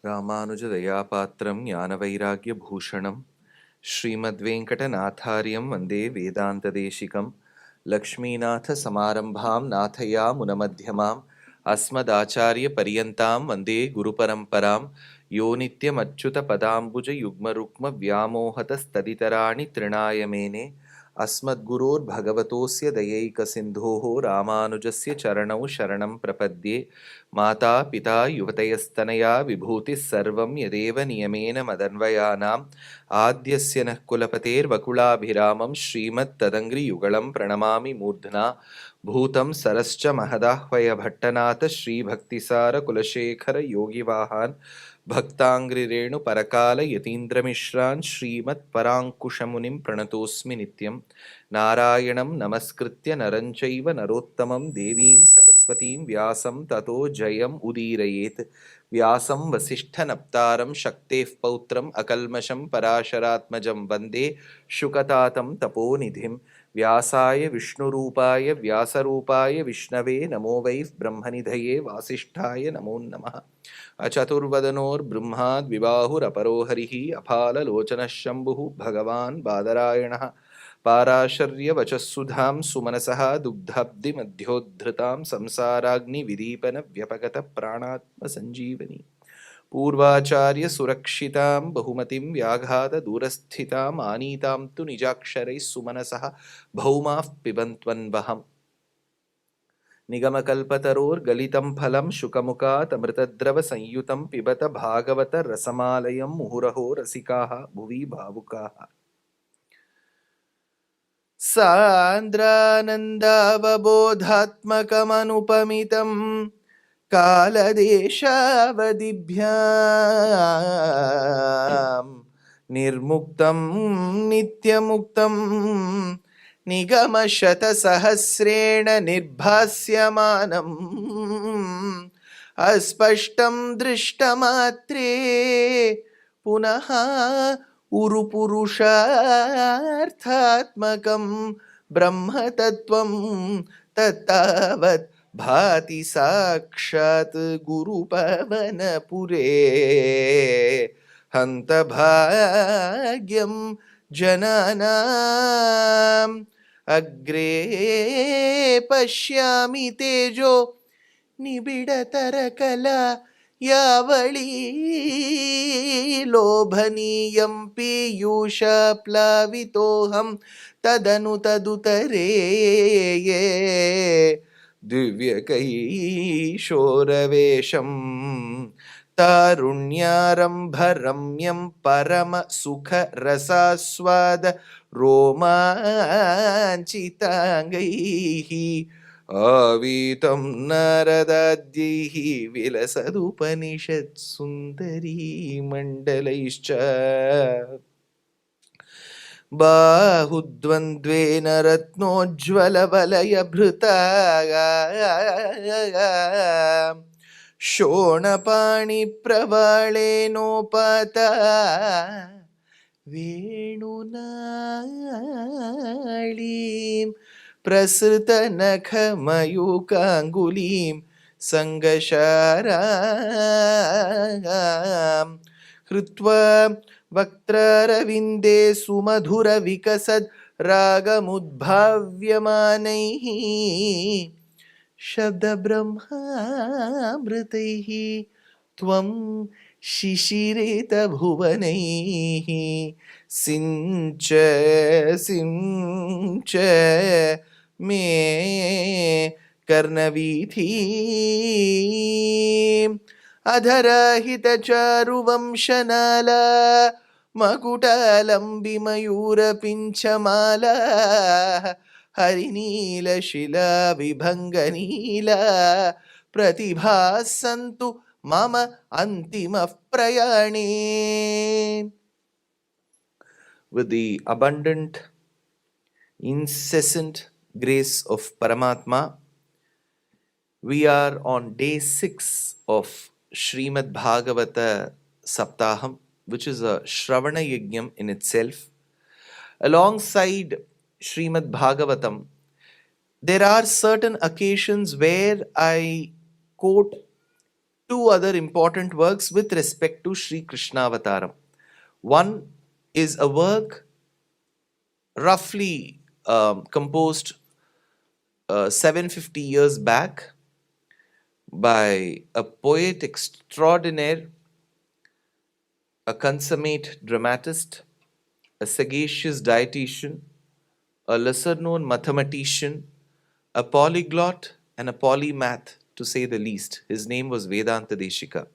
ராமானுஜதயாபாத்திரம் ஞானவைராக்யபூஷணம் ஸ்ரீமத்வேங்கடநாதாரியம் வந்தே வேதாந்ததேசிகம் லக்ஷ்மீநாதசமாரம்பாம் நாதயாமுனமத்யமாம் அஸ்மதாச்சாரியபரியந்தாம் வந்தே குருபரம்பராம் யோ நித்யமच्युतपदाम्बुजयुग्मरुक्मव्यामोहतस्तदितराणि तृणाय मेने अस्मद्गुरोर्भगवतोऽस्य दयैकसिन्धोः रामानुजस्य चरणौ शरणं प्रपद्ये माता पिता युवतयस्तनया विभूतिः सर्वं यदेव नियमेन मदन्वयानाम् आद्यस्य नः कुलपतेर्वकुलाभिरामं श्रीमत्तदङ्घ्रियुगलं प्रणमामि मूर्ध्ना भूतं सरश्च महदाह्वय भट्टनाथ श्रीभक्तिसार कुलशेखर योगिवाहान् भक्ताङ्घ्रिरेणु परकाल यतीन्द्रमिश्रान् श्रीमत्पराङ्कुशमुनिं प्रणतोऽस्मि नित्यं नारायणं नमस्कृत्य नरं चैव नरोत्तमं देवीं सरस्वतीं व्यासं ततो जयम् उदीरयेत् व्यासं वसिष्ठनप्तारं शक्तेः पौत्रम् अकल्मषं पराशरात्मजं वन्दे शुकतातं तपोनिधिं व्यासाय विष्णुरूपाय व्यासरूपाय विष्णवे नमो वै ब्रह्मनिधये वासिष्ठाय नमो नमः। अचतुर्वदनोर्ब्रह्मा द्विबाहुरपरो हरिः अफाललोचनः शम्भुः भगवान् बादरायणः पाराशर्यवचः सुधां सुमनसः दुग्धाब्धिमध्योद्धृतां संसाराग्निविदीपनव्यपगतप्राणात्मसञ्जीवनी पूर्वाचार्यसुरक्षितां बहुमतिं व्याघातदूरस्थिताम् आनीतां तु निजाक्षरैः सुमनसः भौमाः पिबन्त्वन्वहम् निगमकल्पतरोर्गलितं फलं शुकमुखात् अमृतद्रवसंयुतं पिबत भागवत रसमालयं मुहुरहो रसिकाः भुवि भावुकाः। सान्द्रानन्दावबोधात्मकमनुपमितं कालदेशावधिभ्यां निर्मुक्तं नित्यमुक्तं निगमशतसहस्रेण निर्भास्यमानम् अस्पष्टं दृष्टमात्रे पुनः उरुपुरुषार्थात्मकं ब्रह्मतत्त्वं तत्तावत् भाति साक्षात् गुरुपवनपुरे हन्तभाग्यं जनानाम् अग्रे पश्यामि तेजो निबिडतरकला यावळी लोभनीयं पीयूषप्लावितोऽहं तदनु तदुतरे दिव्यकैशोरवेशं तारुण्यारम्भरम्यं परमसुखरसास्वाद रोमाञ्चिताङ्गैः आवीतं नारदाद्यैः विलसदुपनिषत्सुन्दरी मण्डलैश्च बाहुद्वन्द्वेन रत्नोज्ज्वलवलयभृता शोणपाणिप्रवाळेनोपाता वेणुनाळीं प्रसृतनखमयूकाङ्गुलीं सङ्गशारां हृत्वा वक्त्रारविन्दे सुमधुरविकसद् रागमुद्भाव्यमानैः शब्दब्रह्मामृतैः त्वं शिशिरितभुवनैः सिञ्च सिञ्च मे कर्णवीथीम् अधराहितचारुवंशनाला मकुटालम्बिमयूरपिञ्छमाला हरिनीलशिला विभङ्गनीला प्रतिभासन्तु मम अन्तिमः प्रयाणे. With the abundant, incessant grace of Paramatma, we are on day 6 of Srimad Bhagavatha Saptaham, which is a Shravana Yajnam in itself. Alongside Srimad Bhagavatam, there are certain occasions where I quote two other important works with respect to Sri Krishna Avataram. One is a work roughly composed 750 years back by a poet extraordinaire, a consummate dramatist, a sagacious dietitian, a lesser known mathematician, a polyglot, and a polymath, to say the least. His name was Vedanta Deshika.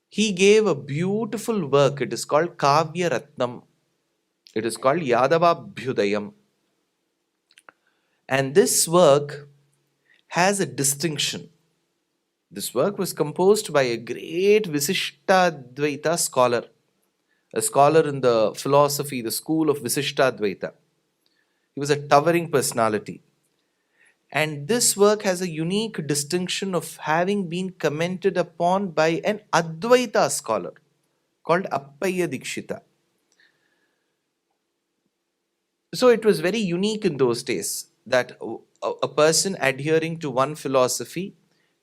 He gave a beautiful work. It is called Kavya Ratnam. It is called Yadavabhyudayam. And this work has a distinction. This work was composed by a great Visishtadvaita scholar, a scholar in the philosophy, the school of Visishtadvaita. He was a towering personality. And this work has a unique distinction of having been commented upon by an Advaita scholar called Appaya Dikshita. So it was very unique in those days that a person adhering to one philosophy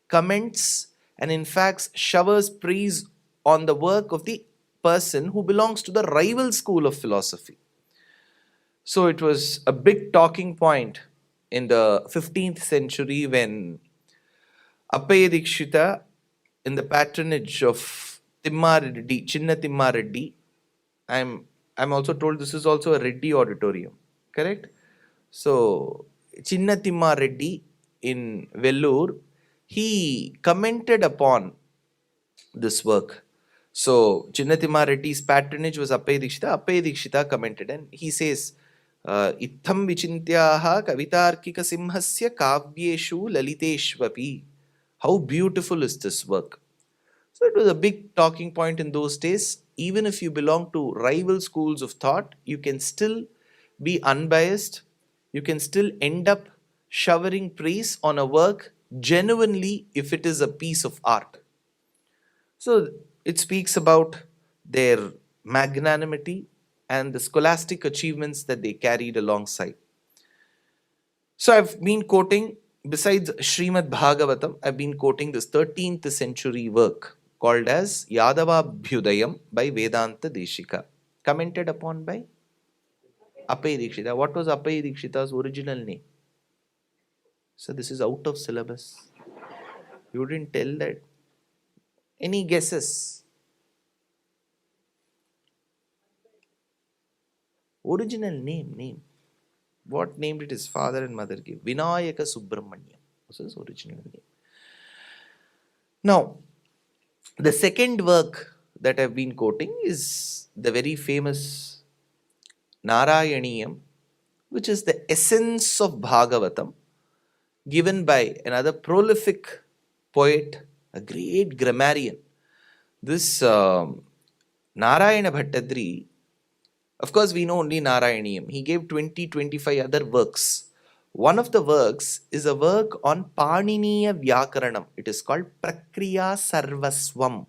comments and in fact showers praise on the work of the person who belongs to the rival school of philosophy. So it was a big talking point in the 15th century when Appaya Dikshita, in the patronage of Timmareddy, Chinna Timmareddy, I'm also told this is also a Reddy auditorium, correct? So Chinna Timmareddy in Vellore, he commented upon this work. So Chinna Timmareddy's patronage was Appaya Dikshita. Appaya Dikshita commented and he says, Itham vichintyaha kavitarkika simhasya kavyeshu laliteshvapi. How beautiful is this work? So it was a big talking point in those days. Even if you belong to rival schools of thought, you can still be unbiased. You can still end up showering praise on a work genuinely if it is a piece of art. So it speaks about their magnanimity and the scholastic achievements that they carried alongside. So I've been quoting, besides Srimad Bhagavatam, I've been quoting this 13th century work called as Yadavabhyudayam by Vedanta Deshika, commented upon by Appaya Dikshita. What was Appaya Dikshita's original name? So this is out of syllabus. You didn't tell that. Any guesses? Original name. What name did his father and mother give? Vinayaka Subramanyam was his original name. Now, the second work that I've been quoting is the very famous Narayaniyam, which is the essence of Bhagavatam, given by another prolific poet, a great grammarian. This Narayana Bhattadri, of course we know only Narayaniyam. He gave 20-25 other works. One of the works is a work on Paniniya Vyakaranam. It is called Prakriya Sarvaswam.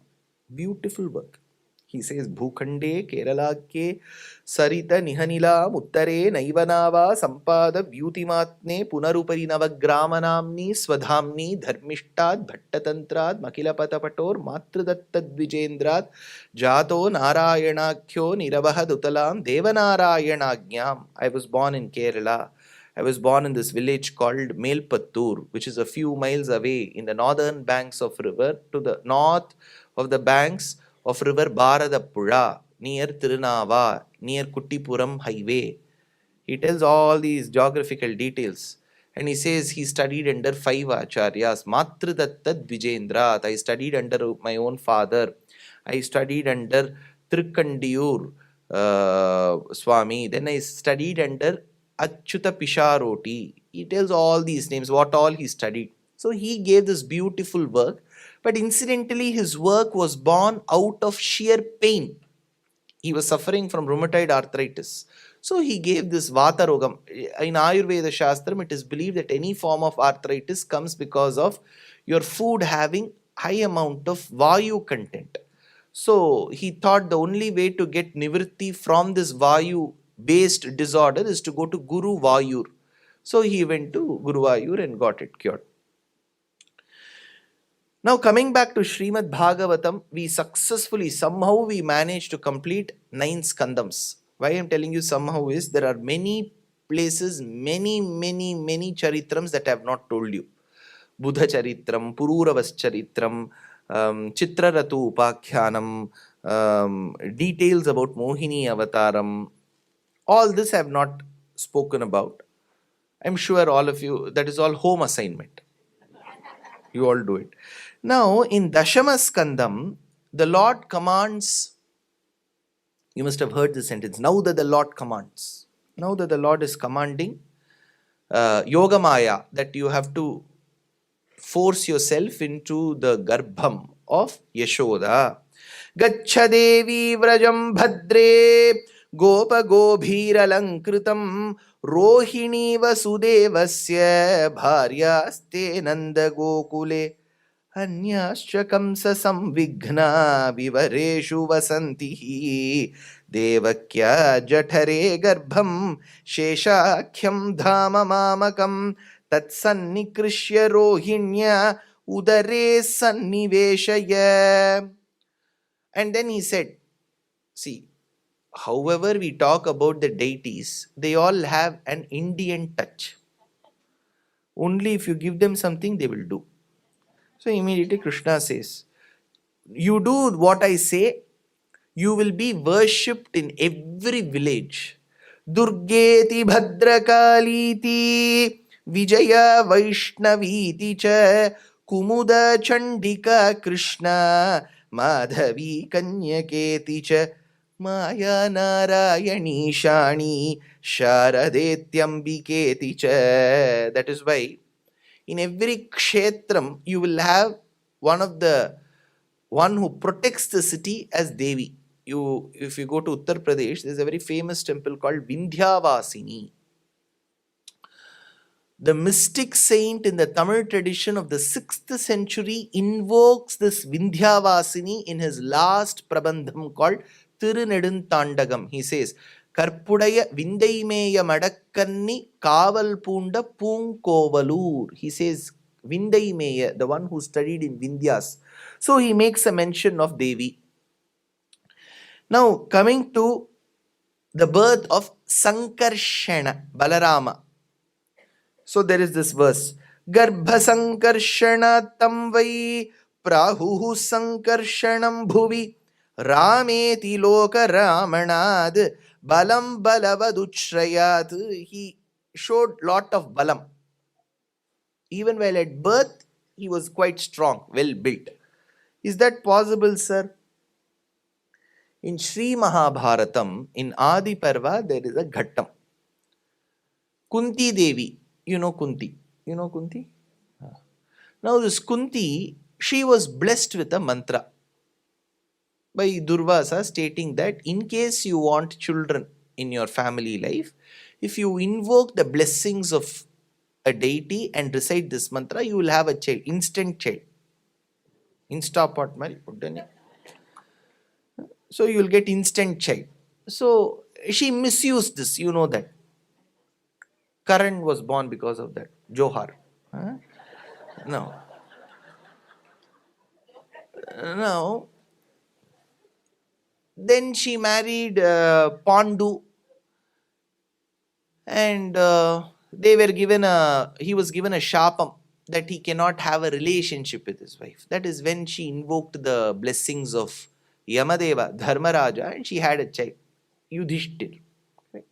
Beautiful work. He says, Bhukhande Keralake Sarita Nihanila Muttare Naivanava Sampada Vyutimatne Punarupari Navagramanamni Swadhamni Dharmishtad Bhattatantrad Makilapatapator Matradattad Vijendrad Jato Narayanakhyo Niravaha Dutalam Devanarayanagyam. I was born in Kerala. I was born in this village called Melpattur, which is a few miles away in the northern banks of river, to the north of the banks of river Bharadapuzha, near Tirunava, near Kuttipuram highway. He tells all these geographical details. And he says he studied under 5 acharyas. Matradattad Vijendrat. I studied under my own father. I studied under Trikandiyur Swami. Then I studied under Achyuta Pisharoti. He tells all these names, what all he studied. So he gave this beautiful work. But incidentally, his work was born out of sheer pain. He was suffering from rheumatoid arthritis. So he gave this Vata Rogam. In Ayurveda Shastram, it is believed that any form of arthritis comes because of your food having high amount of Vayu content. So he thought the only way to get Nivritti from this Vayu based disorder is to go to Guru Vayur. So he went to Guru Vayur and got it cured. Now coming back to Srimad Bhagavatam, somehow we managed to complete 9 skandams. Why I am telling you somehow is there are many places, many charitrams that I have not told you. Buddha Charitram, Pururavas Charitram, Chitraratu Upakhyanam, details about Mohini Avataram. All this I have not spoken about. I'm sure all of you, that is all home assignment. You all do it. Now, in Dashama Skandam, the Lord commands, you must have heard this sentence, now that the Lord commands. Now that the Lord is commanding Yogamaya, that you have to force yourself into the garbham of Yashoda. Gaccha Devi Vrajam Bhadre Gopa Gobhiralankritam Rohini Vasudevasya Bharyaste Nanda Gokule Anyascha Kamsa Samvighna Vivareshu Vasantihi Devakya Jathare Garbham Sheshakhyam Dhama Mamakam Tatsannikrishya Rohinya Udare Sanniveshaya. And then he said, see, however we talk about the deities, they all have an Indian touch. Only if you give them something, they will do. So immediately Krishna says, you do what I say, you will be worshipped in every village. Durgeti Bhadrakaliti Vijaya Vaishnaviti Cha Kumuda Chandika Krishna Madhavi Kanyaketi Cha Maya Narayani Shani Sharadetyambiketi Cha. That is why in every kshetram you will have one who protects the city as Devi. If you go to Uttar Pradesh, there is a very famous temple called Vindhyavasini. The mystic saint in the Tamil tradition of the 6th century invokes this Vindhyavasini in his last prabandham called Tirunedun He says, Karpudaya Vindaimeya Madakkanni Kaval Punda Poonkovalur. He says, Vindaimeya, the one who studied in Vindhyas. So he makes a mention of Devi. Now coming to the birth of Sankarshana, Balarama. So there is this verse, Garbha Sankarshana Tamvai Prahuhu Sankarshanam Bhuvi Rameti Loka Ramanad Balam Balavaduchrayat. He showed lot of balam. Even while at birth, he was quite strong, well built. Is that possible, sir? In Sri Mahabharatam, in Adi Parva, there is a Ghattam. Kunti Devi, you know Kunti. You know Kunti? Now this Kunti, she was blessed with a mantra by Durvasa stating that in case you want children in your family life, if you invoke the blessings of a deity and recite this mantra, you will have a child, instant child. Instapot mal uddane. So you will get instant child. So she misused this, you know that. Karan was born because of that. Johar. Huh? No. Now, then she married Pandu, and he was given a shapam that he cannot have a relationship with his wife. That is when she invoked the blessings of Yamadeva, Dharmaraja, and she had a child, Yudhishthir. Right?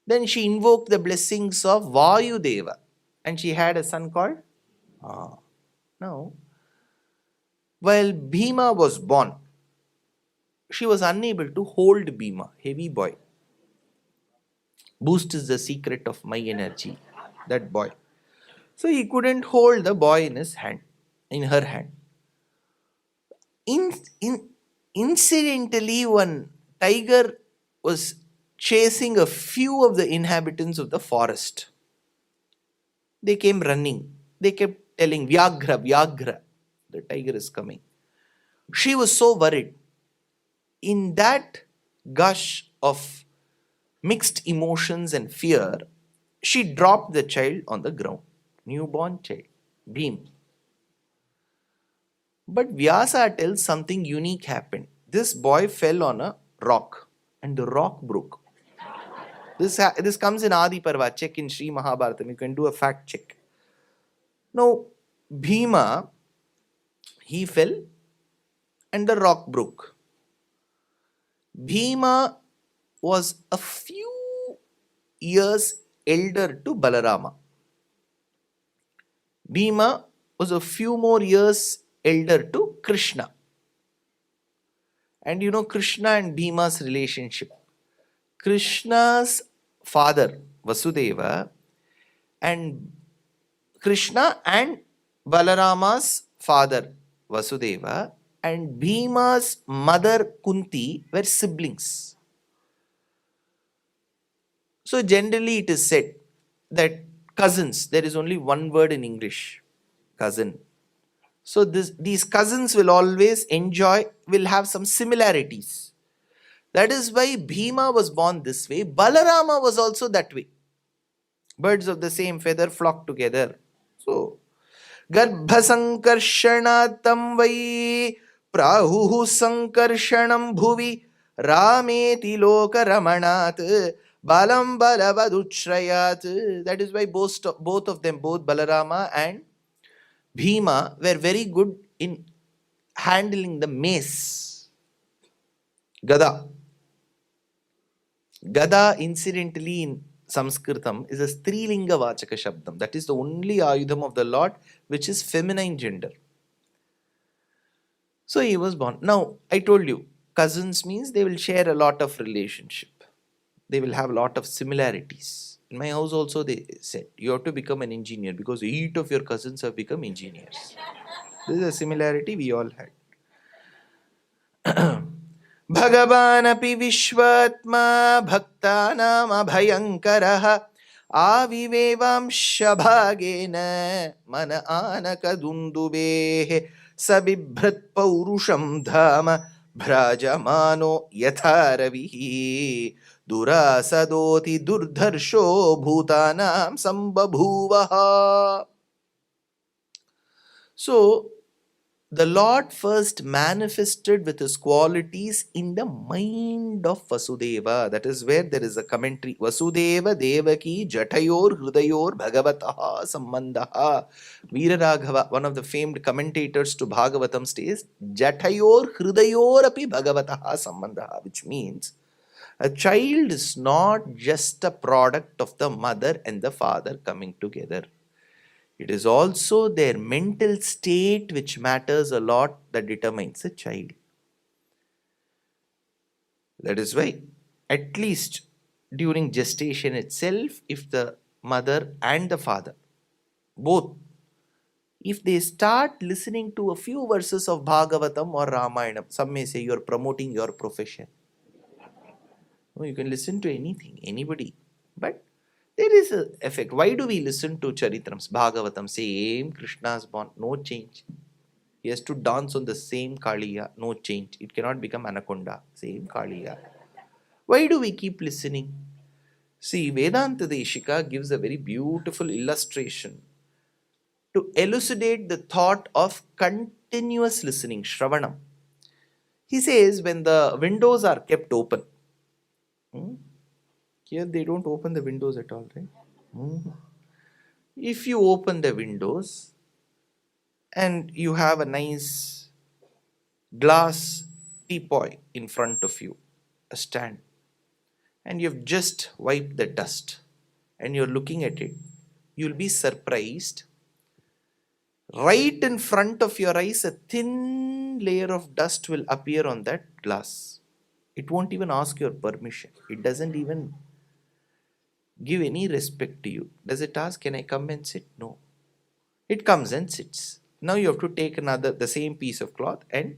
Then she invoked the blessings of Vayudeva, and she had a son called. Now, while Bhima was born, she was unable to hold Bhima, heavy boy. Boost is the secret of my energy, that boy. So he couldn't hold the boy in her hand. Incidentally, one tiger was chasing a few of the inhabitants of the forest. They came running. They kept telling, Vyagra, Vyagra, the tiger is coming. She was so worried. In that gush of mixed emotions and fear, she dropped the child on the ground. Newborn child, Bhim. But Vyasa tells something unique happened. This boy fell on a rock and the rock broke. This comes in Adi Parva. Check in Sri Mahabharatam. You can do a fact check. Now, Bhima, he fell and the rock broke. Bhima was a few years elder to Balarama. Bhima was a few more years elder to Krishna. And you know Krishna and Bhima's relationship. Krishna's father, Vasudeva, and Krishna and Balarama's father, Vasudeva, and Bhima's mother, Kunti, were siblings. So generally it is said that cousins, there is only one word in English, cousin. So these cousins will always will have some similarities. That is why Bhima was born this way. Balarama was also that way. Birds of the same feather flock together. So, Garbha Sankarshanatam Vai Prahuhu Sankarshanam Bhuvi Rameti Loka Ramanat Balam Balavaduchrayat. That is why both of them, both Balarama and Bhima, were very good in handling the mace. Gada. Gada, incidentally, in Sanskritam is a Strilinga Vachaka Shabdam. That is the only Ayudham of the Lord which is feminine gender. So he was born. Now, I told you, cousins means they will share a lot of relationship. They will have a lot of similarities. In my house also they said, you have to become an engineer because 8 of your cousins have become engineers. This is a similarity we all had. Bhagavanapi Vishwatma Bhaktanam Abhayankaraha Avivevam Shabhagena Mana Anakadundubehe Sabibhrat Paurusham Dhama Bhrajamano Yatharavihi Durasadoti Durdharsho Bhutanam Sambabhuvaha. So, the Lord first manifested with his qualities in the mind of Vasudeva. That is where there is a commentary. Vasudeva Devaki Jatayor Hrudayor Bhagavataha Sammandaha. Veeraraghava, one of the famed commentators to Bhagavatam, says Jatayor Hrudayor api Bhagavataha Sammandaha, which means a child is not just a product of the mother and the father coming together. It is also their mental state which matters a lot, that determines a child. That is why, at least during gestation itself, if the mother and the father, both, if they start listening to a few verses of Bhagavatam or Ramayanam, some may say you are promoting your profession. No, you can listen to anything, anybody. But there is an effect. Why do we listen to Charitrams? Bhagavatam, same Krishna is born, no change. He has to dance on the same Kaliya, no change. It cannot become Anaconda, same Kaliya. Why do we keep listening? See, Vedanta Deshika gives a very beautiful illustration to elucidate the thought of continuous listening, Shravanam. He says when the windows are kept open, here they don't open the windows at all, right? If you open the windows and you have a nice glass teapot in front of you, a stand, and you've just wiped the dust and you're looking at it, you'll be surprised. Right in front of your eyes, a thin layer of dust will appear on that glass. It won't even ask your permission. It doesn't even give any respect to you. Does it ask, can I come and sit? No. It comes and sits. Now you have to take the same piece of cloth and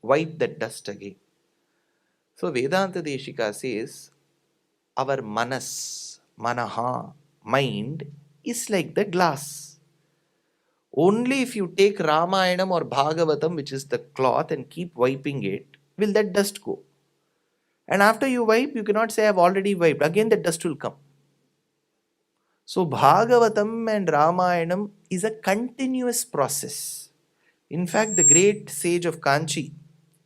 wipe that dust again. So Vedanta Deshika says, our manas, manaha, mind is like the glass. Only if you take Ramayanam or Bhagavatam, which is the cloth, and keep wiping it, will that dust go. And after you wipe, you cannot say, I have already wiped. Again, the dust will come. So Bhagavatam and Ramayanam is a continuous process. In fact, the great sage of Kanchi,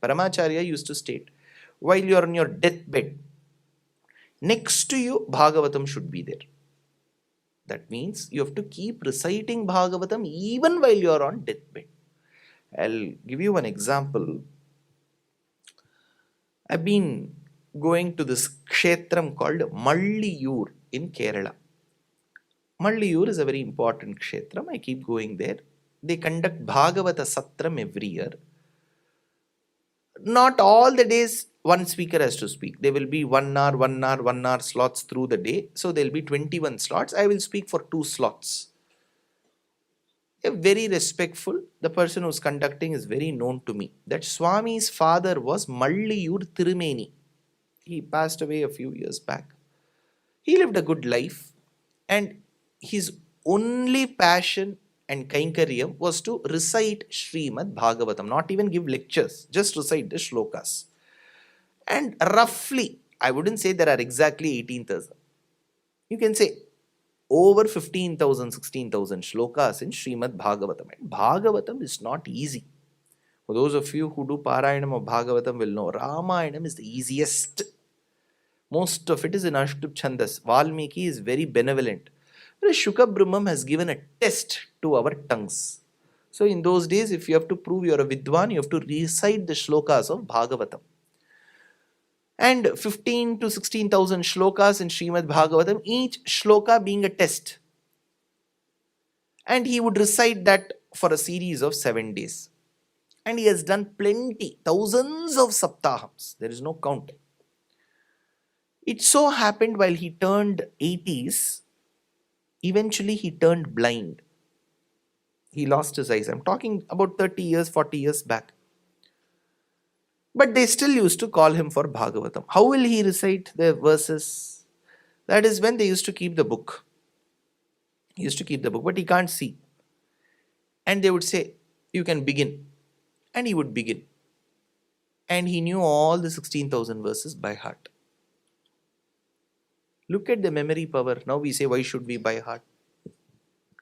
Paramacharya, used to state, while you are on your deathbed, next to you, Bhagavatam should be there. That means you have to keep reciting Bhagavatam even while you are on deathbed. I'll give you one example. I've been going to this kshetram called Malliyur in Kerala. Malliyur is a very important kshetram. I keep going there. They conduct Bhagavata Saptaham every year. Not all the days one speaker has to speak. There will be 1 hour, 1 hour, 1 hour slots through the day. So there will be 21 slots. I will speak for 2 slots. Very respectful. The person who's conducting is very known to me. That Swami's father was Malliyur Tirumeni. He passed away a few years back. He lived a good life, and his only passion and kainkariam was to recite Srimad Bhagavatam, not even give lectures, just recite the shlokas. And roughly, I wouldn't say there are exactly 18,000. You can say over 15,000, 16,000 shlokas in Srimad Bhagavatam. And Bhagavatam is not easy. For those of you who do Parayanam of Bhagavatam will know, Ramayanam is the easiest. Most of it is in Ashtup Chandas. Valmiki is very benevolent. Whereas Shuka Brahmam has given a test to our tongues. So in those days, if you have to prove you are a Vidwan, you have to recite the shlokas of Bhagavatam. And 15 to 16,000 shlokas in Srimad Bhagavatam, each shloka being a test. And he would recite that for a series of 7 days. And he has done plenty, thousands of saptahams. There is no count. It so happened while he turned 80s, eventually he turned blind. He lost his eyes. I'm talking about 30 years, 40 years back. But they still used to call him for Bhagavatam. How will he recite the verses? That is when they used to keep the book. He used to keep the book, but he can't see. And they would say, you can begin. And he would begin. And he knew all the 16,000 verses by heart. Look at the memory power. Now we say, why should we by heart?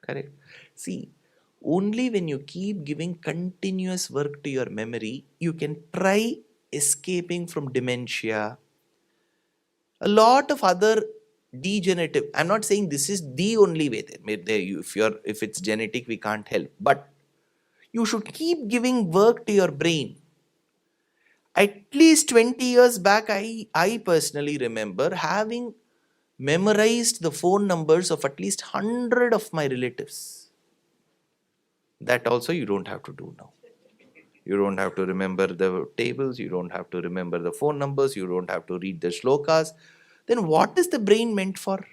Correct. See, only when you keep giving continuous work to your memory, you can try escaping from dementia. A lot of other degenerative, I'm not saying this is the only way. If it's genetic, we can't help. But you should keep giving work to your brain. At least 20 years back, I personally remember having memorized the phone numbers of at least 100 of my relatives. That also you don't have to do now. You don't have to remember the tables, you don't have to remember the phone numbers, you don't have to read the shlokas. Then what is the brain meant for?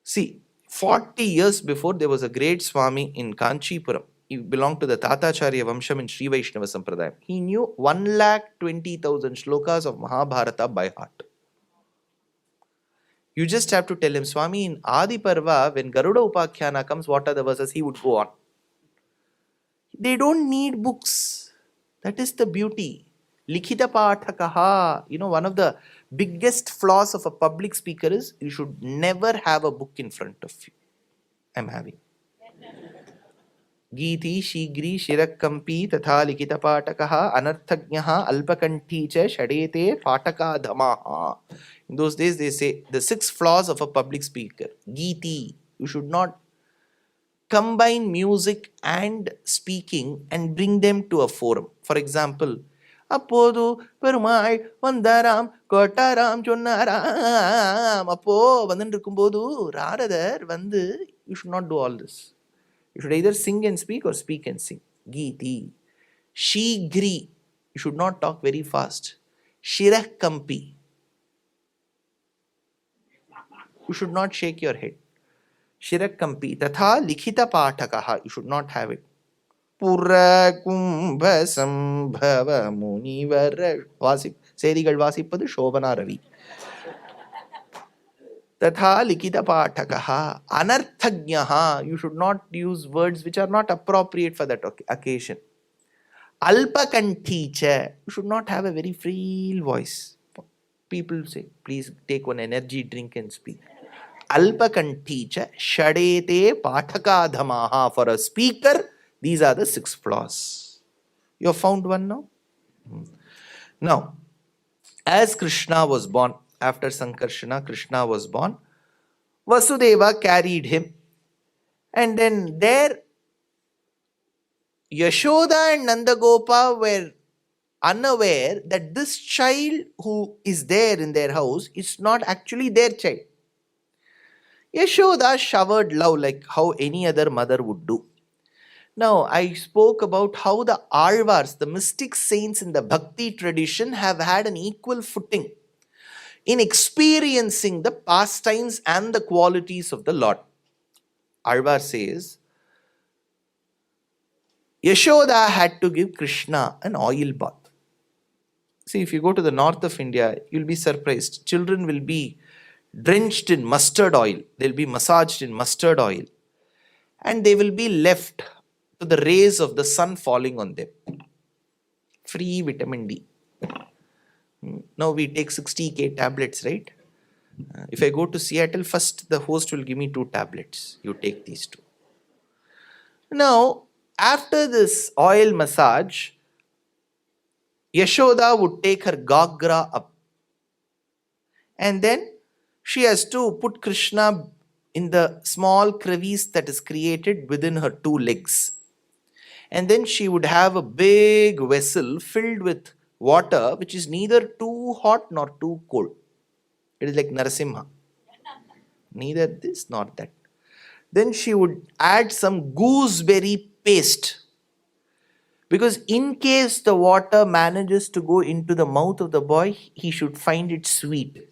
See, 40 years before, there was a great Swami in Kanchipuram. He belonged to the Tatacharya Vamsham in Sri Vaishnava Sampradayam. He knew 120,000 shlokas of Mahabharata by heart. You just have to tell him, Swami, in Adi Parva, when Garuda Upakhyana comes, what are the verses? He would go on. They don't need books. That is the beauty. Likhita Pathakaha. One of the biggest flaws of a public speaker is you should never have a book in front of you. I'm having. Geeti Shigri Shirakkampi Tatha Likhita Patakaha Anarthagnaha Alpakanti Cha Shadete Pataka Dhamaha. In those days, they say the 6 flaws of a public speaker. Geeti. You should not combine music and speaking and bring them to a forum. For example, Appodu Perumai Vandaram Kotaram Chonaram Appo Vandandukumbodu Radadar Vandu. You should not do all this. You should either sing and speak or speak and sing. Geeti. Shigri. You should not talk very fast. Shirakkampi. You should not shake your head. Shirakkampi. Tatha likhita patakaha. You should not have it. Pura kumbha sambhava munivara. Vasip. Serigal vasipadu Shobana Ravi. Tatha likita patakaha. Anarthagnaha. You should not use words which are not appropriate for that occasion. Alpakanticha. You should not have a very frail voice. People say, please take one energy drink and speak. Alpakanticha shadete pathakadhamaha. For a speaker, These are the 6 flaws. You have found one now? Now, as Krishna was born, after Sankarshana, Krishna was born, Vasudeva carried him, and then there Yashoda and Nandagopa were unaware that this child who is there in their house is not actually their child. Yashoda showered love like how any other mother would do. Now, I spoke about how the Alvars, the mystic saints in the Bhakti tradition, have had an equal footing in experiencing the pastimes and the qualities of the Lord. Alvar says, Yashoda had to give Krishna an oil bath. See, if you go to the north of India, you'll be surprised. Children will be drenched in mustard oil. They'll be massaged in mustard oil. And they will be left to the rays of the sun falling on them. Free vitamin D. Now we take 60k tablets, right? If I go to Seattle, first the host will give me 2 tablets. You take these 2. Now, after this oil massage, Yashoda would take her gagra up. And then she has to put Krishna in the small crevice that is created within her 2 legs. And then she would have a big vessel filled with water which is neither too hot nor too cold. It is like Narasimha. Neither this nor that. Then she would add some gooseberry paste. Because in case the water manages to go into the mouth of the boy, he should find it sweet.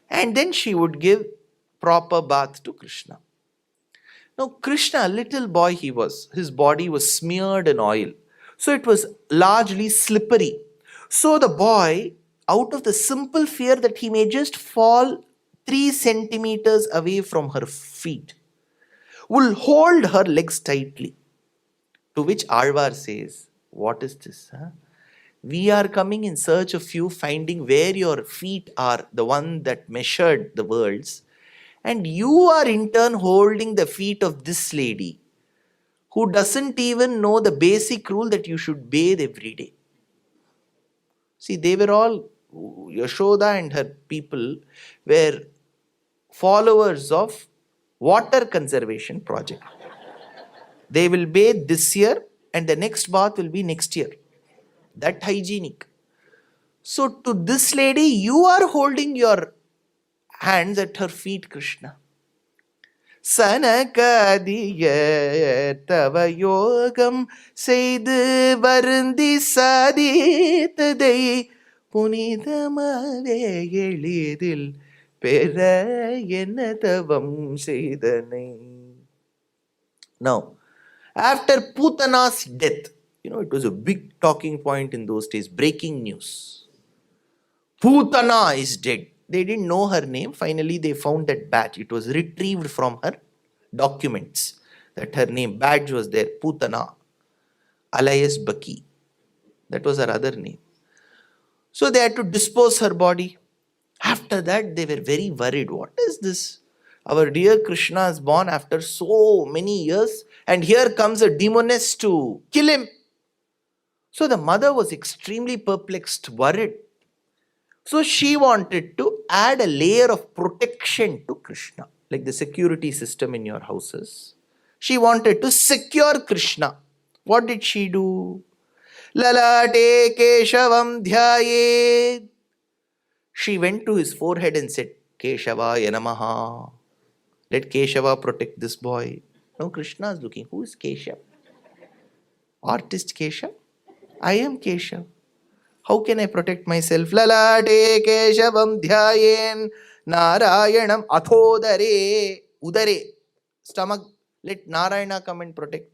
And then she would give proper bath to Krishna. Now Krishna, a little boy he was, his body was smeared in oil. So it was largely slippery. So the boy, out of the simple fear that he may just fall 3 centimeters away from her feet, will hold her legs tightly. To which Alvar says, what is this? Huh? We are coming in search of you, finding where your feet are, the one that measured the worlds. And you are in turn holding the feet of this lady who doesn't even know the basic rule that you should bathe every day. See, they were all, Yashoda and her people were followers of water conservation project. They will bathe this year and the next bath will be next year. That hygienic. So to this lady, you are holding your hands at her feet, Krishna. Sanakadiya tava yogam seidu varundi saditadai punidamave elidil pera enna tavam seidane. Now, after Putana's death, it was a big talking point in those days, breaking news. Putana is dead. They didn't know her name. Finally, they found that badge. It was retrieved from her documents. That her name, badge was there. Putana, alias Baki. That was her other name. So they had to dispose her body. After that, they were very worried. What is this? Our dear Krishna is born after so many years, and here comes a demoness to kill him. So the mother was extremely perplexed, worried. So she wanted to add a layer of protection to Krishna, like the security system in your houses. She wanted to secure Krishna. What did she do? Lalate Keshavam Dhyayed. She went to his forehead and said, Keshavaya Namaha. Let Keshava protect this boy. Now Krishna is looking. Who is Keshav? Artist Keshav? I am Keshav. How can I protect myself? Lalate Keshavam Dhyayen Narayanam Athodare. Udare. Stomach. Let Narayana come and protect.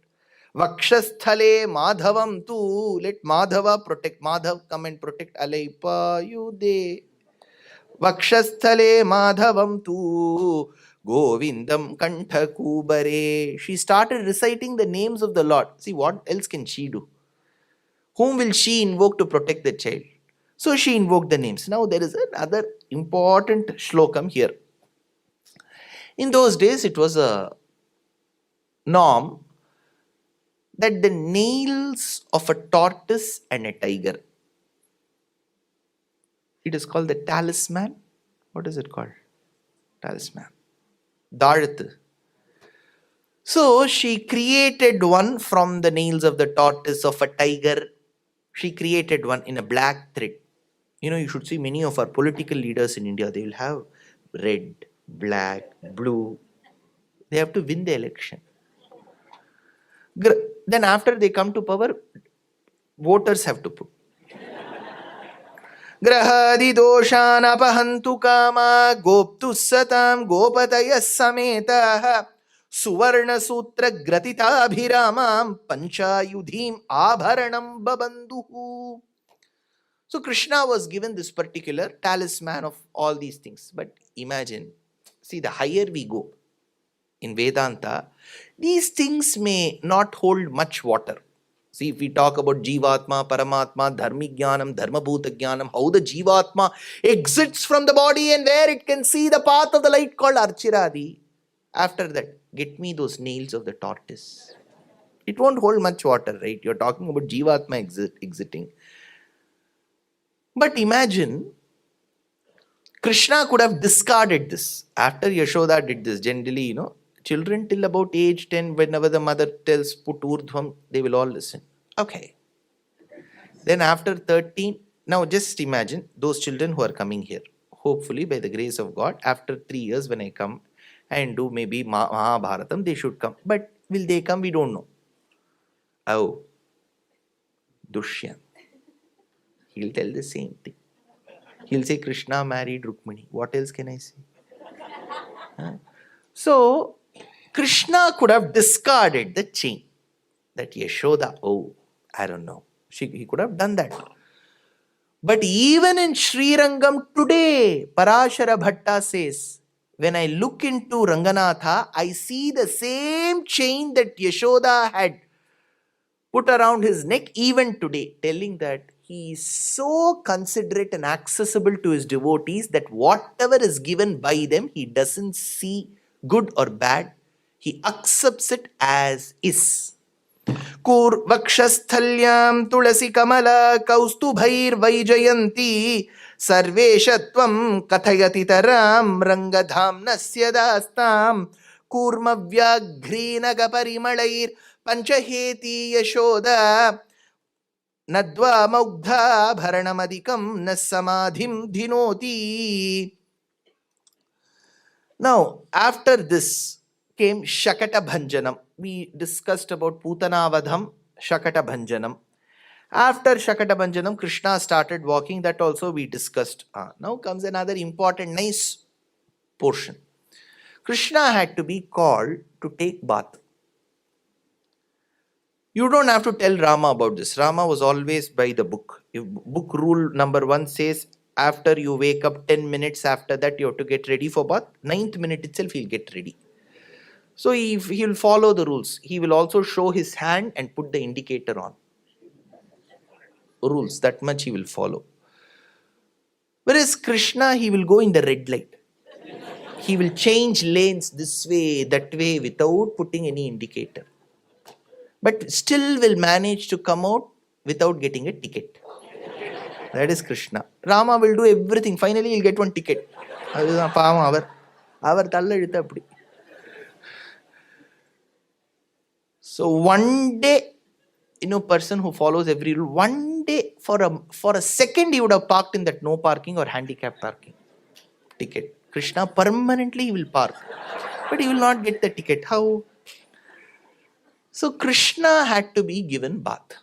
Vakshasthale Madhavam tu. Let Madhava protect. Madhav come and protect. Alaipa Yude. Vakshasthale Madhavam tu. Govindam Kantha Kubare. She started reciting the names of the Lord. See, what else can she do? Whom will she invoke to protect the child? So she invoked the names. Now there is another important shlokam here. In those days, it was a norm that the nails of a tortoise and a tiger, it is called the talisman. What is it called? Talisman. Darth. So she created one from the nails of the tortoise, of a tiger. She created one in a black thread. You should see many of our political leaders in India, they will have red, black, blue. They have to win the election. Then after they come to power, voters have to put Grahadi doshan apahantu kama goptu satam gopataya sameta suvarna sutra gratita abhiramam panchayudhim abharanam babanduhu. So Krishna was given this particular talisman of all these things. But imagine, see, the higher we go in Vedanta, these things may not hold much water. See, if we talk about Jivatma, Paramatma, Dharmigyanam, Dharmabhuta Jnanam, how the Jivatma exits from the body and where it can see the path of the light called Archiradi. After that, get me those nails of the tortoise. It won't hold much water, right? You're talking about Jivatma exiting. But imagine, Krishna could have discarded this. After Yashoda did this, generally, children till about age 10, whenever the mother tells put urdhvam, they will all listen. Okay. Then after 13, now just imagine those children who are coming here. Hopefully, by the grace of God, after 3 years when I come and do maybe Mahabharatam, they should come. But will they come? We don't know. Oh, Dushyanth. He'll tell the same thing. He'll say Krishna married Rukmini. What else can I say? So, Krishna could have discarded the chain. That Yashoda, I don't know. He could have done that. But even in Srirangam today, Parashara Bhatta says, when I look into Ranganatha, I see the same chain that Yashoda had put around his neck even today, telling that he is so considerate and accessible to his devotees that whatever is given by them, he doesn't see good or bad. He accepts it as is. Kur vakshasthalyam tulasi kamala kaustubhair vaijayanti sarveshatvam kathayati taram rangadhamnasya dastam kurma vyagrinaga parimalair panchaheti yashoda nadva maugdha bharanamadikam nasamadhim dhinoti. Now, after this came Shakata Bhanjanam. We discussed about Putanavadham, Shakata Bhanjanam. After Shakata Bhanjanam, Krishna started walking. That also we discussed. Now comes another important, nice portion. Krishna had to be called to take bath. You don't have to tell Rama about this. Rama was always by the book. If book rule number 1 says, after you wake up 10 minutes after that, you have to get ready for bath. 9th minute itself, he'll get ready. So he'll follow the rules. He will also show his hand and put the indicator on. Rules, that much he will follow. Whereas Krishna, he will go in the red light. He will change lanes this way, that way, without putting any indicator. But still will manage to come out without getting a ticket. That is Krishna. Rama will do everything. Finally, he'll get one ticket. So one day, person who follows every rule, one day for a second he would have parked in that no parking or handicap parking ticket. Krishna permanently he will park, but he will not get the ticket. How? So Krishna had to be given bath.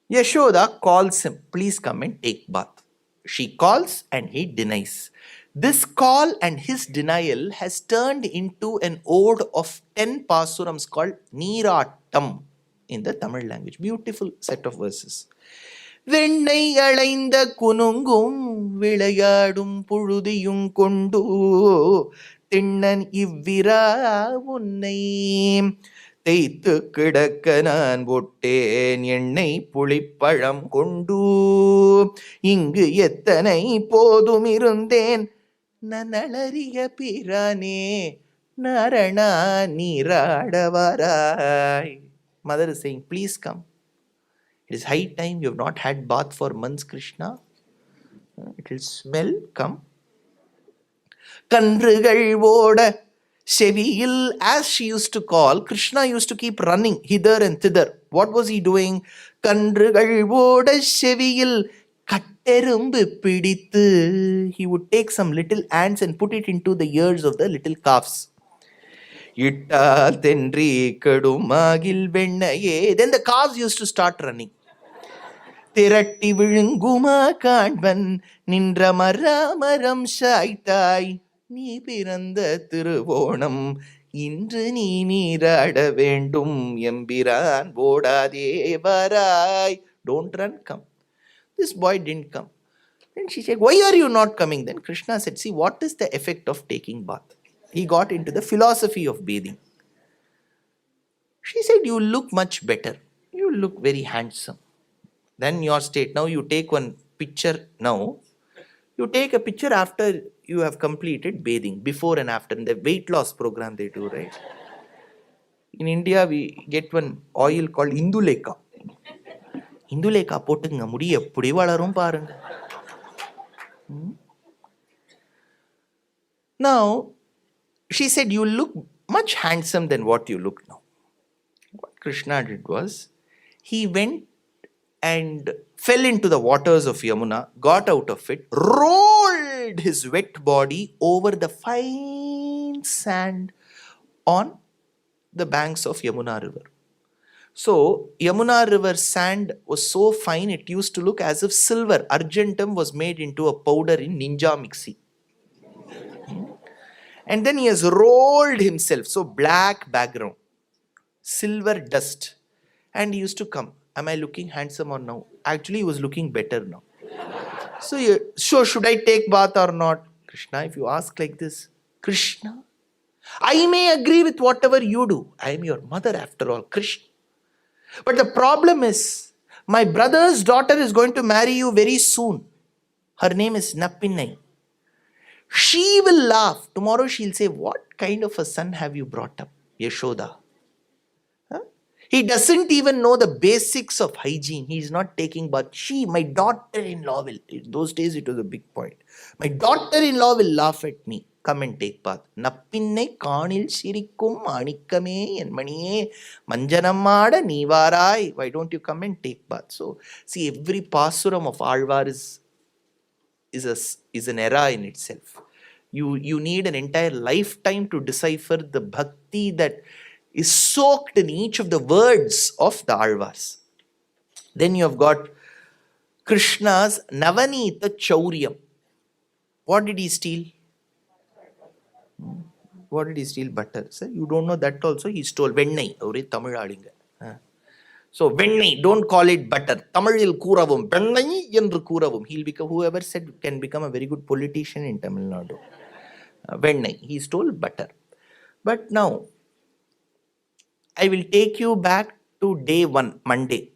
Yashoda calls him, please come and take bath. She calls and he denies. This call and his denial has turned into an ode of 10 pasurams called Neeratam in the Tamil language. Beautiful set of verses. Vennai alainda kunungum vilayadum puludiyum kondu tinnan ivvira unnai தேய்த்து கிடக்க நான் ஒட்டேன் எண்ணெய் புளிப்பழம் கொண்டு இங்கு எத்தனை போதும் இருந்தேன் நனளறிய பிரானே நாரணா நீராடவராய். Mother is saying, please come. It is high time. You have not had bath for months, Krishna. It will smell. Come. Kandrugal voda Seviyil, as she used to call, Krishna used to keep running hither and thither. What was he doing? Kandrugal voda Seviyil katterumbu pidithu. He would take some little ants and put it into the ears of the little calves. Then the calves used to start running. திரட்டி விழுங்குமா காண்பன் நின்ற மரம் சாய்த்தாய் நீ பிறந்த திருவோணம் இன்று நீ நீராட வேண்டும் எம்பிரான் போடாதே வராய். Don't run, come. This boy didn't come. Then she said, why are you not coming? Then Krishna said, see, what is the effect of taking bath? He got into the philosophy of bathing. She said, you look much better. You look very handsome. Then your state. Now you take one picture now. You take a picture after you have completed bathing, before and after. In the weight loss program they do, right? In India, we get one oil called Induleka. Induleka போட்டுங்க முடி எப்படி வளரும் பாருங்க. Now, she said, you look much handsome than what you look now. What Krishna did was, he went and fell into the waters of Yamuna, got out of it, rolled his wet body over the fine sand on the banks of Yamuna river. So, Yamuna river sand was so fine, it used to look as if silver, argentum, was made into a powder in ninja mixie. And then he has rolled himself, so black background, silver dust, and he used to come. Am I looking handsome or no? Actually, he was looking better now. So should I take bath or not? Krishna, if you ask like this, Krishna, I may agree with whatever you do. I am your mother after all, Krishna. But the problem is, my brother's daughter is going to marry you very soon. Her name is Nappinai. She will laugh. Tomorrow she'll say, what kind of a son have you brought up, Yashoda? He doesn't even know the basics of hygiene. He is not taking bath. My daughter-in-law will. In those days, it was a big point. My daughter-in-law will laugh at me. Come and take bath. Nappinai kaanil sirikkum manikkame en maniye manjanamada nivarai. Why don't you come and take bath? So, see, every pasuram of Alvar is an era in itself. You need an entire lifetime to decipher the bhakti that is soaked in each of the words of the Alvars. Then you have got Krishna's Navanita Chauryam. What did he steal? What did he steal? Butter. Sir, you don't know that also. He stole Vennai. So Vennai, don't call it butter. Tamilil Kuravum. Vennai endru Kuravum. He'll become, whoever said can become a very good politician in Tamil Nadu. Vennai. He stole butter. But now, I will take you back to day 1, Monday.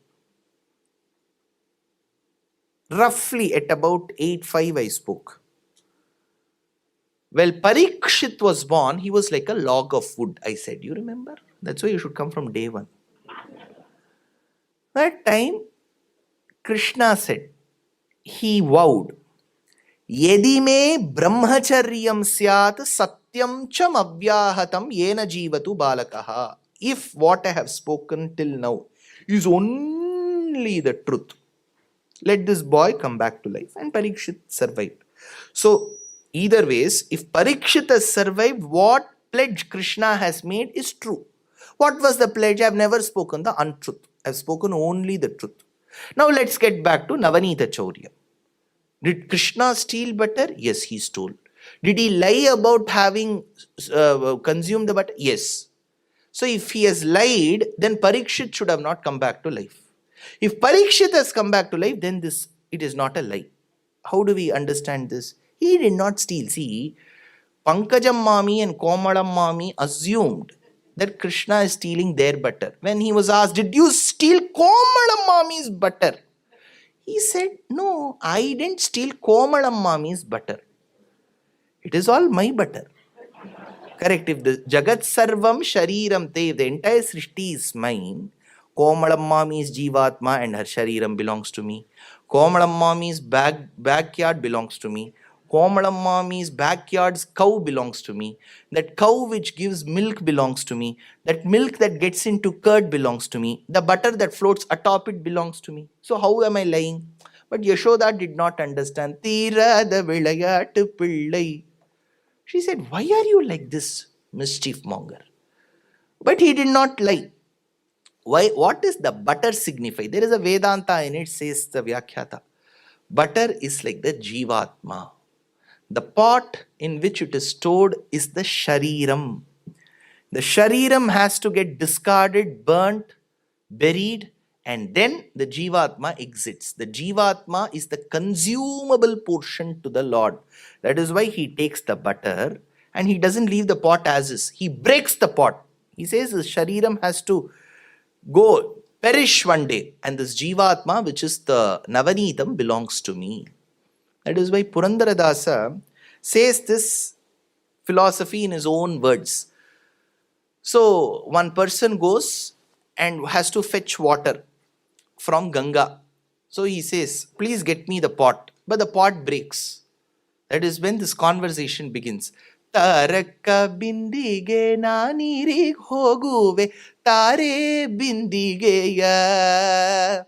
Roughly at about 8:05 I spoke. Well, Parikshit was born, he was like a log of wood, I said. You remember? That's why you should come from day 1. That time, Krishna said, he vowed, Yedi me brahmacharyam syat satyam cham avyahatam yena jivatu balakaha. If what I have spoken till now is only the truth, let this boy come back to life. And Parikshit survived. So, either ways, if Parikshit has survived, what pledge Krishna has made is true. What was the pledge? I have never spoken the untruth. I have spoken only the truth. Now, let's get back to Navanita Chaurya. Did Krishna steal butter? Yes, he stole. Did he lie about having consumed the butter? Yes. So if he has lied, then Parikshit should have not come back to life. If Parikshit has come back to life, then it is not a lie. How do we understand this? He did not steal. See, Pankajam Mami and Komalam Mami assumed that Krishna is stealing their butter. When he was asked, did you steal Komalam Mami's butter? He said, no, I didn't steal Komalam Mami's butter. It is all my butter. Correct. If the Jagat Sarvam Shariram Te, the entire Srishti is mine, Komalamma means Jivatma and her Shariram belongs to me. Komalamma means backyard belongs to me. Komalamma means backyard's cow belongs to me. That cow which gives milk belongs to me. That milk that gets into curd belongs to me. The butter that floats atop it belongs to me. So how am I lying? But Yashoda did not understand. Tirada vilayattu pillai. She said, why are you like this, mischief monger? But he did not lie. Why? What does the butter signify? There is a Vedanta in it, says the Vyakhyata. Butter is like the Jivatma. The pot in which it is stored is the Shariram. The Shariram has to get discarded, burnt, buried, and then the Jivatma exits. The Jivatma is the consumable portion to the Lord. That is why he takes the butter and he doesn't leave the pot as is. He breaks the pot. He says the Shariram has to go, perish one day, and this Jivatma, which is the Navanitam, belongs to me. That is why Purandaradasa says this philosophy in his own words. So, one person goes and has to fetch water from Ganga. So he says, please get me the pot. But the pot breaks. That is when this conversation begins. Tarakka bindige na neerig hoguve tare bindigeya.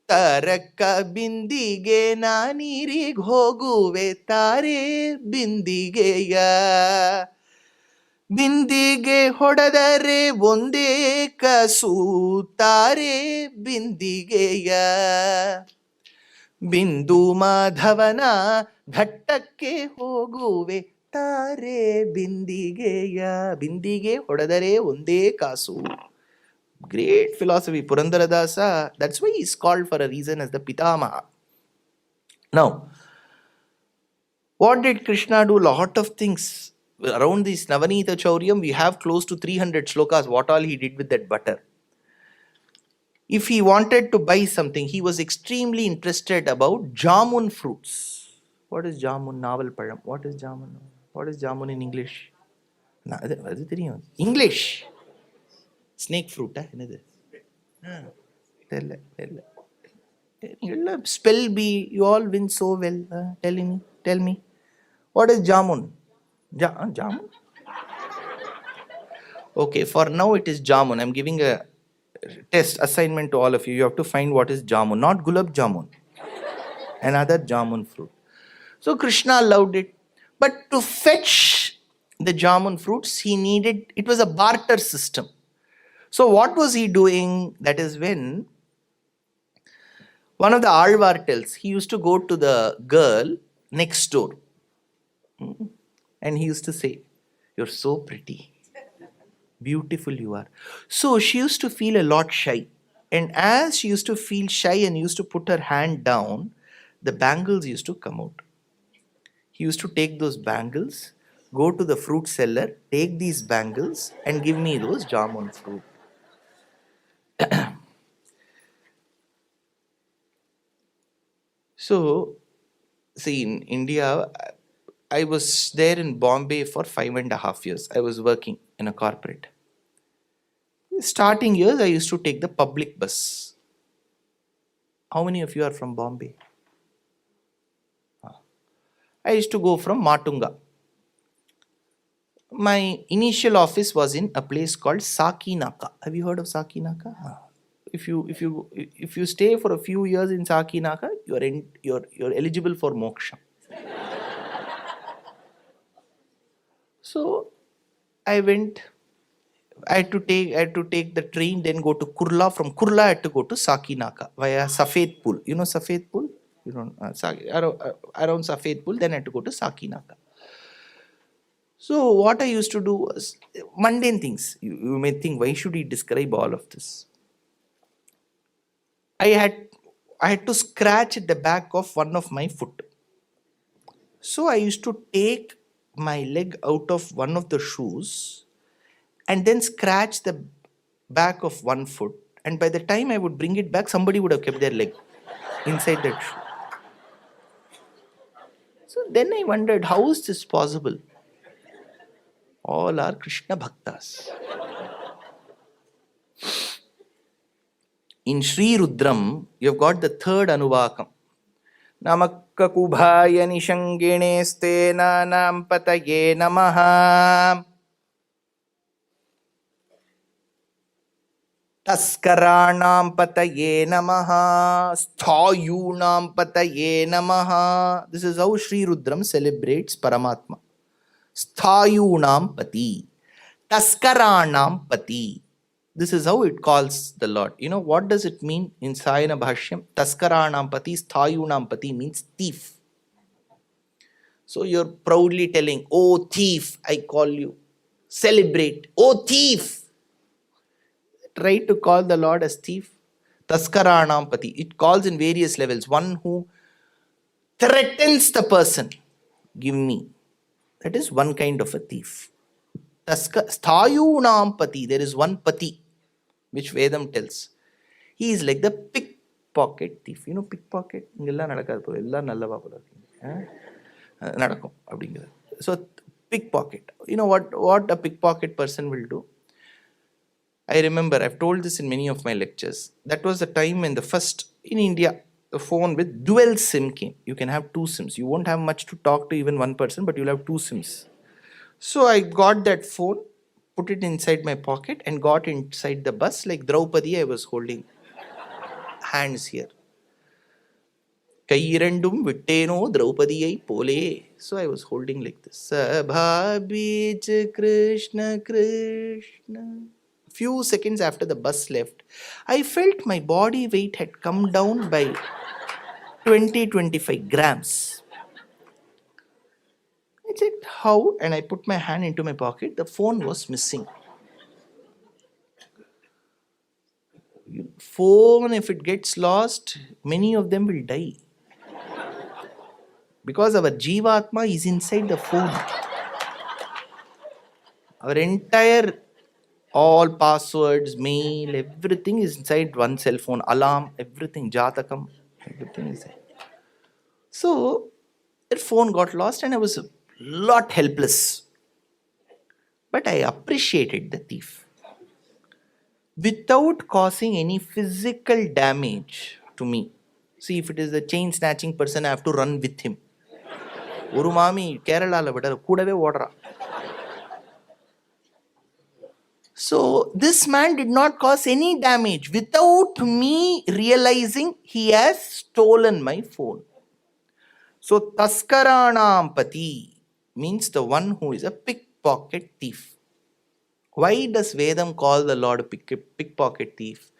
Tarakka bindige na neerig hoguve tare bindigeya. ಬಿಂದಿಗೆ ಹೊಡೆದರೆ ಒಂದೇ ಕಸು ತಾರೆ ಬಿಂದಿಗೆಯ. ಬಿಂದು ಮಾಧವನ ಘಟ್ಟಕ್ಕೆ ಹೋಗುವೆ ತಾರೆ ಬಿಂದಿಗೆಯ. ಬಿಂದಿಗೆ ಹೊಡೆದರೆ ಒಂದೇ ಕಾಸು. Great philosophy, Purandaradasa. That's why he's called for a reason as the Pitamaha. Now, what did Krishna do? Lot of things. Around this Navanita Chauryam, we have close to 300 slokas, what all he did with that butter. If he wanted to buy something, he was extremely interested about jamun fruits. What is jamun? Naval Padam. What is jamun? What is jamun in English? English. Snake fruit. Spell bee. You all win so well. Tell me. What is jamun? Jamun? Okay, for now it is jamun. I'm giving a test assignment to all of you. You have to find what is jamun, not gulab jamun. Another jamun fruit. So Krishna loved it. But to fetch the jamun fruits, it was a barter system. So what was he doing? That is when one of the Alvar tells, he used to go to the girl next door. And he used to say, you're so pretty. Beautiful you are. So she used to feel a lot shy. And as she used to feel shy and used to put her hand down, the bangles used to come out. He used to take those bangles, go to the fruit seller, take these bangles and give me those jamun fruit. So, see, in India, I was there in Bombay for 5.5 years. I was working in a corporate. Starting years, I used to take the public bus. How many of you are from Bombay? I used to go from Matunga. My initial office was in a place called Sakinaka. Have you heard of Sakinaka? If you stay for a few years in Sakinaka, you're eligible for moksha. So I had to take the train, then go to Kurla. From Kurla, I had to go to Sakinaka via Safed Pool. You know Safed Pool? You don't, around Safed Pool, then I had to go to Sakinaka. So what I used to do was mundane things. You may think, why should he describe all of this? I had to scratch at the back of one of my foot. So I used to take my leg out of one of the shoes and then scratch the back of one foot. And by the time I would bring it back, somebody would have kept their leg inside that shoe. So then I wondered, how is this possible? All are Krishna Bhaktas. In Sri Rudram, you've got the third Anuvakam. Namakka kubhaya nishangene stena nam pataye namaha. Taskaranam pataye namaha. Sthayunam pataye namaha. This is how Sri Rudram celebrates Paramatma. Sthayunam pati. Taskaranam pati. This is how it calls the Lord. You know, what does it mean in Sayana Bhashyam? Taskaranam pati, sthayunam pati means thief. So you're proudly telling, oh thief, I call you. Celebrate, oh thief. Try to call the Lord as thief. Taskaranam pati. It calls in various levels. One who threatens the person. Give me. That is one kind of a thief. Sthayunam pati. There is one pati, which Vedam tells. He is like the pickpocket thief. You know pickpocket? So pickpocket. You know what a pickpocket person will do? I remember, I've told this in many of my lectures. That was the time when in India, the phone with dual SIM came. You can have two SIMs. You won't have much to talk to even one person, but you'll have two SIMs. So I got that phone, put it inside my pocket and got inside the bus like Draupadi. I was holding hands here. Kairandum vitteno Draupadiyai pole. So I was holding like this. Sabhabij Krishna Krishna. Few seconds after the bus left, I felt my body weight had come down by 20-25 grams. I checked how, and I put my hand into my pocket. The phone was missing. Phone, if it gets lost, many of them will die. Because our Jivatma is inside the phone. Our entire, all passwords, mail, everything is inside one cell phone. Alarm, everything, Jatakam, everything is there. So, that phone got lost and I was a lot helpless. But I appreciated the thief. Without causing any physical damage to me. See, if it is a chain snatching person, I have to run with him. Oru mami Kerala la vidara koodave odra. So this man did not cause any damage without me realizing he has stolen my phone. So Taskaranam pati means the one who is a pickpocket thief. Why does Vedam call the Lord a pickpocket thief?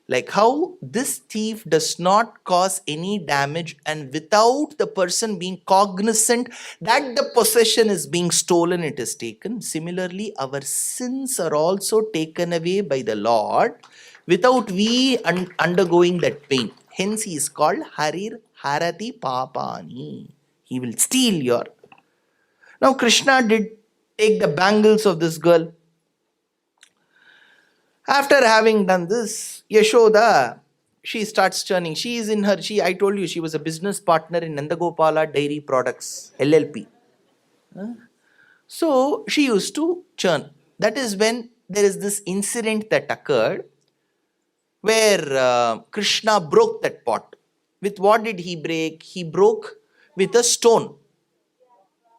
Like how this thief does not cause any damage and without the person being cognizant that the possession is being stolen, it is taken. Similarly, our sins are also taken away by the Lord without we undergoing that pain. Hence he is called Harir Harati Papani. He will steal your... Now Krishna did take the bangles of this girl. After having done this, Yashoda, she starts churning. She is in her, I told you, she was a business partner in Nandagopala Dairy Products, LLP. So, she used to churn. That is when there is this incident that occurred where Krishna broke that pot. With what did he break? He broke with a stone.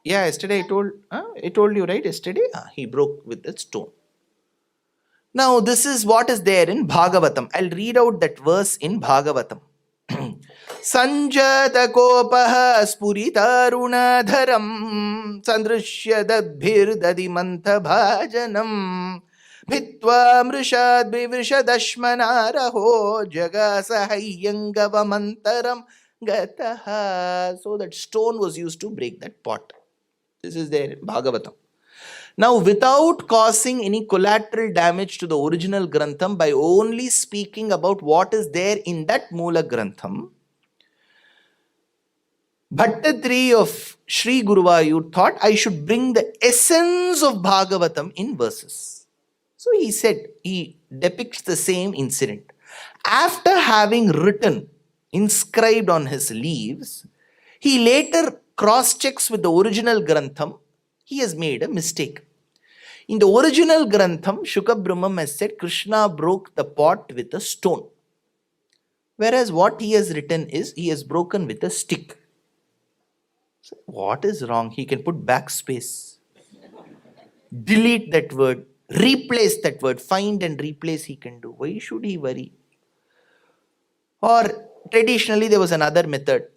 Yeah, yesterday I told you, right? Yesterday, he broke with a stone. Now, this is what is there in Bhagavatam. I'll read out that verse in Bhagavatam. Sanjata kopaha spuritarunadharam sandrishya dadbhirdadi mantha bhajanam bhitva mrishad vivrishadashmanaraho jagasahayyangavamantaram gataha. So that stone was used to break that pot. This is there in Bhagavatam. Now, without causing any collateral damage to the original Grantham, by only speaking about what is there in that Moola Grantham, Bhattatri of Sri Guruvayur thought I should bring the essence of Bhagavatam in verses. So he said, he depicts the same incident. After having written, inscribed on his leaves, he later cross-checks with the original Grantham. He has made a mistake. In the original Grantham, Shuka Brahmam has said Krishna broke the pot with a stone. Whereas what he has written is, he has broken with a stick. So what is wrong? He can put backspace, delete that word, replace that word, find and replace he can do. Why should he worry? Or traditionally there was another method.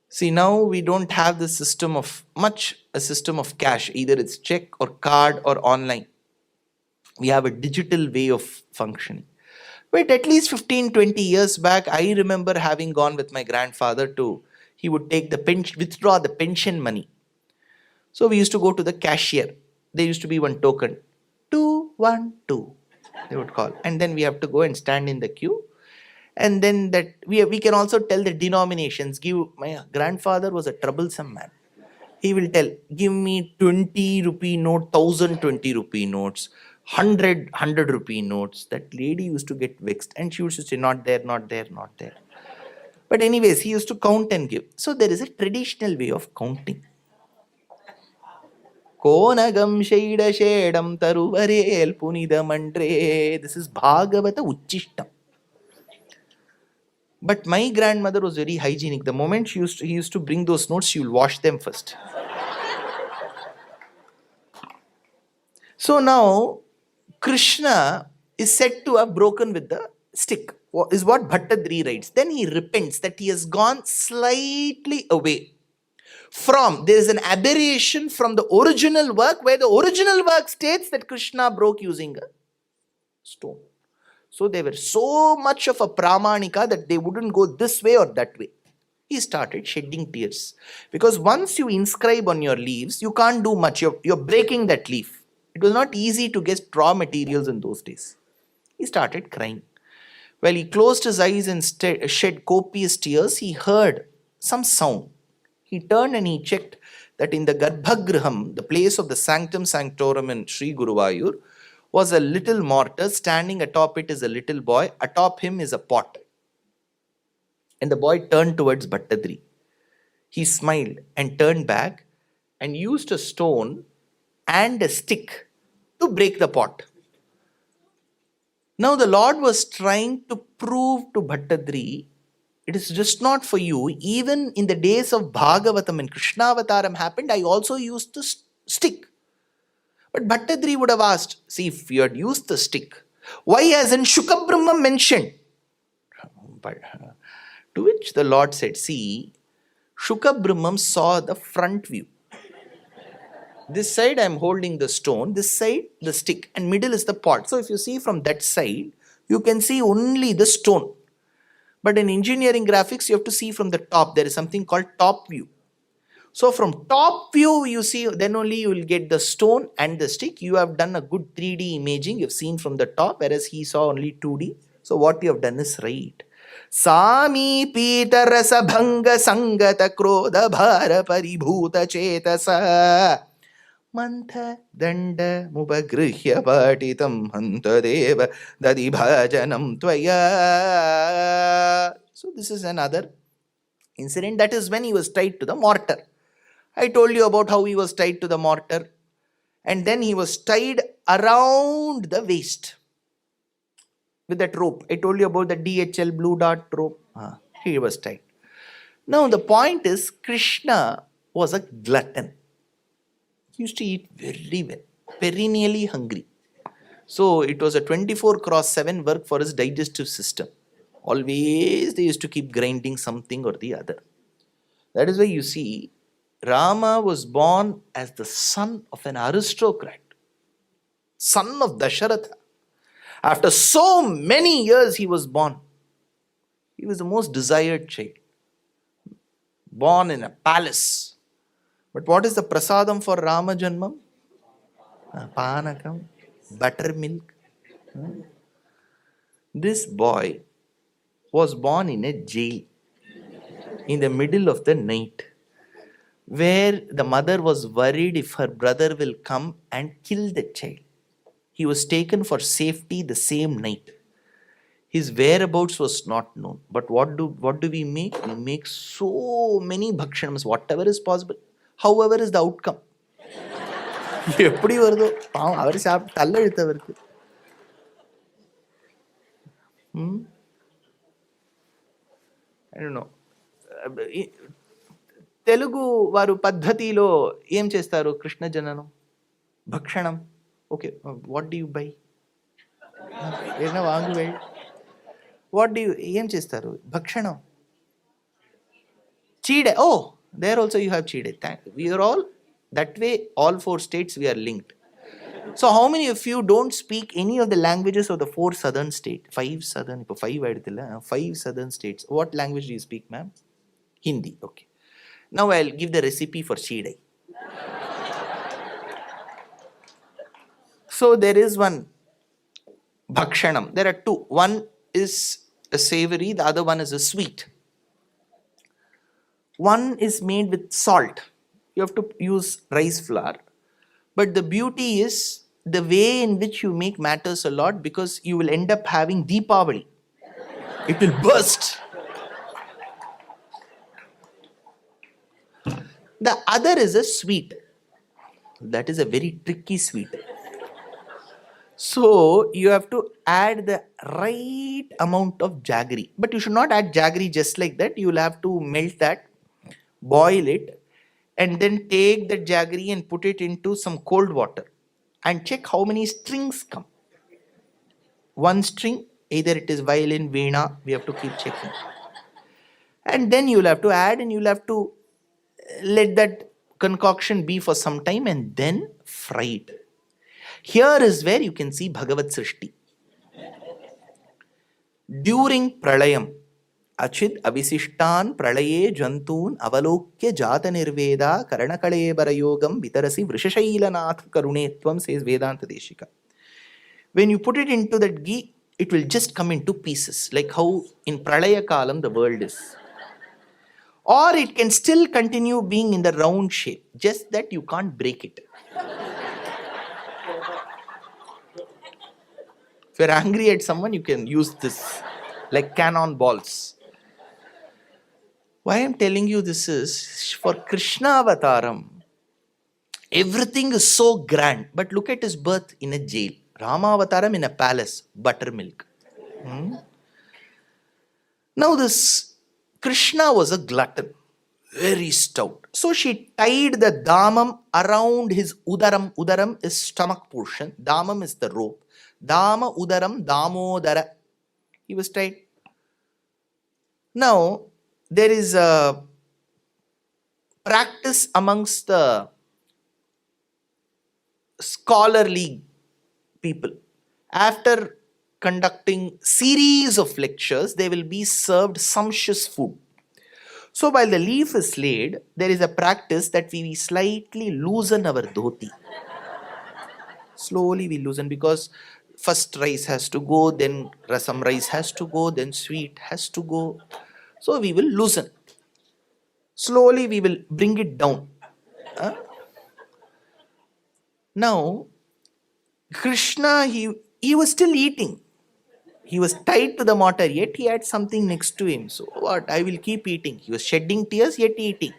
See, now we don't have the system of a system of cash. Either it's check or card or online. We have a digital way of functioning. But at least 15, 20 years back, I remember having gone with my grandfather to, he would take the pension, withdraw the pension money. So we used to go to the cashier. There used to be one token, 212, they would call. And then we have to go and stand in the queue. And then that we can also tell the denominations. My grandfather was a troublesome man. He will tell, give me 20 rupee note, 1020 rupee notes, 100 rupee notes. That lady used to get vexed and she used to say, not there, not there, not there. But anyways, he used to count and give. So there is a traditional way of counting. Konagam Shaida Shedam Taruvarel Punidamandre. This is Bhagavata Uchishtam. But my grandmother was very hygienic. The moment he used to bring those notes, she will wash them first. So now, Krishna is said to have broken with the stick, is what Bhattadri writes. Then he repents that he has gone slightly away from, there is an aberration from the original work, where the original work states that Krishna broke using a stone. So they were so much of a pramanika that they wouldn't go this way or that way. He started shedding tears. Because once you inscribe on your leaves, you can't do much. You're breaking that leaf. It was not easy to get straw materials in those days. He started crying. While he closed his eyes and shed copious tears, he heard some sound. He turned and he checked that in the Garbhagraham, the place of the Sanctum Sanctorum in Sri Guruvayur, was a little mortar. Standing atop it is a little boy. Atop him is a pot. And the boy turned towards Bhattadri. He smiled and turned back and used a stone and a stick to break the pot. Now the Lord was trying to prove to Bhattadri, it is just not for you. Even in the days of Bhagavatam and Krishnavataram happened, I also used the stick. But Bhattadri would have asked, see, if you had used the stick, why hasn't Shukabrahma mentioned? But, to which the Lord said, see, Shukabrahma saw the front view. This side I am holding the stone, this side the stick, and middle is the pot. So if you see from that side, you can see only the stone. But in engineering graphics, you have to see from the top. There is something called top view. So from top view, you see, then only you will get the stone and the stick. You have done a good 3D imaging. You have seen from the top, whereas he saw only 2D. So what you have done is right. Sami Pita Rasa Bhanga Sangata Krodha Bhara Paribhuta Chetasa Mantha Danda Mupagrihya Patitam Hanta Deva Dadibhajanam Tvaya. So this is another incident. That is when he was tied to the mortar. I told you about how he was tied to the mortar. And then he was tied around the waist with that rope. I told you about the DHL blue dart rope. He was tied. Now the point is, Krishna was a glutton. He used to eat very well, perennially hungry. So it was a 24/7 work for his digestive system. Always they used to keep grinding something or the other. That is why you see, Rama was born as the son of an aristocrat, son of Dasharatha. After so many years he was born. He was the most desired child, born in a palace. But what is the prasadam for Rama Janmam? Panakam, buttermilk. This boy was born in a jail in the middle of the night, where the mother was worried if her brother will come and kill the child. He was taken for safety the same night. His whereabouts was not known. But what do we make? We make so many bhakshanams, whatever is possible, however is the outcome. எப்படி வருதோ அவர் சாப்பிட்டு தள்ளெழுத்தவருக்கு. Hmm? I don't know. Telugu వారు పద్ధతిలో ఏం చేస్తారు కృష్ణ జననం భక్షణం okay what do you by ఏదైనా వాంగు వెళ్ళి వాట్ డూ యూ ఏం చేస్తారు భక్షణం చీడే oh there also you have చీడే we are all that way all 4 states we are linked. So how many of you don't speak any of the languages of the 4 southern states? 5 southern, இப்போ 5 ஆயிடுதுல்ல 5 southern states. What language do you speak, ma'am? Hindi. Okay. Now I'll give the recipe for chidai. So there is one bhakshanam. There are two. One is a savory, the other one is a sweet. One is made with salt. You have to use rice flour. But the beauty is the way in which you make matters a lot, because you will end up having Deepavali. It will burst. The other is a sweet. That is a very tricky sweet. So you have to add the right amount of jaggery. But you should not add jaggery just like that. You will have to melt that, boil it, and then take the jaggery and put it into some cold water and check how many strings come. One string, either it is violin, veena, we have to keep checking. And then you will have to add, and you will have to let that concoction be for some time and then fry it. Here is where you can see Bhagavat Srishti. During Pralayam, Achid Abhisishtan Pralaye Jantun Avalokya Jata Nirveda Karanakale Barayogam Vitarasi Vrishashailanath Karunetvam, says Vedanta Deshika. When you put it into that ghee, it will just come into pieces, like how in Pralaya Kalam the world is. Or it can still continue being in the round shape, just that you can't break it. If you're angry at someone, you can use this like cannonballs. Why I'm telling you this is, for Krishna Avataram, everything is so grand. But look at his birth in a jail. Rama Avataram in a palace, buttermilk. Now this Krishna was a glutton, very stout. So she tied the damam around his udaram. Udaram is stomach portion. Damam is the rope. Dama udaram damodara. He was tied. Now, there is a practice amongst the scholarly people. After conducting series of lectures, they will be served sumptuous food. So while the leaf is laid, there is a practice that we slightly loosen our dhoti. Slowly we loosen, because first rice has to go, then some rice has to go, then sweet has to go. So we will loosen. Slowly we will bring it down. Now, Krishna, he was still eating. He was tied to the mortar, yet he had something next to him. So what? I will keep eating. He was shedding tears, yet eating.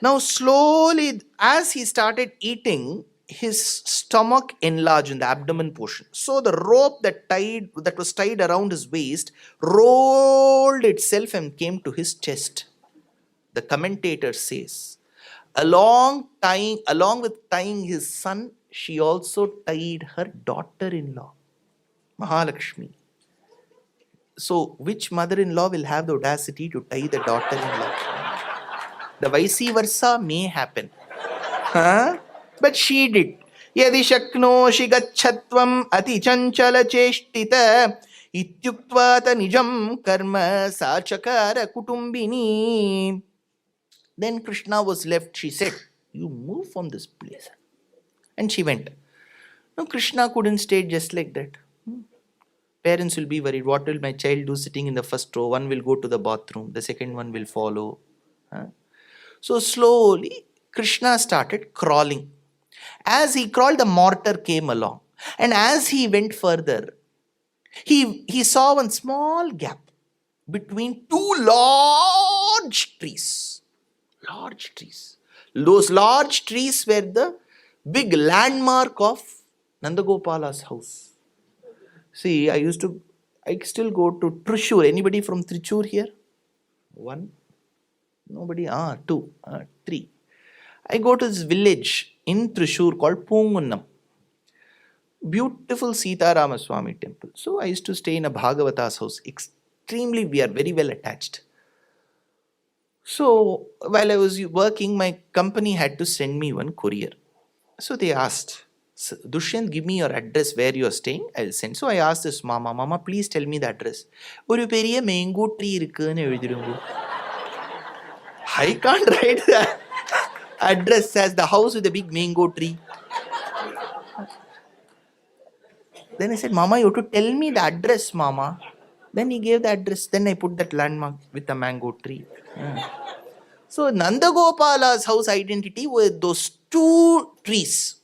Now slowly, as he started eating, his stomach enlarged in the abdomen portion. So the rope that was tied around his waist rolled itself and came to his chest. The commentator says, along with tying his son, she also tied her daughter-in-law, Mahalakshmi. So which mother-in-law will have the audacity to tie the daughter-in-law? The vice versa may happen. But she did. Yadi shaknoshi gachatvam ati chanchala cheshtita ityuktvata nijam karma sachakara kutumbini. Then Krishna was left. She said, you move from this place. And she went. Now Krishna couldn't stay just like that. Parents will be worried. What will my child do sitting in the first row? One will go to the bathroom. The second one will follow. So slowly Krishna started crawling. As he crawled, the mortar came along. And as he went further, he saw one small gap between two large trees. Large trees. Those large trees were the big landmark of Nandagopala's house. See, I used to I still go to Trishur. Anybody from Trishur here? One? Nobody? Two. Three. I go to this village in Trishur called Pungunnam. Beautiful Sita Ramaswamy temple. So I used to stay in a Bhagavata's house. Extremely, we are very well attached. So while I was working, my company had to send me one courier. So they asked, Dushyanth, give me your address where you are staying. I'll send. So I asked this Mama, please tell me the address. ஒரு பெரிய mango tree இருக்குன்னு எழுதிருங்க. I can't write the address as the house with a big mango tree. Then I said, Mama, you have to tell me the address, Mama. Then he gave the address. Then I put that landmark with the mango tree. So Nandagopala's house identity were those two trees.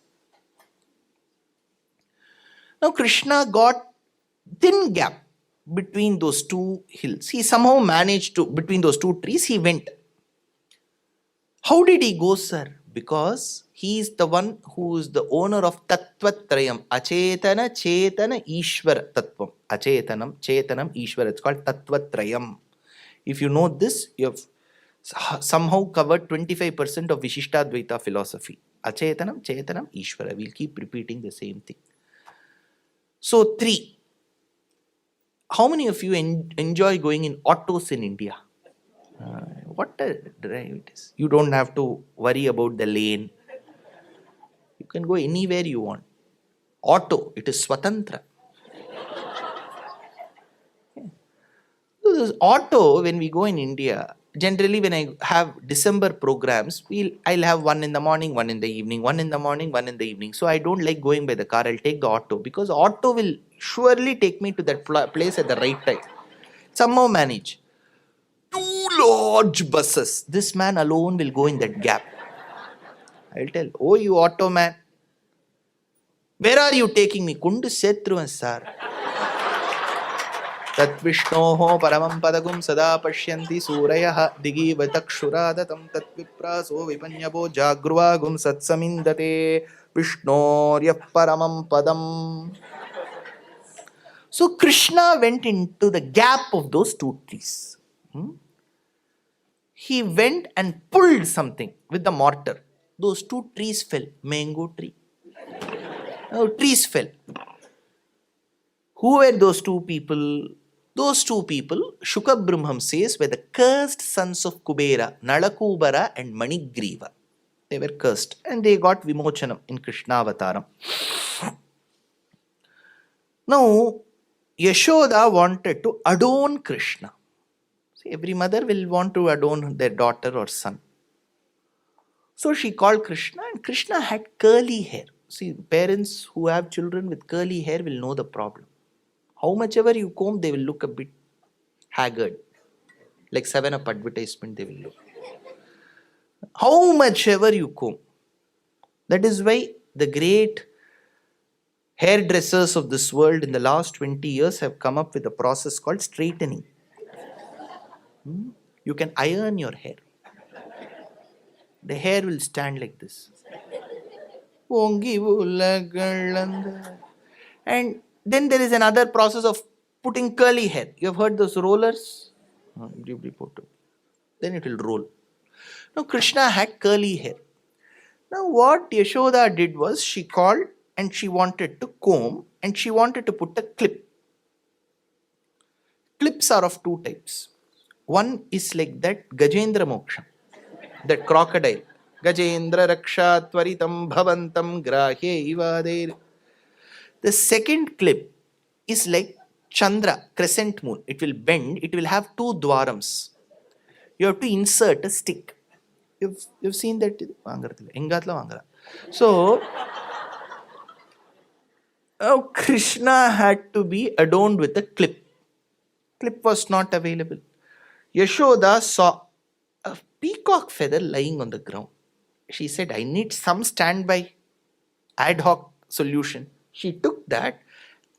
Now Krishna got thin gap between those two hills. He somehow managed to, between those two trees, he went. How did he go, sir? Because he is the one who is the owner of Tattvatrayam. Achetana, Chetana, Ishvara Tattvam. Achetanam, Chetanam, Ishvara. It's called Tattvatrayam. If you know this, you have somehow covered 25% of Vishishtadvaita philosophy. Achetanam, Chetanam, Ishvara. We'll keep repeating the same thing. So, 3. How many of you enjoy going in autos in India? What a drive it is. You don't have to worry about the lane. You can go anywhere you want. Auto, it is Swatantra. So this auto, when we go in India, generally when I have December programs, I'll have one in the morning, one in the evening, one in the morning, one in the evening. So I don't like going by the car. I'll take the auto because auto will surely take me to that place at the right time. Somehow manage. 2 large buses. This man alone will go in that gap. I'll tell, oh, you auto man, where are you taking me? Kundu Setruvan, sir. Tat Vishnoho Paramam Padagum Sada Pashyanti Surayaha Digi Vatakshuradatam Tat Vipraso Vipanyabo Jagruvagum Satsamindate Vishnorya Paramam Padam. So Krishna went into the gap of those two trees. He went and pulled something with the mortar. Those two trees fell. Mango tree. Trees fell. Who were those two people? Those two people, Shuka Brahmam says, were the cursed sons of Kubera, Nalakubara and Manigriva. They were cursed and they got Vimochanam in Krishna Avataram. Now, Yashoda wanted to adorn Krishna. See, every mother will want to adorn their daughter or son. So she called Krishna, and Krishna had curly hair. See, parents who have children with curly hair will know the problem. How much ever you comb, they will look a bit haggard. Like 7-Up advertisement, they will look. How much ever you comb. That is why the great hairdressers of this world in the last 20 years have come up with a process called straightening. You can iron your hair. The hair will stand like this. And then there is another process of putting curly hair. You have heard those rollers? Then it will roll. Now Krishna had curly hair. Now what Yashoda did was she called and she wanted to comb and she wanted to put a clip. Clips are of two types. One is like that Gajendra Moksha, that crocodile. Gajendra Raksha Tvaritam Bhavantam Grahye Ivadir. The second clip is like Chandra, crescent moon. It will bend, it will have 2 dwarams. You have to insert a stick. You've seen that? So, Krishna had to be adorned with a clip. Clip was not available. Yashoda saw a peacock feather lying on the ground. She said, I need some standby ad hoc solution. She took that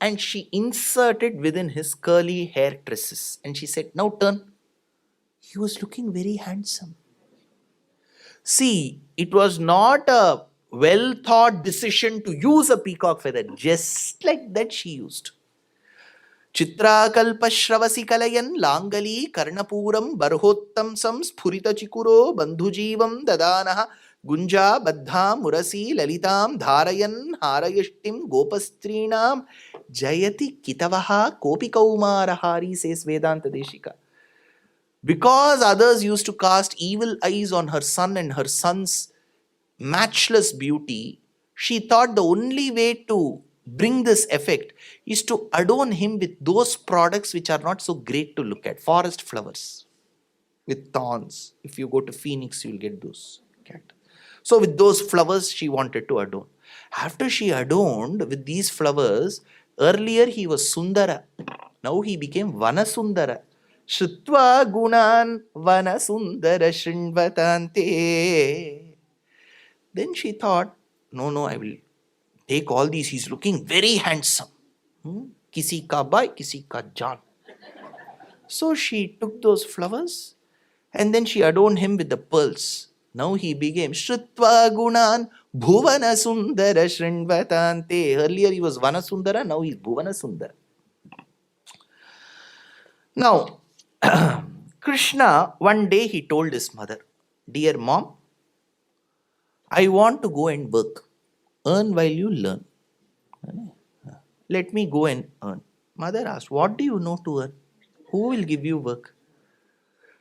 and she inserted within his curly hair tresses. And she said, now turn. He was looking very handsome. See, it was not a well thought decision to use a peacock feather. Just like that she used. Chitrakalpashravasi kalayan langali karnapuram barhottamsam spurita chikuro bandhujeevam dadanaha gunja baddha murasi lalitam dharayan harayashtim gopastrinam jayati kitavaha kopi kaumarahari, says Vedanta Deshika. Because others used to cast evil eyes on her son and her son's matchless beauty, she thought the only way to bring this effect is to adorn him with those products which are not so great to look at. Forest flowers with thorns. If you go to Phoenix, you'll get those. So with those flowers, she wanted to adorn. After she adorned with these flowers, earlier he was Sundara. Now he became Vanasundara. Shrutva gunan Vanasundara Shrinvatante. Then she thought, no, I will take all these. He's looking very handsome. Kisi ka bhai, kisi ka jaan. So she took those flowers and then she adorned him with the pearls. Now he became Shrutva Gunan Bhuvana Sundara Shrinvatante. Earlier he was Vanasundara, now he is Bhuvana Sundara. Now, Krishna, one day he told his mother, dear mom, I want to go and work. Earn while you learn. Let me go and earn. Mother asked, what do you know to earn? Who will give you work?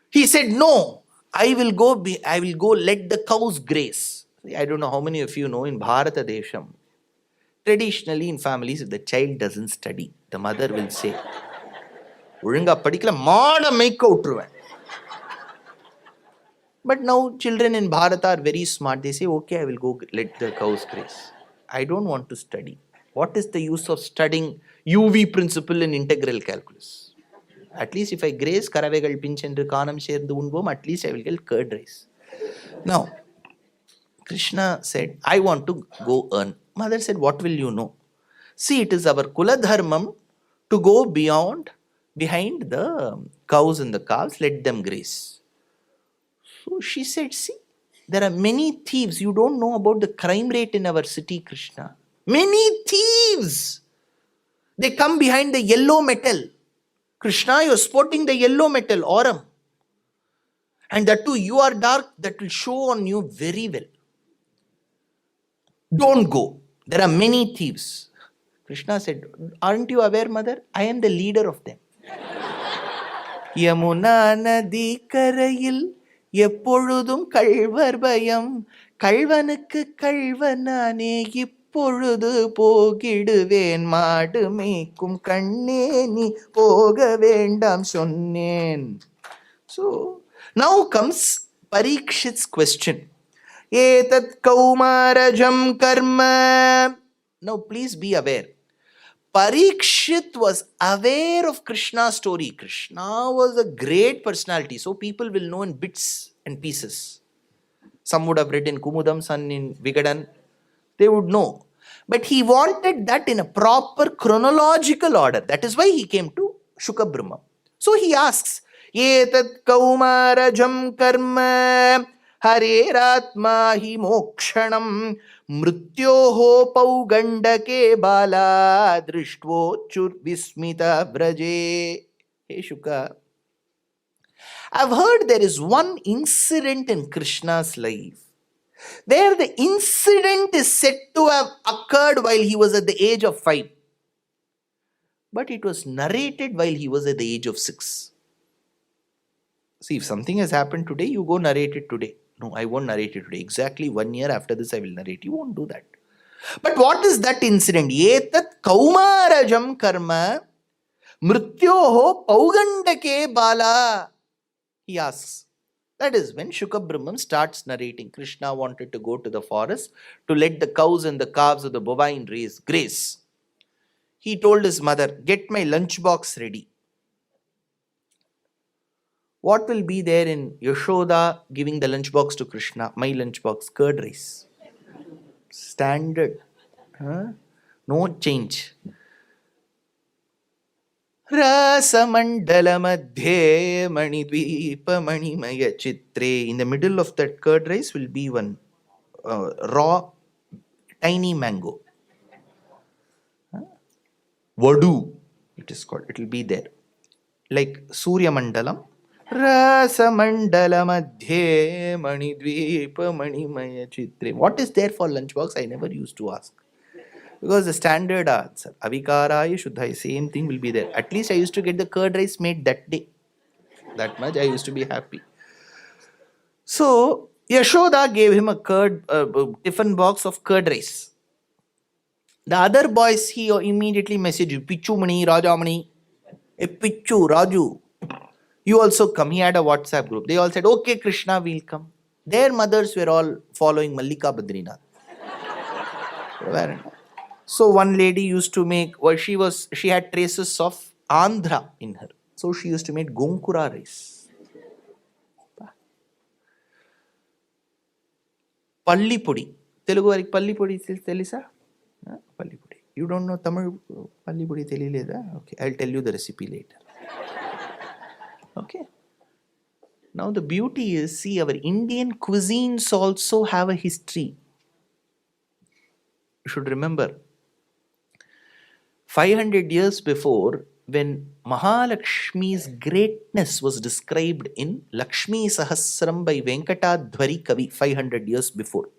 He said, no, I will go let the cows graze. I don't know how many of you know, in Bharata Desham, traditionally in families, if the child doesn't study, the mother will say, Uringa padikala maada make outruven. But now children in Bharata are very smart. They say, okay, I will go let the cows graze. I don't want to study. What is the use of studying UV principle in integral calculus? At least if I graze, Karavegal pinch and Kanam share the unbom, at least I will get curd rice. Now, Krishna said, I want to go earn. Mother said, what will you know? See, it is our Kula Dharmam to go behind the cows and the calves, let them graze. So she said, see, there are many thieves. You don't know about the crime rate in our city, Krishna. Many thieves. They come behind the yellow metal. Krishna, you're sporting the yellow metal, aurum. And that too, you are dark, that will show on you very well. Don't go. There are many thieves. Krishna said, aren't you aware, mother? I am the leader of them. Yamuna nadi karayil எப்பொழுதும் கள்வர் பயம் கள்வனுக்கு கள்வனானே இப்பொழுது போகிடுவேன் மாடு மேய்க்கும் கண்ணே நீ போக வேண்டாம் சொன்னேன். So now comes Parikshit's question. Etat kaumarajam karma. Now please be aware. Parikshit was aware of Krishna's story. Krishna was a great personality. So people will know in bits and pieces. Some would have read in Kumudam, some in Vigadan. They would know. But he wanted that in a proper chronological order. That is why he came to Shukabrahma. So he asks, Etat kaumarajam karma Hareratma hi mokshanam Mrityoho paugandake bala Drishtvochur vismita vraje. Hey Shuka, I've heard there is one incident in Krishna's life where the incident is said to have occurred while he was at the age of 5. But it was narrated while he was at the age of 6. See, if something has happened today, you go narrate it today. No, I won't narrate it today. Exactly 1 year after this, I will narrate. You won't do that. But what is that incident? Etat kaumarajam karma mrityoho paugandake bala. He asks. That is when Shukabrahman starts narrating. Krishna wanted to go to the forest to let the cows and the calves of the bovine race graze. He told his mother, get my lunchbox ready. What will be there in Yashoda giving the lunchbox to Krishna? My lunchbox, curd rice. Standard. No change. Rasamandala madhye manidvipa manimaya chitre. In the middle of that curd rice will be one raw, tiny mango. Vadu. It is called. It will be there. Like Surya Mandalam. Rasa Mandala Madhye Mani Dvipa Mani Maya Chitre. What is there for lunchbox? I never used to ask. Because the standard answer, Avikaraya Shuddhaya, same thing will be there. At least I used to get the curd rice made that day. That much I used to be happy. So Yashoda gave him a tiffin box of curd rice. The other boys, he immediately messaged you, Pichu Mani, Rajamani, Pichu, Raju. You also come. He had a WhatsApp group. They all said, okay, Krishna, we'll come. Their mothers were all following Mallika Badrinath. So one lady used to make, she had traces of Andhra in her. So she used to make Gonkura rice. Palli pudi. Telugu variki palli pudi telisa? Palli pudi. You don't know Tamil palli pudi telileda? Okay, I'll tell you the recipe later. Okay. Now the beauty is, see, our Indian cuisines also have a history. You should remember, 500 years before, when Mahalakshmi's greatness was described in Lakshmi Sahasram by Venkatadhwari Kavi, 500 years before,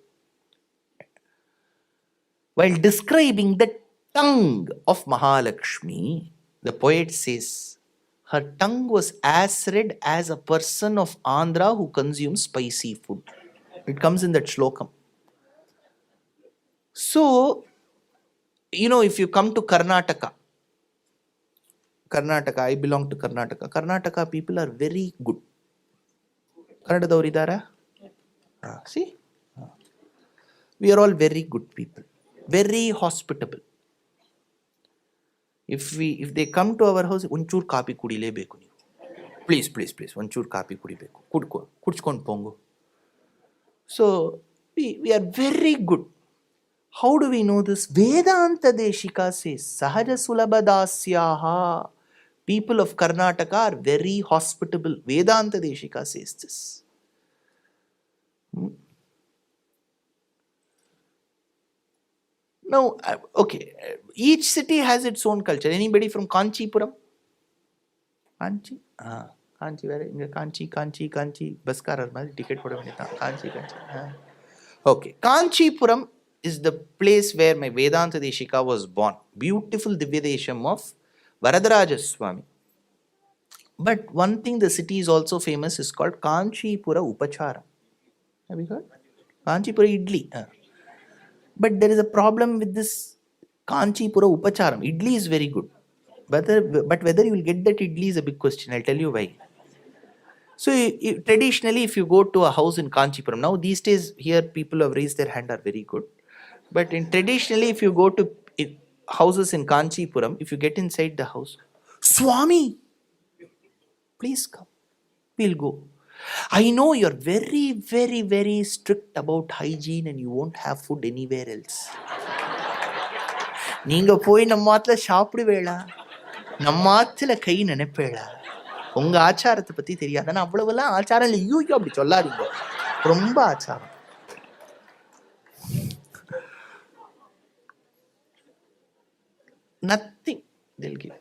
while describing the tongue of Mahalakshmi, the poet says, her tongue was as red as a person of Andhra who consumes spicy food. It comes in that shlokam. So, if you come to Karnataka, I belong to Karnataka. Karnataka people are very good. Kannadadavaru idara? See? We are all very good people. Very hospitable. If they come to our house, onchur kapi kudile beku ನೀವು. Please, onchur kapi kudibeku. Kudiskond pongu. So, we are very good. How do we know this? Vedanta Deshika says, Sahaja Sulabhadasyaha. People of Karnataka are very hospitable. Vedanta Deshika says this. Now, okay, each city has its own culture. Anybody from Kanchipuram? Kanchi? Kanchi, where? Kanchi. Baskarar, ticket for Kanchi. Okay, Kanchipuram is the place where my Vedanta Deshika was born. Beautiful Divyadesham of Varadaraja Swami. But one thing the city is also famous is called Kanchipura Upachara. Have you heard? Kanchipura Idli. But there is a problem with this Kanchipura Upacharam. Idli is very good. But whether you will get that idli is a big question. I'll tell you why. So traditionally, if you go to a house in Kanchipuram, now these days here people have raised their hand are very good. But traditionally, if you go to houses in Kanchipuram, if you get inside the house, Swami, please come. We'll go. I know you're very, very, very strict about hygiene and you won't have food anywhere else. நீங்க போய் நம்ம ஆத்துல சாப்பிடுவேளா, நம்ம ஆத்துல கை நினைப்பேளா, உங்க ஆச்சாரத்தை பத்தி தெரியாது. ஆனா அவ்வளவுலாம் ஆச்சாரம் இல்லை. ஐயோ அப்படி சொல்லாதீங்க, ரொம்ப ஆச்சாரம். Nothing they'll give.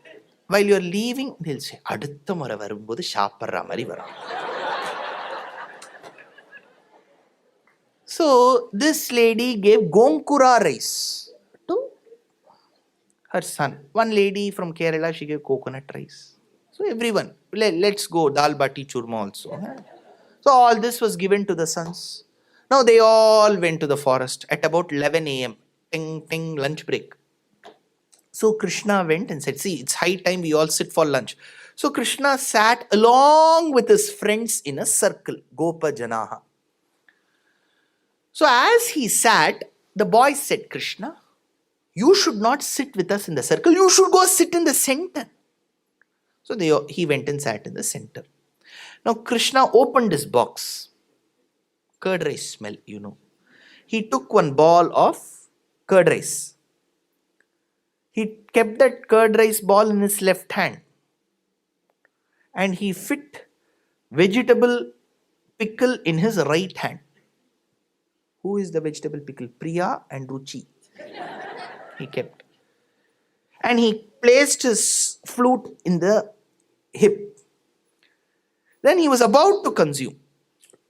While you're leaving, they'll say, அடுத்த முறை வரும்போது சாப்பிட்ற மாதிரி வரும். So this lady gave Gonkura rice to her son. One lady from Kerala, she gave coconut rice. So everyone, let's go dal bati churma also. So all this was given to the sons. Now they all went to the forest at about 11 a.m. Ting, lunch break. So Krishna went and said, see, it's high time we all sit for lunch. So Krishna sat along with his friends in a circle, Gopa Janaha. So as he sat, the boy said, Krishna, you should not sit with us in the circle. You should go sit in the center. So he went and sat in the center. Now Krishna opened his box. Curd rice smell, He took one ball of curd rice. He kept that curd rice ball in his left hand. And he fit vegetable pickle in his right hand. Who is the vegetable pickle? Priya and Ruchi. He kept. and he placed his flute in the hip. Then he was about to consume.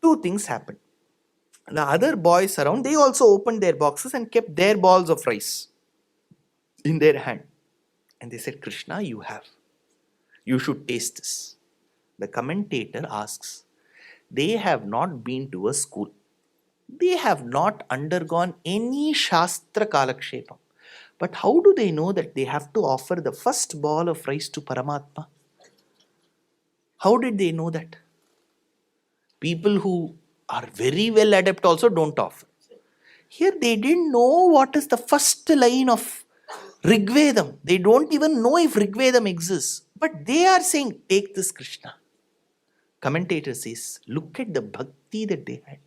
Two things happened. The other boys around, they also opened their boxes and kept their balls of rice in their hand. And they said, Krishna, you have. You should taste this. The commentator asks, they have not been to a school. They have not undergone any Shastra Kalakshepam. But how do they know that they have to offer the first ball of rice to Paramatma? How did they know that? People who are very well adept also don't offer. Here they didn't know what is the first line of Rigvedam. They don't even know if Rigvedam exists. But they are saying, take this Krishna. Commentator says, look at the bhakti that they had.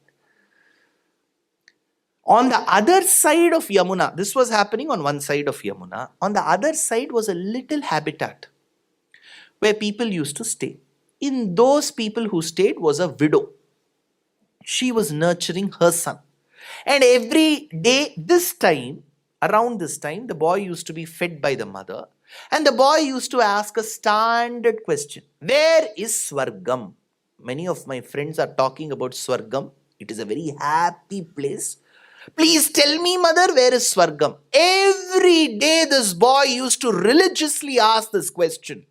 On the other side of Yamuna, this was happening on one side of Yamuna. On the other side was a little habitat where people used to stay. In those people who stayed was a widow. She was nurturing her son. And every day, around this time, the boy used to be fed by the mother. And the boy used to ask a standard question. Where is Swargam? Many of my friends are talking about Swargam. It is a very happy place. Please tell me, mother, where is Swargam? Every day this boy used to religiously ask this question.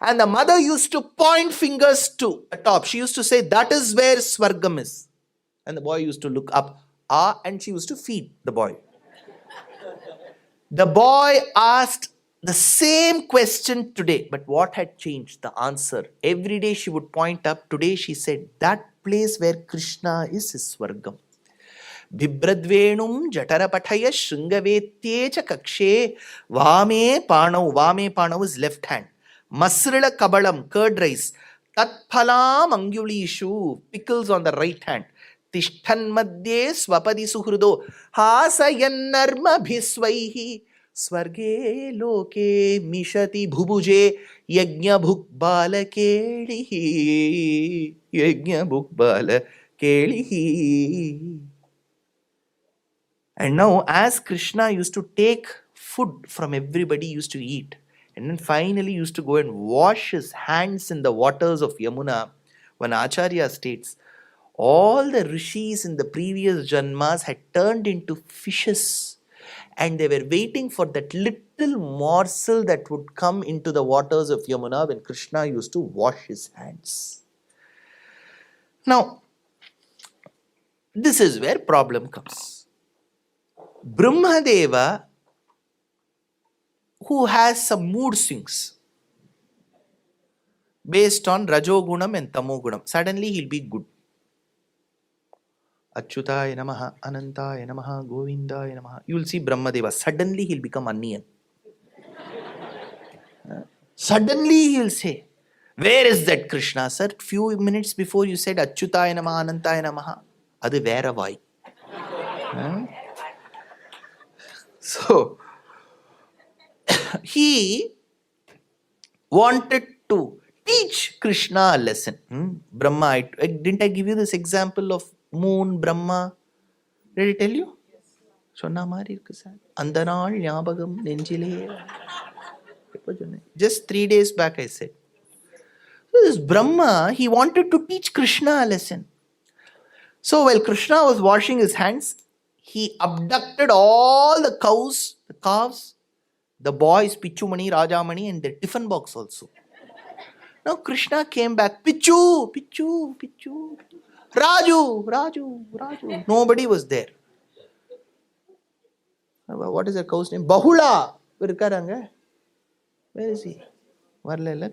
And the mother used to point fingers to the top. She used to say, that is where Swargam is. And the boy used to look up. And she used to feed the boy. The boy asked the same question today. But what had changed? The answer. Every day she would point up. Today she said, that place where Krishna is Swargam. Bibradvenum jatarapataya shringavetyecha kakshe vame panav is left hand. Masrila kabalam, curd rice. Tatphalam angulishu, pickles on the right hand. Tishthan madhye swapadi suhrudo hasayannarma bhisvaihi swarge loke mishati bhubuje yajna bhukbala kelihi yajna bhukbala kelihi. And now, as Krishna used to take food from everybody, used to eat, and then finally used to go and wash his hands in the waters of Yamuna, when Acharya states, all the rishis in the previous janmas had turned into fishes, and they were waiting for that little morsel that would come into the waters of Yamuna when Krishna used to wash his hands. Now, this is where problem comes. Brahmadeva, who has some mood swings based on Rajogunam and Tamogunam, suddenly he'll be good. Achyutaya namaha, Anantaya namaha, Govindaya namaha. You will see Brahmadeva, suddenly he'll become onion. Suddenly he'll say, where is that Krishna, sir? Few minutes before you said Achyutaya namaha, Anantaya namaha. Adu vera vai. So, he wanted to teach Krishna a lesson. Brahma, didn't I give you this example of moon, Brahma? Did I tell you? Sonna mari irukku sir. Andanal nyabagam nenjile. Just 3 days back I said. So this Brahma, he wanted to teach Krishna a lesson. So while Krishna was washing his hands, he abducted all the calves, the boys, Pichumani, Rajamani, and their tiffin box also. Now Krishna came back, Pichu, Raju. Nobody was there. What is the cow's name? Bahula. Where is he? Bahula.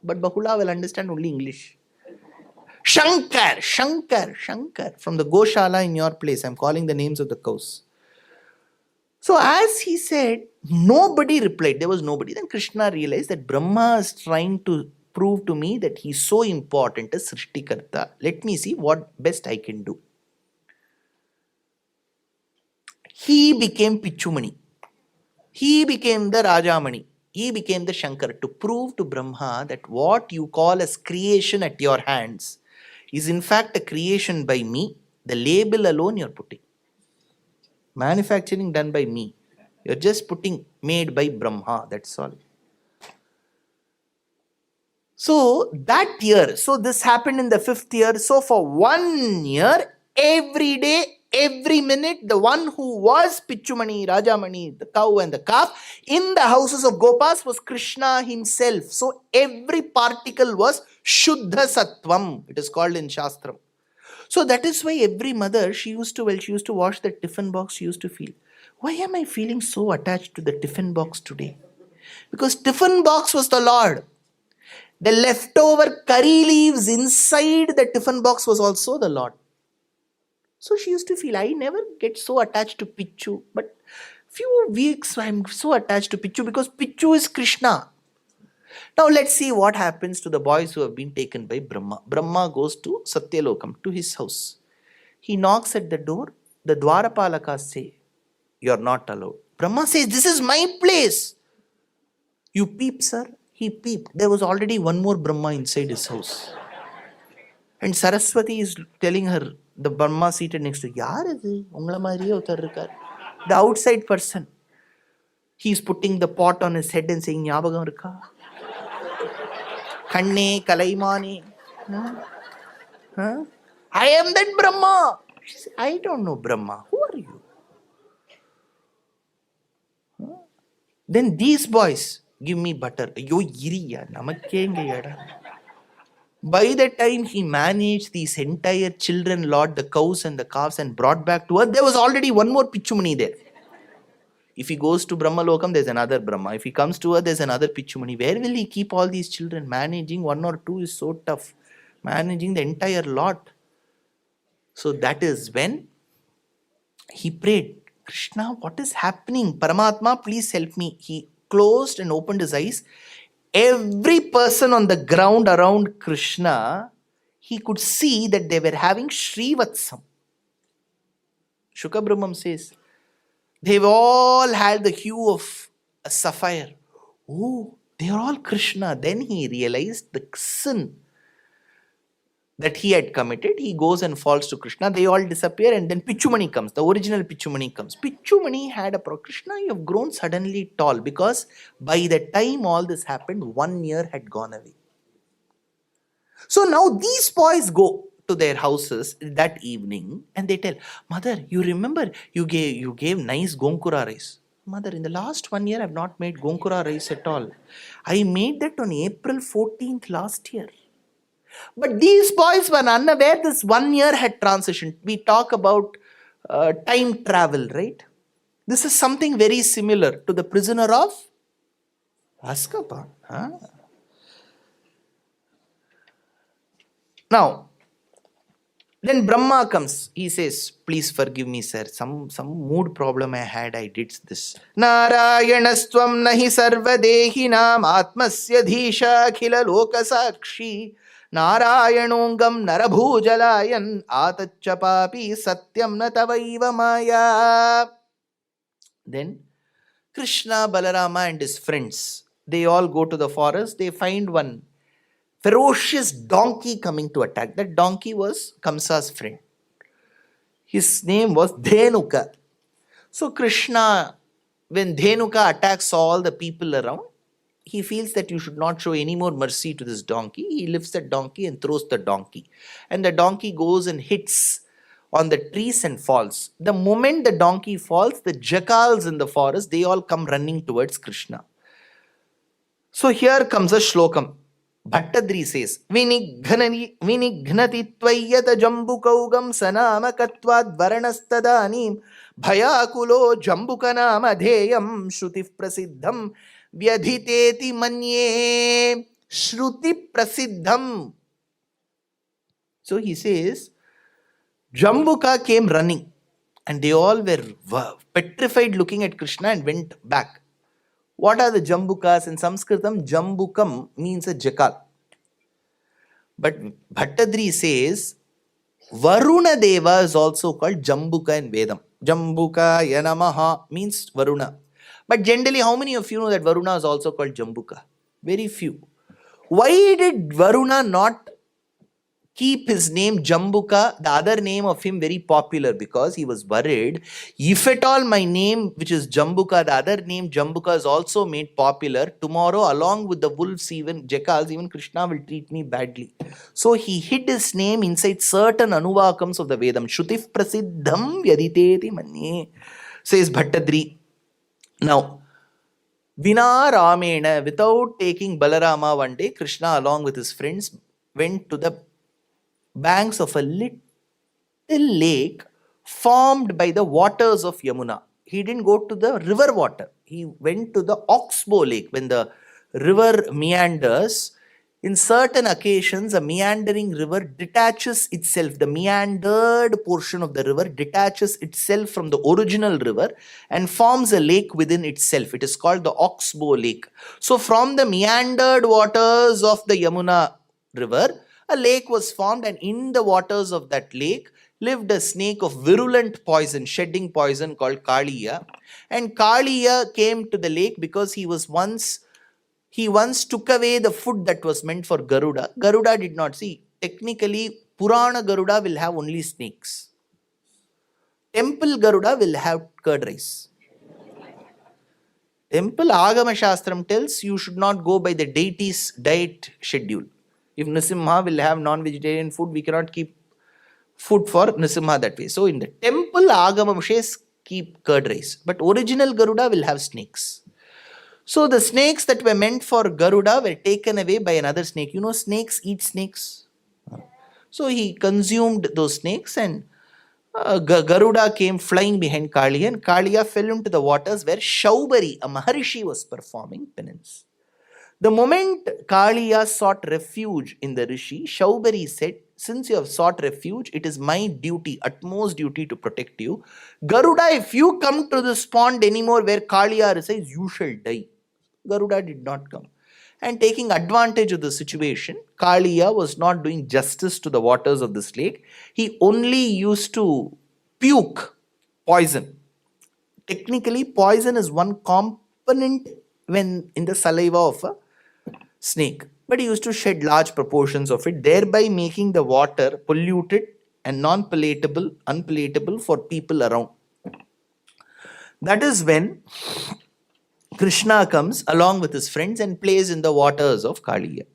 But Bahula will understand only English. Shankar. From the Goshala in your place. I'm calling the names of the cows. So as he said, nobody replied. There was nobody. Then Krishna realized that Brahma is trying to prove to me that he's so important as Srishtikarta. Let me see what best I can do. He became Pichumani. He became the Rajamani. He became the Shankar to prove to Brahma that what you call as creation at your hands is in fact a creation by me. The label alone you're putting. Manufacturing done by me. You're just putting made by Brahma, that's all. So that year, so this happened in the 5th year. So for 1 year, every day, every minute, the one who was Pichumani, Rajamani, the cow and the calf, in the houses of Gopas was Krishna himself. So every particle was Shuddha Sattvam. It is called in Shastram. So that is why every mother, she used to wash the tiffin box, she used to feel, why am I feeling so attached to the tiffin box today? Because tiffin box was the Lord. The leftover curry leaves inside the tiffin box was also the Lord. So she used to feel, I never get so attached to Pichu. But few weeks I'm so attached to Pichu because Pichu is Krishna. Now let's see what happens to the boys who have been taken by Brahma. Brahma goes to Satyalokam, to his house. He knocks at the door. The Dwarapalakas say, you're not allowed. Brahma says, this is my place. You peep, sir. He peeped. There was already one more Brahma inside his house. And Saraswati is telling her, the Brahma seated next to her, yaar idu? Ungala maariye uttar irukar. The outside person. He is putting the pot on his head and saying, Nyabagam irukka? Kanne, Kalaimani. Huh? I am that Brahma. She said, I don't know Brahma. Who are you? Huh? Then these boys, give me butter. Yo iriya, namakkenge yada. By the time he managed these entire children, Lord, the cows and the calves, and brought back to earth, there was already one more Pichumani there. If he goes to Brahma Lokam, there's another Brahma. If he comes to earth, there's another Pichumani. Where will he keep all these children? Managing one or two is so tough. Managing the entire lot. So that is when he prayed, Krishna, what is happening? Paramatma, please help me. He closed and opened his eyes. Every person on the ground around Krishna, he could see that they were having Srivatsam. Shuka Brahmam says, they've all had the hue of a sapphire. Oh, they are all Krishna. Then he realized the sin that he had committed. He goes and falls to Krishna. They all disappear and then Pichumani comes. The original Pichumani comes. Pichumani had a problem. Krishna, you have grown suddenly tall, because by the time all this happened, 1 year had gone away. So now these boys go to their houses that evening and they tell, Mother, you remember you gave nice Gonkura rice. Mother, in the last 1 year I have not made Gonkura rice at all. I made that on April 14th last year. But these boys were unaware this 1 year had transitioned. We talk about time travel, right? This is something very similar to the prisoner of Azkaban. Now, then Brahma comes. He says, please forgive me, sir. Some mood problem I had. I did this. Narayanastvam nahi sarvadehinam atmasya dhisha khila lokasakshi Narayanongam narabhujalayan atachapapi satyam natavaiva maya. Then Krishna, Balarama and his friends, they all go to the forest. They find one ferocious donkey coming to attack. That donkey was Kamsa's friend. His name was Dhenuka. So Krishna, when Dhenuka attacks all the people around, he feels that you should not show any more mercy to this donkey. He lifts the donkey and throws the donkey. And the donkey goes and hits on the trees and falls. The moment the donkey falls, the jackals in the forest, they all come running towards Krishna. So here comes a shlokam. Bhattadri says, Vinighnati tvayata jambukaugam sanama katvad varanastadanim bhayakulo jambukanama dheyam shruti prasiddham vyadhiteti manye shruti prasiddham. So he says, Jambuka came running and they all were petrified looking at Krishna and went back. What are the Jambukas? In Sanskritam, Jambukam means a jackal. But Bhattadri says, Varuna Deva is also called Jambuka in Vedam. Jambuka Yanamaha means Varuna. But generally, how many of you know that Varuna is also called Jambuka? Very few. Why did Varuna not keep his name Jambuka, the other name of him, very popular, because he was worried, if at all my name, which is Jambuka, the other name Jambuka is also made popular, tomorrow along with the wolves, even jackals, even Krishna will treat me badly. So he hid his name inside certain anuvakams of the Vedam. Shrutif prasiddham yaditeti manye, says Bhattadri. Now, Vina Ramena, without taking Balarama, one day, Krishna along with his friends went to the banks of a little lake formed by the waters of Yamuna. He didn't go to the river water. He went to the Oxbow Lake. When the river meanders, in certain occasions, a meandering river detaches itself. The meandered portion of the river detaches itself from the original river and forms a lake within itself. It is called the Oxbow Lake. So from the meandered waters of the Yamuna river, a lake was formed, and in the waters of that lake lived a snake of virulent poison, shedding poison, called Kaliya. And Kaliya came to the lake because he once took away the food that was meant for Garuda. Garuda did not see. Technically, Purana Garuda will have only snakes. Temple Garuda will have curd rice. Temple Agama Shastram tells you should not go by the deity's diet schedule. If Nrsimha will have non-vegetarian food, we cannot keep food for Nrsimha that way. So in the temple, Agama Mushes keep curd rice. But original Garuda will have snakes. So the snakes that were meant for Garuda were taken away by another snake. You know, snakes eat snakes. So he consumed those snakes, and Garuda came flying behind Kaliya, and Kaliya fell into the waters where Shaubari, a Maharishi, was performing penance. The moment Kaliya sought refuge in the Rishi, Shaubari said, since you have sought refuge, it is my duty, utmost duty, to protect you. Garuda, if you come to this pond anymore where Kaliya resides, you shall die. Garuda did not come. And taking advantage of the situation, Kaliya was not doing justice to the waters of this lake. He only used to puke poison. Technically, poison is one component when in the saliva of a snake. But he used to shed large proportions of it, thereby making the water polluted and unpalatable for people around. That is when Krishna comes along with his friends and plays in the waters of Kaliya.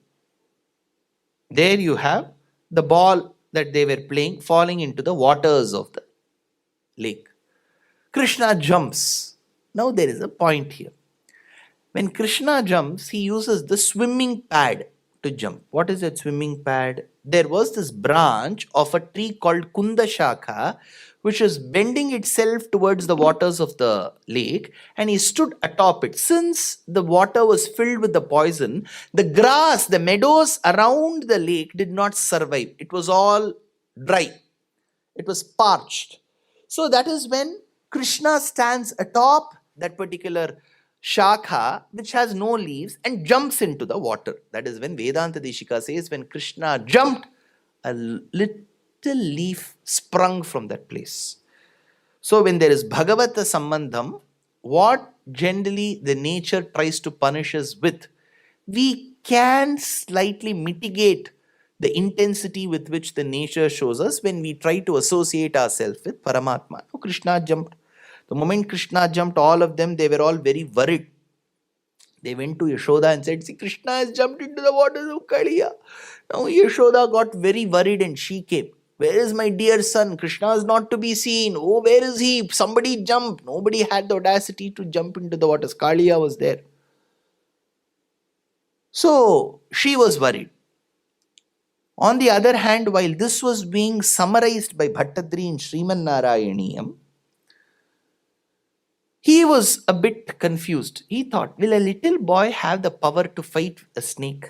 There you have the ball that they were playing falling into the waters of the lake. Krishna jumps. Now there is a point here. When Krishna jumps, he uses the swimming pad to jump. What is that swimming pad? There was this branch of a tree called Kundashakha, which is bending itself towards the waters of the lake, and he stood atop it. Since the water was filled with the poison, the grass, the meadows around the lake did not survive. It was all dry. It was parched. So that is when Krishna stands atop that particular Shakha, which has no leaves, and jumps into the water. That is when Vedanta Deshika says, when Krishna jumped, a little leaf sprung from that place. So when there is Bhagavatha Sambandham, what generally the nature tries to punish us with, we can slightly mitigate the intensity with which the nature shows us when we try to associate ourselves with Paramatma. So Krishna jumped. The moment Krishna jumped, all of them, they were all very worried. They went to Yashoda and said, see, Krishna has jumped into the waters of Kaliya. Now Yashoda got very worried and she came. Where is my dear son? Krishna is not to be seen. Oh, where is he? Somebody jumped. Nobody had the audacity to jump into the waters. Kaliya was there. So she was worried. On the other hand, while this was being summarized by Bhattadri in Sriman Narayaniyam, he was a bit confused. He thought, will a little boy have the power to fight a snake?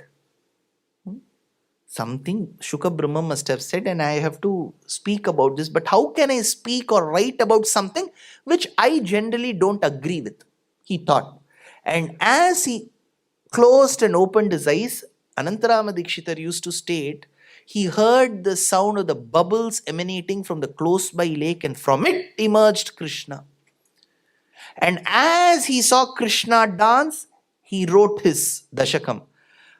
Something Shuka Brahma must have said, and I have to speak about this. But how can I speak or write about something which I generally don't agree with? He thought. And as he closed and opened his eyes, Anantarama Dikshitar used to state, he heard the sound of the bubbles emanating from the close by lake, and from it emerged Krishna. And as he saw Krishna dance, he wrote his Dashakam.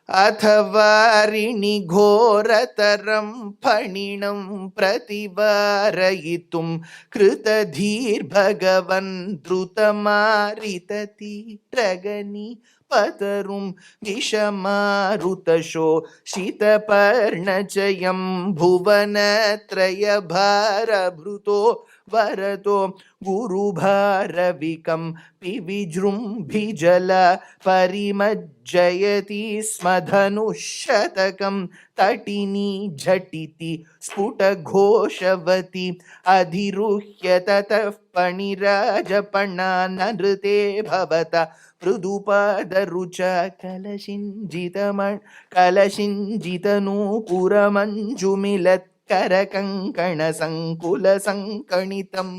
अथवारिणि घोरतरं फणिनं प्रतिवारयितुं कृतधीर्भगवन् द्रुतमारिततीत्रगनि पतरुं विषमारुतशोषितपर्णचयं भुवनत्रयभारभृतो वरदो गुरुभारविकं विजृम्भिजल परिमज्जयति स्म धनुःशतकं तटिनी झटिति स्फुटघोषवती अधिरुह्य ततः फणिराजपणाननृते भवता मृदुपादरुच कलशिञ्जितमणिकलशिञ्जितनूपुरमञ्जुमिलत्करकङ्कणसङ्कुलसङ्कणितम्.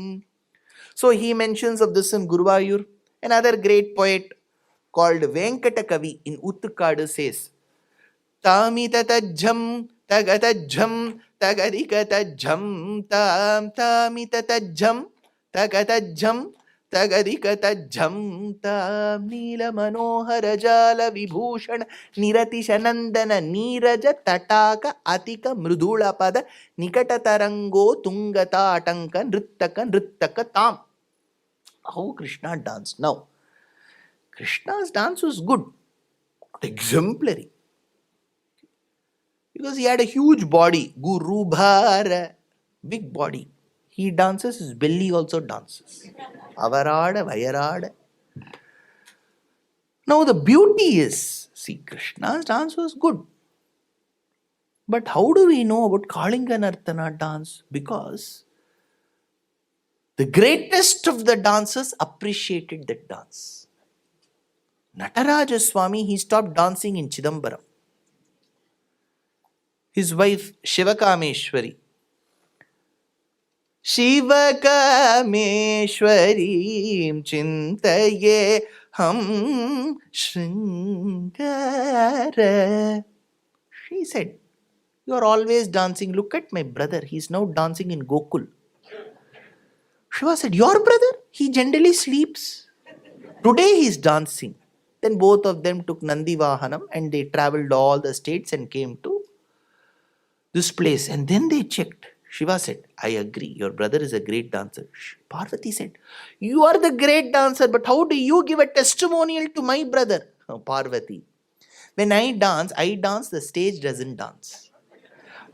So he mentions of this in Guruvayur. Another great poet called Venkata Kavi in Uttukadu says, Tamitatajjam tagatajjam tagadikatajjam tam tamitatajjam tagatajjam tagadikatajjam tam Neela Manohara Jala Vibhushan Niratisha Nandana Neeraja Tataka Atika Mrudula Pada Nikata Tarango Tungata Atanka Nrittaka Tam. How Krishna danced. Now, Krishna's dance was good, exemplary. Because he had a huge body, Guru Bhara, big body. He dances, his belly also dances. Avarada, Vayarada. Now the beauty is, see, Krishna's dance was good. But how do we know about Kalinga Nartana dance? Because the greatest of the dancers appreciated that dance. Nataraja Swami, he stopped dancing in Chidambaram. His wife Shivakameshwari. Shivakameshwarim chintaye ham shringara. She said, you are always dancing. Look at my brother. He is now dancing in Gokul. Shiva said, your brother? He generally sleeps. Today he is dancing. Then both of them took Nandi Vahanam and they traveled all the states and came to this place. And then they checked. Shiva said, I agree, your brother is a great dancer. Parvati said, you are the great dancer, but how do you give a testimonial to my brother? Oh, Parvati, when I dance, the stage doesn't dance.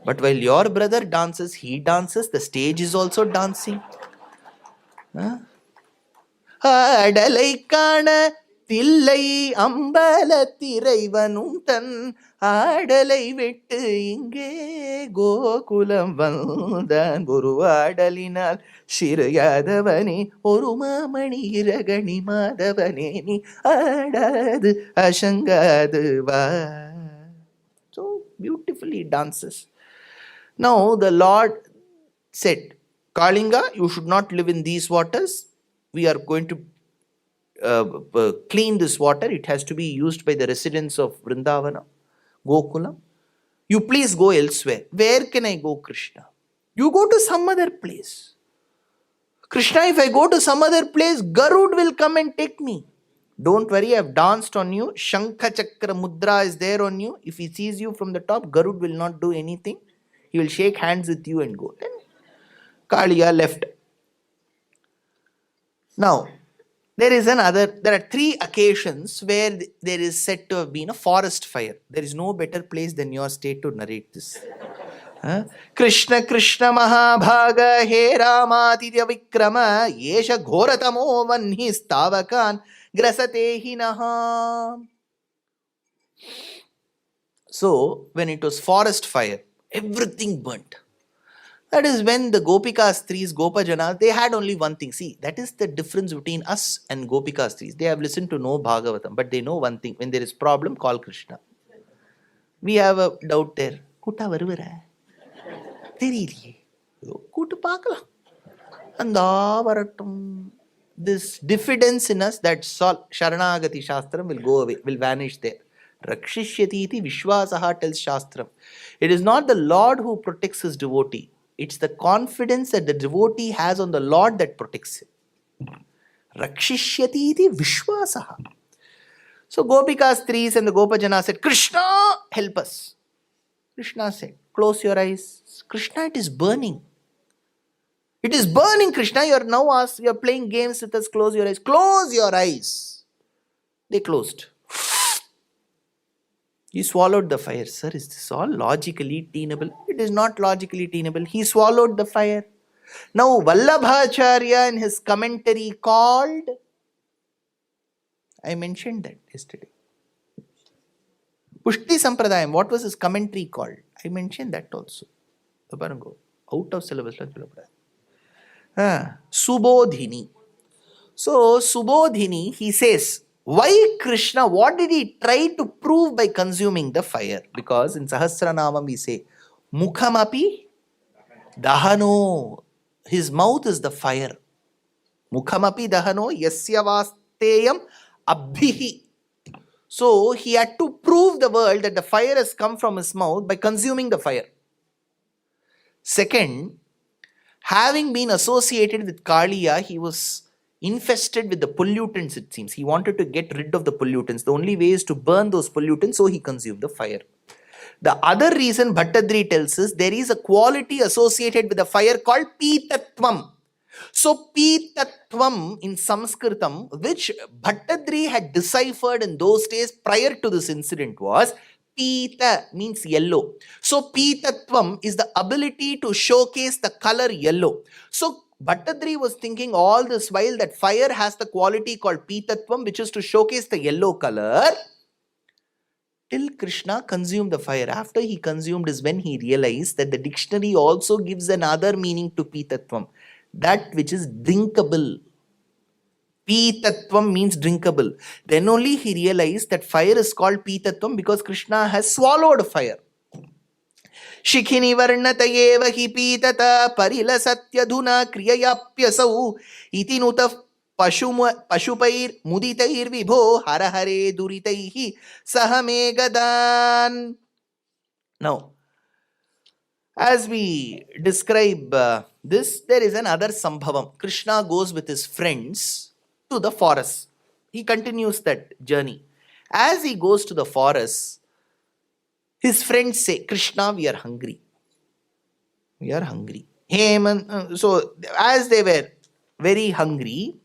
But while your brother dances, he dances, the stage is also dancing. ஆடலை காண தில்லை அம்பலத்திரைவனும் தன் ஆடலை விட்டு இங்கே கோகுலம் வந்தான் குருவாடலினால் சிறையாதவனே ஒரு மாமணி இரகணி மாதவனே நீ ஆடாது அசங்காது வா. So beautifully dances. Now the Lord said, Kalinga, you should not live in these waters. We are going to clean this water. It has to be used by the residents of Vrindavana, Gokulam. You please go elsewhere. Where can I go, Krishna? You go to some other place. Krishna, if I go to some other place, Garud will come and take me. Don't worry, I have danced on you. Shankha Chakra Mudra is there on you. If he sees you from the top, Garud will not do anything. He will shake hands with you and go. Then Kaliya left. Now, there are 3 occasions where there is said to have been a forest fire. There is no better place than your state to narrate this. Krishna Krishna Mahabhaga He Ramatidya Vikrama Yesha Ghoratamo Vanhi Stavakan Grasate Hinaha. So, when it was forest fire, everything burnt. That is when the Gopikas Stris, Gopajanas, they had only one thing. See, that is the difference between us and Gopikas Stris. They have listened to no Bhagavatam, but they know one thing. When there is problem, call Krishna. We have a doubt there. Kutta varuvara? Theriyaliye. Kuttu paakala. Andha varattum. This diffidence in us, that Sharanagati Shastram will go away, will vanish there. Rakshishyati iti Vishwasaha tells Shastram. It is not the Lord who protects his devotee. It's the confidence that the devotee has on the Lord that protects him. Rakshishyati iti Vishwasaha. So Gopikas, Stris and the Gopajana said, Krishna, help us. Krishna said, close your eyes. Krishna, it is burning. It is burning, Krishna. You are now asked, you are playing games with us. Close your eyes. Close your eyes. They closed. He swallowed the fire. Sir, is this all logically tenable? It is not logically tenable. He swallowed the fire. Now, Vallabhacharya in his commentary called, I mentioned that yesterday. Pushti Sampradayam, what was his commentary called? I mentioned that also. Out of syllabus. Subodhini. So, Subodhini, he says, why Krishna, what did he try to prove by consuming the fire? Because in Sahasranamam we say, Mukhamapi Dahano. His mouth is the fire. Mukhamapi Dahano Yasya Vasteyam Abhihi. So he had to prove the world that the fire has come from his mouth by consuming the fire. Second, having been associated with Kaliya, he was infested with the pollutants, it seems. He wanted to get rid of the pollutants. The only way is to burn those pollutants, so he consumed the fire. The other reason Bhattadri tells us, there is a quality associated with the fire called Pitatvam. So Pitatvam in Sanskritam, which Bhattadri had deciphered in those days prior to this incident, was Pita means yellow. So Pitatvam is the ability to showcase the color yellow. So Bhattadri was thinking all this while that fire has the quality called Pitatvam, which is to showcase the yellow color, till Krishna consumed the fire. After he consumed is when he realized that the dictionary also gives another meaning to Pitatvam, that which is drinkable. Pitatvam means drinkable. Then only he realized that fire is called Pitatvam because Krishna has swallowed fire. Shikhini varnatayeva hi pitata parilasatyadhuna kriyayapyasau iti nutaf pashupair muditair vibho harahare duritaihi sahamegadan. Now, as we describe this, there is another sambhavam. Krishna goes with his friends to the forest. He continues that journey. As he goes to the forest, his friends say, Krishna, we are hungry. We are hungry. So, as they were very hungry,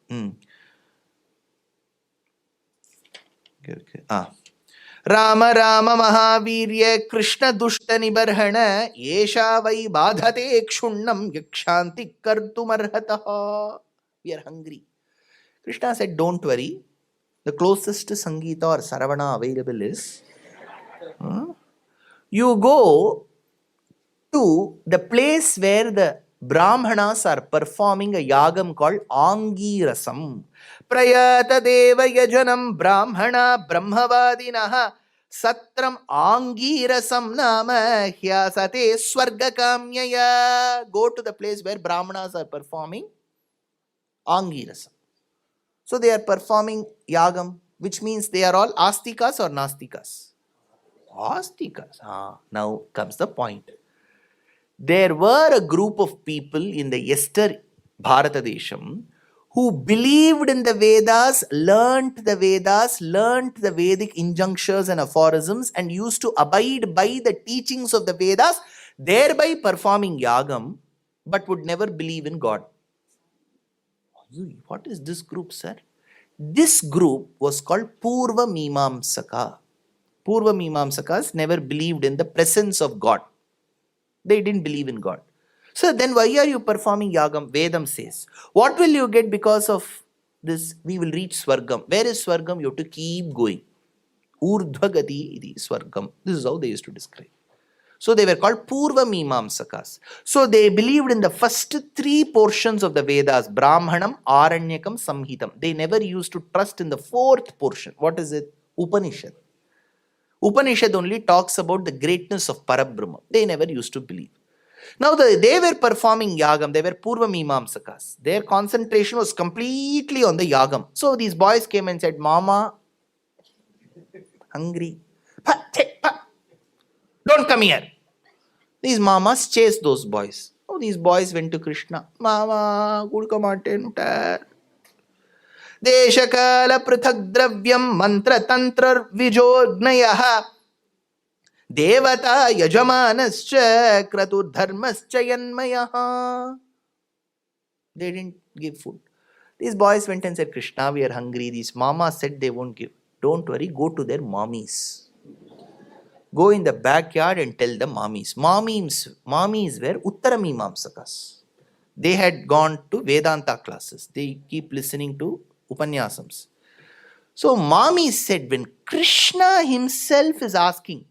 Rama Rama Mahavirya Krishna Dushta Nibarhana Yesha Vai Badhate Kshunnam Yakshanti Kartumarhataha. We are hungry. Krishna said, don't worry. The closest Sangeeta or Saravana available is you go to the place where the Brahmanas are performing a yagam called Angirasam. Prayata Deva Yajanam Brahmana Brahmavadinaha Satram Angirasam Nama Hyasate Swargakamyaya. Go to the place where Brahmanas are performing Angirasam. So they are performing yagam, which means they are all astikas or nastikas? Astikas. Now comes the point. There were a group of people in the yester Bharatadesham who believed in the Vedas, learnt the Vedic injunctions and aphorisms and used to abide by the teachings of the Vedas, thereby performing yagam, but would never believe in God. What is this group, sir? This group was called Purva Mimamsaka. Purva Mimamsakas never believed in the presence of God. They didn't believe in God. So then why are you performing yagam? Vedam says, what will you get because of this? We will reach Swargam. Where is Swargam? You have to keep going. Urdhvagati iti Swargam. This is how they used to describe. So they were called Purva Mimamsakas. So they believed in the first three portions of the Vedas, Brahmanam, Aranyakam, Samhitam. They never used to trust in the fourth portion. What is it? Upanishad. Upanishad only talks about the greatness of Parabrahma. They never used to believe. Now they were performing yagam. They were Purva Mimamsakas. Their concentration was completely on the yagam. So these boys came and said, Mama, hungry. Don't come here. These mamas chased those boys. Oh, these boys went to Krishna. Mama, kudka maten. Deshakala prithak dravyam mantra tantra vijognayah devata yajamanascha kratur dharmascha yanmayah. They didn't give food. These boys went and said, Krishna, we are hungry. These mamas said they won't give. Don't worry, go to their mommies. Go in the backyard and tell the mommies. Mommies were Uttaramimamsakas. They had gone to Vedanta classes. They keep listening to Upanyasams. So mommies said, when Krishna himself is asking,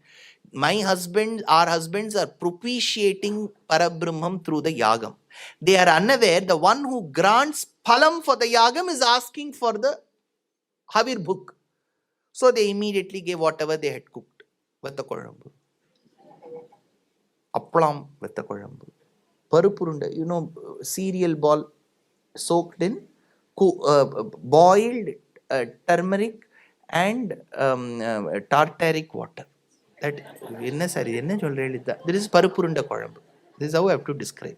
our husbands are propitiating Parabrahmam through the yagam. They are unaware the one who grants phalam for the yagam is asking for the Havir book. So they immediately gave whatever they had cooked. Vatta Kolambu. Appalam Vatta Kolambu. Parupurunda, cereal ball soaked in boiled turmeric and tartaric water. That there is Parupurunda Kolambu. This is how I have to describe.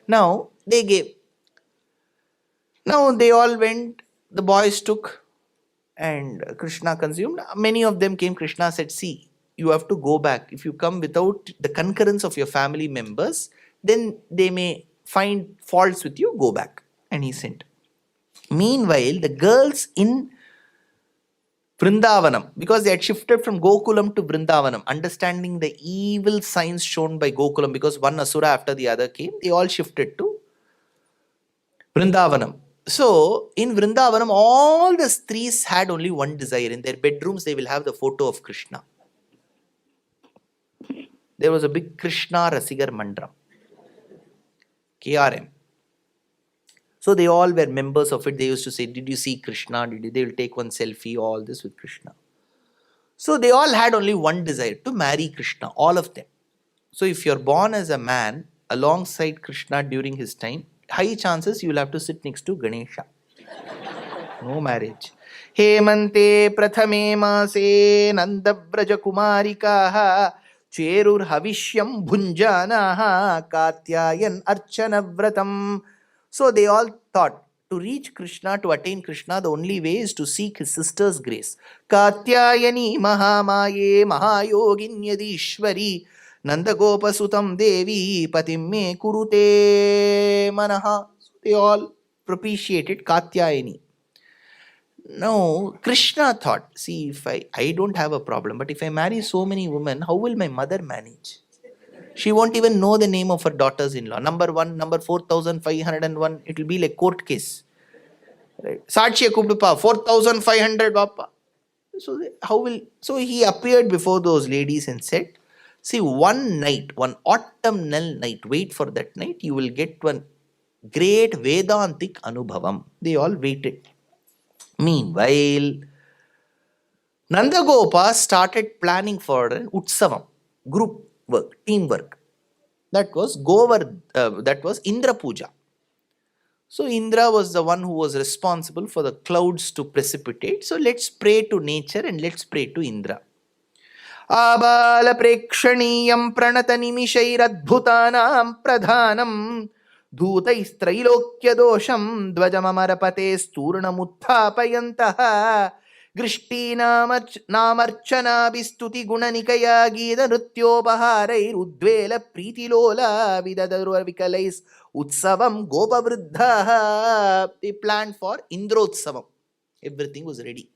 Now they gave. Now they all went, the boys took, and Krishna consumed. Many of them came. Krishna said, see, you have to go back. If you come without the concurrence of your family members, then they may find faults with you. Go back. And he sent. Meanwhile, the girls in Vrindavanam, because they had shifted from Gokulam to Vrindavanam, understanding the evil signs shown by Gokulam, because one Asura after the other came, they all shifted to Vrindavanam. So, in Vrindavanam, all the streets had only one desire. In their bedrooms, they will have the photo of Krishna. There was a big Krishna Rasigar Mandram, KRM. So, they all were members of it. They used to say, did you see Krishna? They will take one selfie, all this with Krishna. So, they all had only one desire, to marry Krishna, all of them. So, if you're born as a man alongside Krishna during his time, high chances you will have to sit next to Ganesha. No marriage. Hemante prathame maase nandabraja kumarikaha cherur havishyam bhunjanaha katyayan archana vratam. So they all thought, to reach Krishna, to attain Krishna, the only way is to seek his sister's grace. Katyayani mahamaye mahayoginyadishwari Nandagopa sutam devi patim me kurute manaha. So they all propitiated Katyayani. Now, Krishna thought, see, if I don't have a problem, but if I marry so many women, how will my mother manage? She won't even know the name of her daughters-in-law. Number 1, number 4501, it will be like court case. Right? Sakshiya Kubdupa, 4500 Bappa. So he appeared before those ladies and said, see, one night, one autumnal night, wait for that night, you will get one great Vedantic Anubhavam. They all waited. Meanwhile, Nandagopa started planning for an Utsavam, group work, teamwork. That was Indra Puja. So Indra was the one who was responsible for the clouds to precipitate. So let's pray to nature and let's pray to Indra. Abala prekshaniyam pranata nimishairadbhutanam pradhanam dhutaistrailokya dosham dvajamamarapate sturnamutthapayantah grishti namarchana bistuti gunanikaya gida nrityopaharai udvela pritilola vidadurva vikalais utsavam gopavriddha. They planned for Indrotsavam. Everything was ready.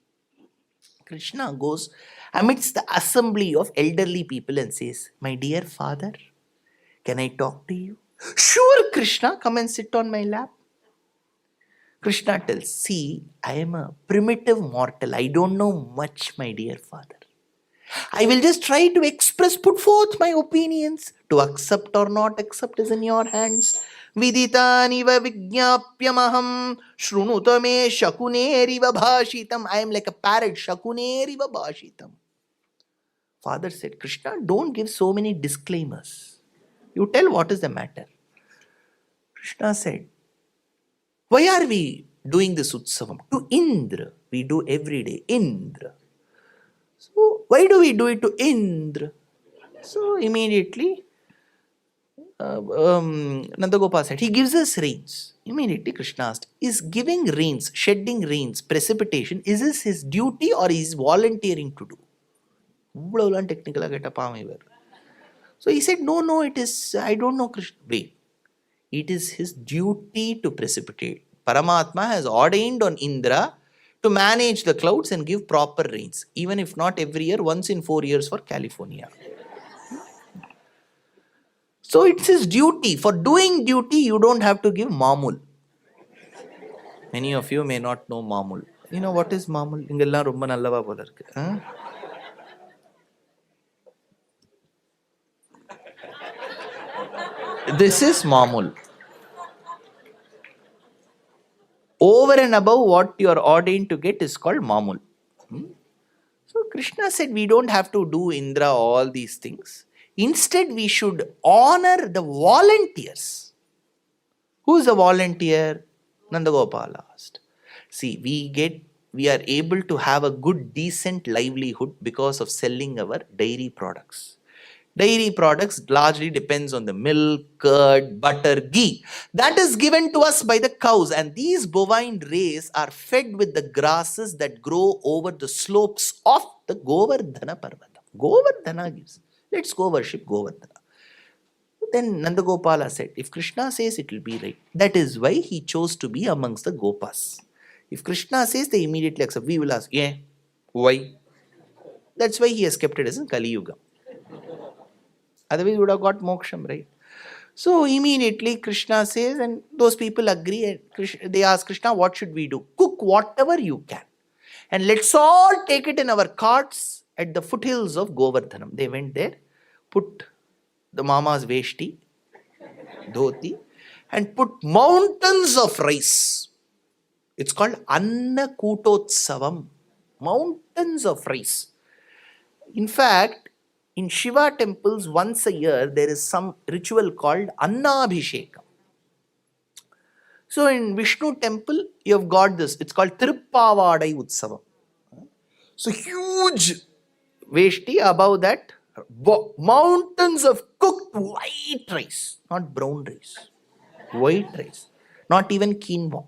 Krishna goes amidst the assembly of elderly people and says, my dear father, can I talk to you? Sure, Krishna, come and sit on my lap. Krishna tells, see, I am a primitive mortal. I don't know much, my dear father. I will just try to put forth my opinions. To accept or not accept is in your hands. Viditaniva vijñapyamaham shrunutame shakuneriva bhashitam. I am like a parrot, shakuneriva bhashitam. Father said, Krishna, don't give so many disclaimers. You tell what is the matter. Krishna said, why are we doing this Utsavam? To Indra. We do every day. Indra. So, why do we do it to Indra? So, immediately, Nandagopal said, he gives us rains. Immediately Krishna asked, is giving rains, shedding rains, precipitation, is this his duty or is volunteering to do? Technical get a. So he said, no, it is, I don't know, Krishna. Wait, it is his duty to precipitate. Paramatma has ordained on Indra to manage the clouds and give proper rains, even if not every year, once in 4 years for California. So it's his duty. For doing duty, you don't have to give mamul. Many of you may not know mamul. You know what is mamul? Ingella romba nallava pola irukku. This is mamul. Over and above what you are ordained to get is called mamul. So Krishna said we don't have to do Indra all these things. Instead, we should honor the volunteers. Who is a volunteer? Nandagopal asked. See, we are able to have a good, decent livelihood because of selling our dairy products. Dairy products largely depends on the milk, curd, butter, ghee. That is given to us by the cows, and these bovine rays are fed with the grasses that grow over the slopes of the Govardhana Parvata. Govardhana gives. Let's go worship Govardhana. Then Nandagopala said, if Krishna says it will be right. That is why he chose to be amongst the Gopas. If Krishna says, they immediately accept. We will ask, yeah, why? That's why he has kept it as in Kali Yuga. Otherwise, we would have got moksham, right? So immediately Krishna says, and those people agree. And they ask Krishna, what should we do? Cook whatever you can. And let's all take it in our carts at the foothills of Govardhanam. They went there, put the mama's veshti, dhoti, and put mountains of rice. It's called Anna Kutotsavam. Mountains of rice. In fact, in Shiva temples, once a year, there is some ritual called Annabhishekam. So in Vishnu temple, you have got this. It's called Tiruppavadai Utsavam. So huge veshti, above that, mountains of cooked white rice. Not brown rice. White rice. Not even quinoa.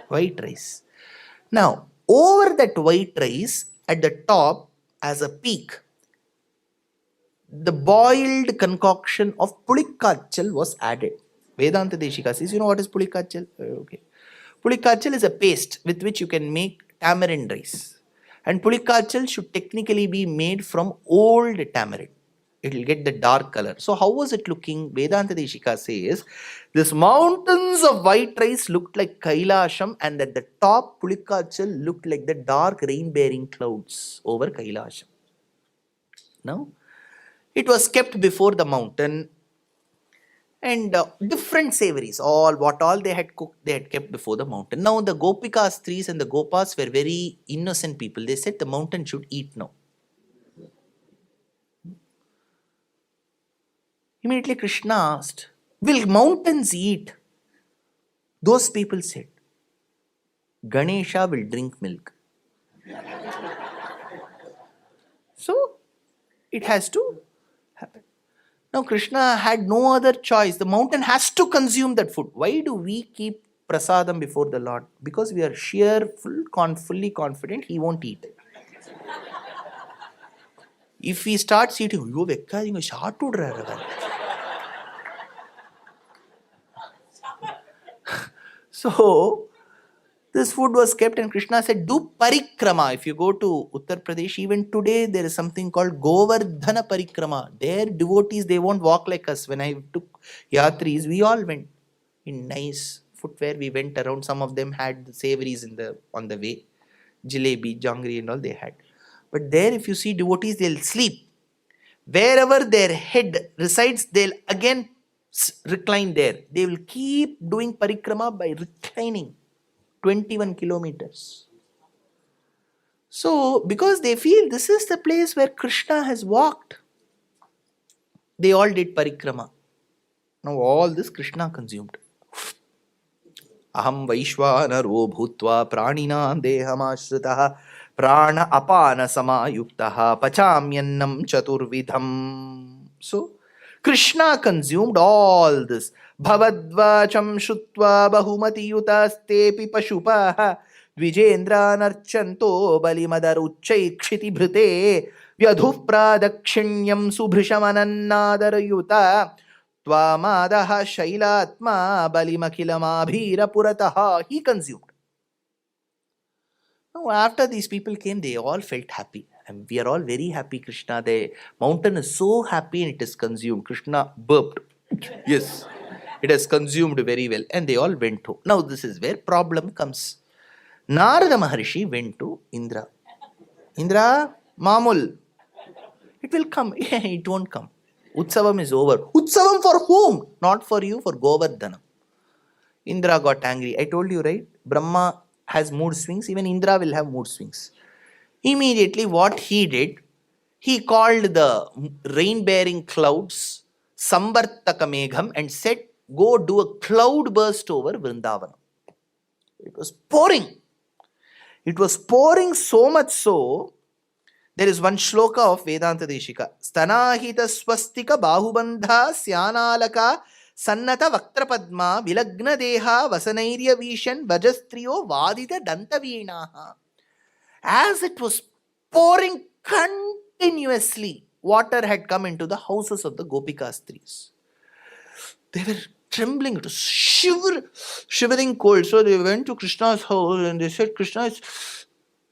White rice. Now, over that white rice, at the top, as a peak, the boiled concoction of pulikachal was added. Vedanta Deshika says, you know what is pulikachal? Okay. Pulikachal is a paste with which you can make tamarind rice. And pulikachal should technically be made from old tamarind. It will get the dark color. So how was it looking? Vedanta Deshika says, this mountains of white rice looked like Kailasham, and at the top pulikachal looked like the dark rain-bearing clouds over Kailasham. Now, it was kept before the mountain, and different savories, what all they had cooked, they had kept before the mountain. Now the Gopikas, Stris and the Gopas were very innocent people. They said the mountain should eat now. Immediately Krishna asked, will mountains eat? Those people said, Ganesha will drink milk. So it has to happen. Now Krishna had no other choice. The mountain has to consume that food. Why do we keep prasadam before the Lord? Because we are fully confident he won't eat. If he starts eating, so this food was kept, and Krishna said, do parikrama. If you go to Uttar Pradesh, even today there is something called Govardhana Parikrama. Their devotees, they won't walk like us. When I took yatris, we all went in nice footwear. We went around. Some of them had the savories on the way. Jalebi, jangri and all they had. But there, if you see devotees, they'll sleep. Wherever their head resides, they'll again recline there. They will keep doing parikrama by reclining. 21 kilometers. So, because they feel this is the place where Krishna has walked, they all did parikrama. Now all this Krishna consumed. Aham Vaishvanaro bhutva pranina dehamashritaha prana apana samayuktaha pachamyannam chaturvidham. So, Krishna consumed all this. Bhavadvacham shutva bahumati yutastepi pashupaha Vijendra narchanto balimadar kshiti bhrute vyadhuv pradakshinyam subhrishamanannadar yuta Tvamadaha shailatma balimakilamabhira purataha. He consumed. Now, after these people came, they all felt happy. And we are all very happy, Krishna. The mountain is so happy and it is consumed. Krishna burped. Yes, it has consumed very well. And they all went home. Now, this is where problem comes. Narada Maharishi went to Indra. Indra, Mamul, it will come. It won't come. Utsavam is over. Utsavam for whom? Not for you, for Govardhana. Indra got angry. I told you, right? Brahma has mood swings. Even Indra will have mood swings. Immediately what he did, he called the rain-bearing clouds Sambartaka Megham and said, go do a cloud burst over Vrindavan. It was pouring. It was pouring so much so, there is one shloka of Vedanta Deshika. Stanahita swastika bahubandha syanalaka sannata vaktrapadma vilagna deha vasanairya vishan vajastriyo vadita dantaveenaha. As it was pouring continuously, water had come into the houses of the Gopikastris. They were trembling, it was shivering cold. So they went to Krishna's house and they said, Krishna,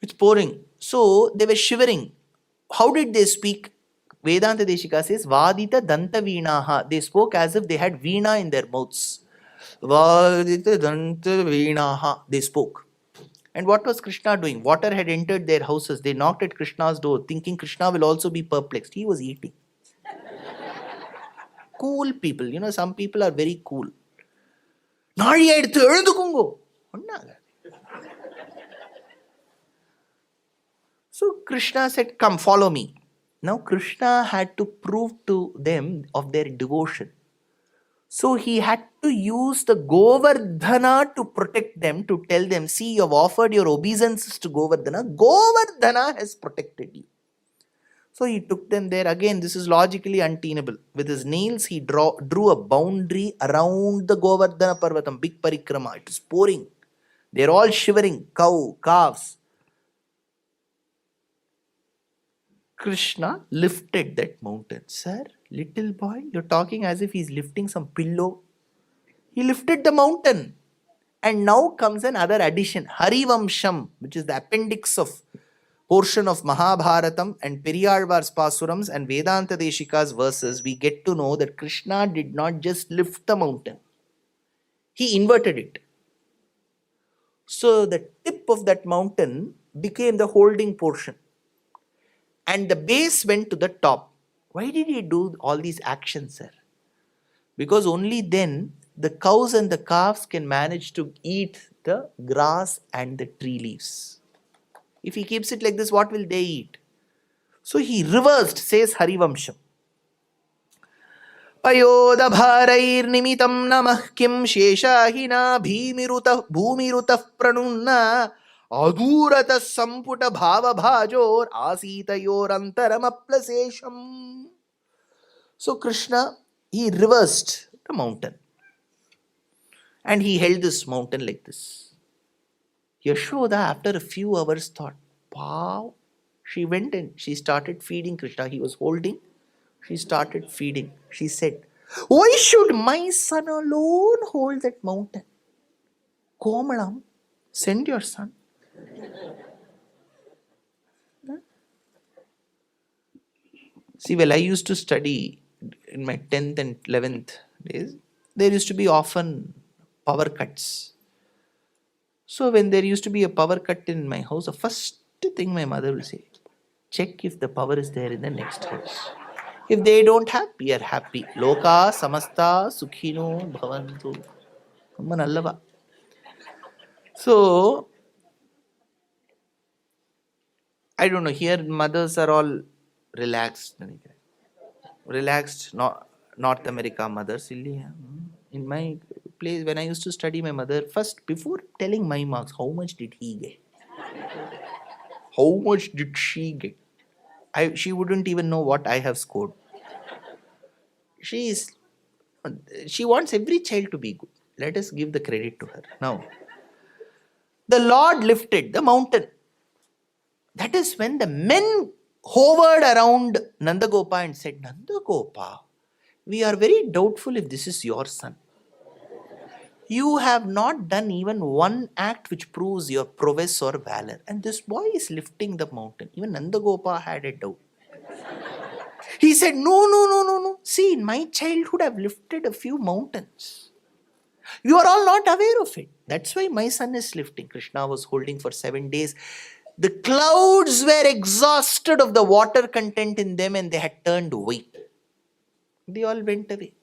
it's pouring. So they were shivering. How did they speak? Vedanta Deshika says, Vadita Danta Veenaha. They spoke as if they had Veena in their mouths. Vadita Danta Veenaha. They spoke. And what was Krishna doing? Water had entered their houses. They knocked at Krishna's door, thinking Krishna will also be perplexed. He was eating. Cool people. You know, some people are very cool. So Krishna said, come, follow me. Now Krishna had to prove to them of their devotion. So he had to use the Govardhana to protect them, to tell them, see, you have offered your obeisances to Govardhana. Govardhana has protected you. So he took them there. Again, this is logically untenable. With his nails, he drew a boundary around the Govardhana Parvatam, big parikrama. It is pouring. They're all shivering, calves. Krishna lifted that mountain. Sir, little boy, you're talking as if he's lifting some pillow. He lifted the mountain. And now comes another addition, Harivamsham, which is the appendix of portion of Mahabharatam and Periyalvar's Pasurams and Vedanta Deshika's verses. We get to know that Krishna did not just lift the mountain. He inverted it. So the tip of that mountain became the holding portion. And the base went to the top. Why did he do all these actions, sir? Because only then the cows and the calves can manage to eat the grass and the tree leaves. If he keeps it like this, what will they eat? So he reversed, says Harivamsham. Payoda bharair nimitam namah kim sheshahina bhumirutah pranunna Adurata samputa bhava bhajor asitayor antaramaplasesham. So Krishna, he reversed the mountain. And he held this mountain like this. Yashoda, after a few hours, thought, wow. She went and she started feeding Krishna. He was holding. She started feeding. She said, why should my son alone hold that mountain? Komalam, send your son. See, well, I used to study in my 10th and 11th days. There used to be often power cuts. So when there used to be a power cut in my house, the first thing my mother will say, check if the power is there in the next house. If they don't have, we are happy. Loka samasta sukhino bhavantu. So, I don't know, here mothers are all relaxed. Relaxed, North America mothers. In my place, when I used to study, my mother, first, before telling my marks, how much did he get? How much did she get? She wouldn't even know what I have scored. She is, she wants every child to be good. Let us give the credit to her. Now, the Lord lifted the mountain. That is when the men hovered around Nandagopa and said, Nandagopa, we are very doubtful if this is your son. You have not done even one act which proves your prowess or valor. And this boy is lifting the mountain. Even Nandagopa had a doubt. He said, no, no, no, no, no. See, in my childhood, I've lifted a few mountains. You are all not aware of it. That's why my son is lifting. Krishna was holding for 7 days. The clouds were exhausted of the water content in them and they had turned white. They all went away.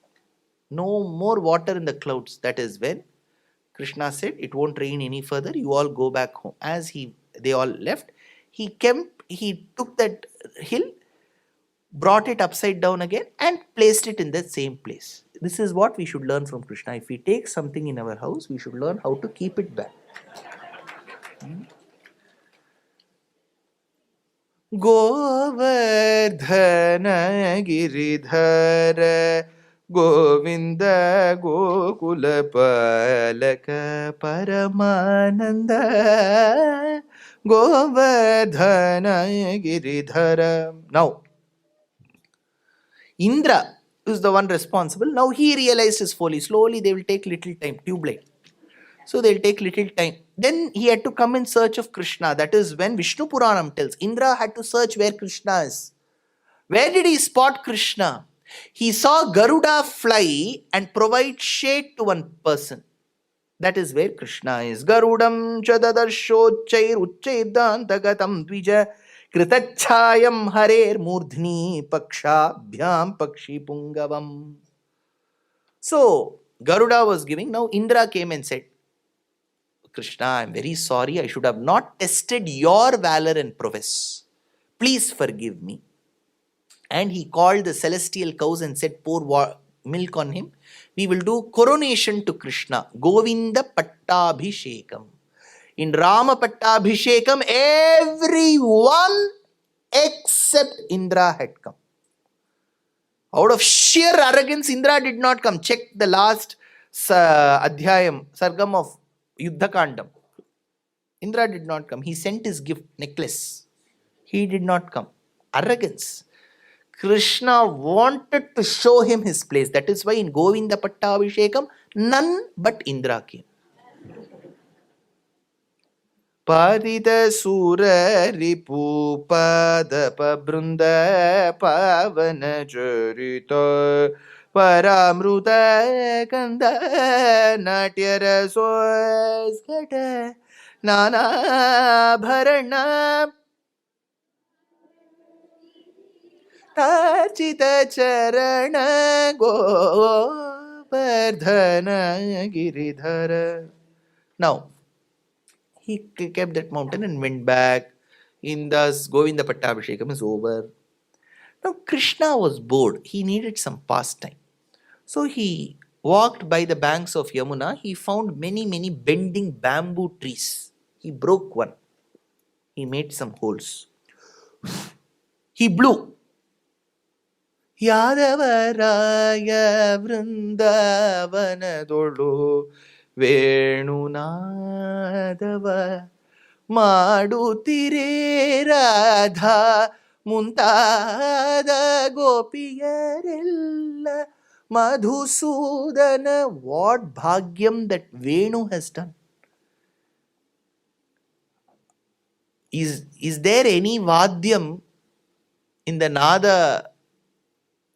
No more water in the clouds. That is when Krishna said, it won't rain any further. You all go back home. As they all left, he took that hill, brought it upside down again and placed it in the same place. This is what we should learn from Krishna. If we take something in our house, we should learn how to keep it back. Govardhana Giridhara Govinda Gokula Palaka Paramananda Govardhana Giridhara. Now, Indra is the one responsible. Now he realized his folly. Slowly they will take little time, tube light. So they'll take little time. Then he had to come in search of Krishna. That is when Vishnu Puranam tells. Indra had to search where Krishna is. Where did he spot Krishna? He saw Garuda fly and provide shade to one person. That is where Krishna is. Garudam chadadarshochair uchchedantagatam dvija kritachayam harer murdhni pakshabhyam pakshi pungavam. So Garuda was giving. Now Indra came and said, Krishna, I am very sorry. I should have not tested your valor and prowess. Please forgive me. And he called the celestial cows and said, pour milk on him. We will do coronation to Krishna. Govinda Pattabhishekam. In Rama Pattabhishekam, everyone except Indra had come. Out of sheer arrogance, Indra did not come. Check the last adhyayam, sargam of Yuddhakandam. Indra did not come. He sent his gift, necklace. He did not come. Arrogance. Krishna wanted to show him his place. That is why in Govinda Pattabhishekam, none but Indra came. Padita Sura Ripu Padapa Brunda Pavana Charita Paramruta Kanda Natya Rasoskata Nana Bharana Tachita Charana Govardhana Giridhara. Now, he kept that mountain and went back. In thus, Govinda Pattabhishekam is over. Now, Krishna was bored. He needed some pastime. So, he walked by the banks of Yamuna. He found many, many bending bamboo trees. He broke one. He made some holes. He blew. Yadavaraya Vrindavana Dolu Venunadava Madutire Radha Muntada Gopiyarilla Madhusudana. What bhagyam that Venu has done. Is there any vadyam in the Nada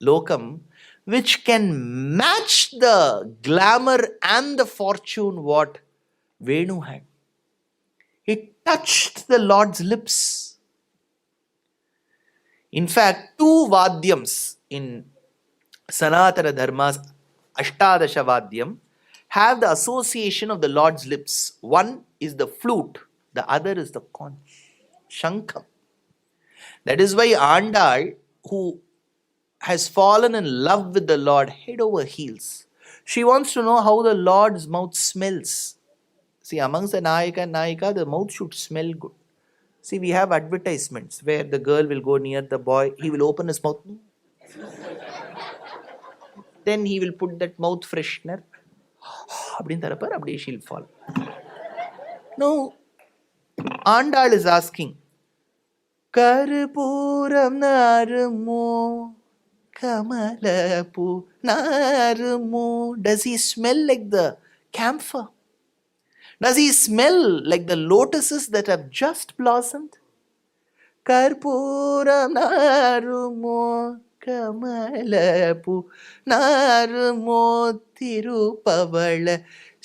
Lokam which can match the glamour and the fortune what Venu had? It touched the Lord's lips. In fact, 2 Vadyams in Sanatana Dharma's Ashtadasha Vadyam have the association of the Lord's lips. One is the flute, the other is the conch, Shankam. That is why Andal, who has fallen in love with the Lord head over heels, she wants to know how the Lord's mouth smells. See, amongst the Nayaka and Nayika, the mouth should smell good. See, we have advertisements where the girl will go near the boy, he will open his mouth. then he will put that mouth freshener. அப்படின்னு தரப்பார், அப்படியே she'll fall. Now, Andal is asking, கருப்பூரம் நாருமோ கமலப்பூ நாருமோ. Does he smell like the camphor? Does he smell like the lotuses that have just blossomed? கற்பூரம் நாருமோ கமலப்பூ நாருமோ திருப்பவள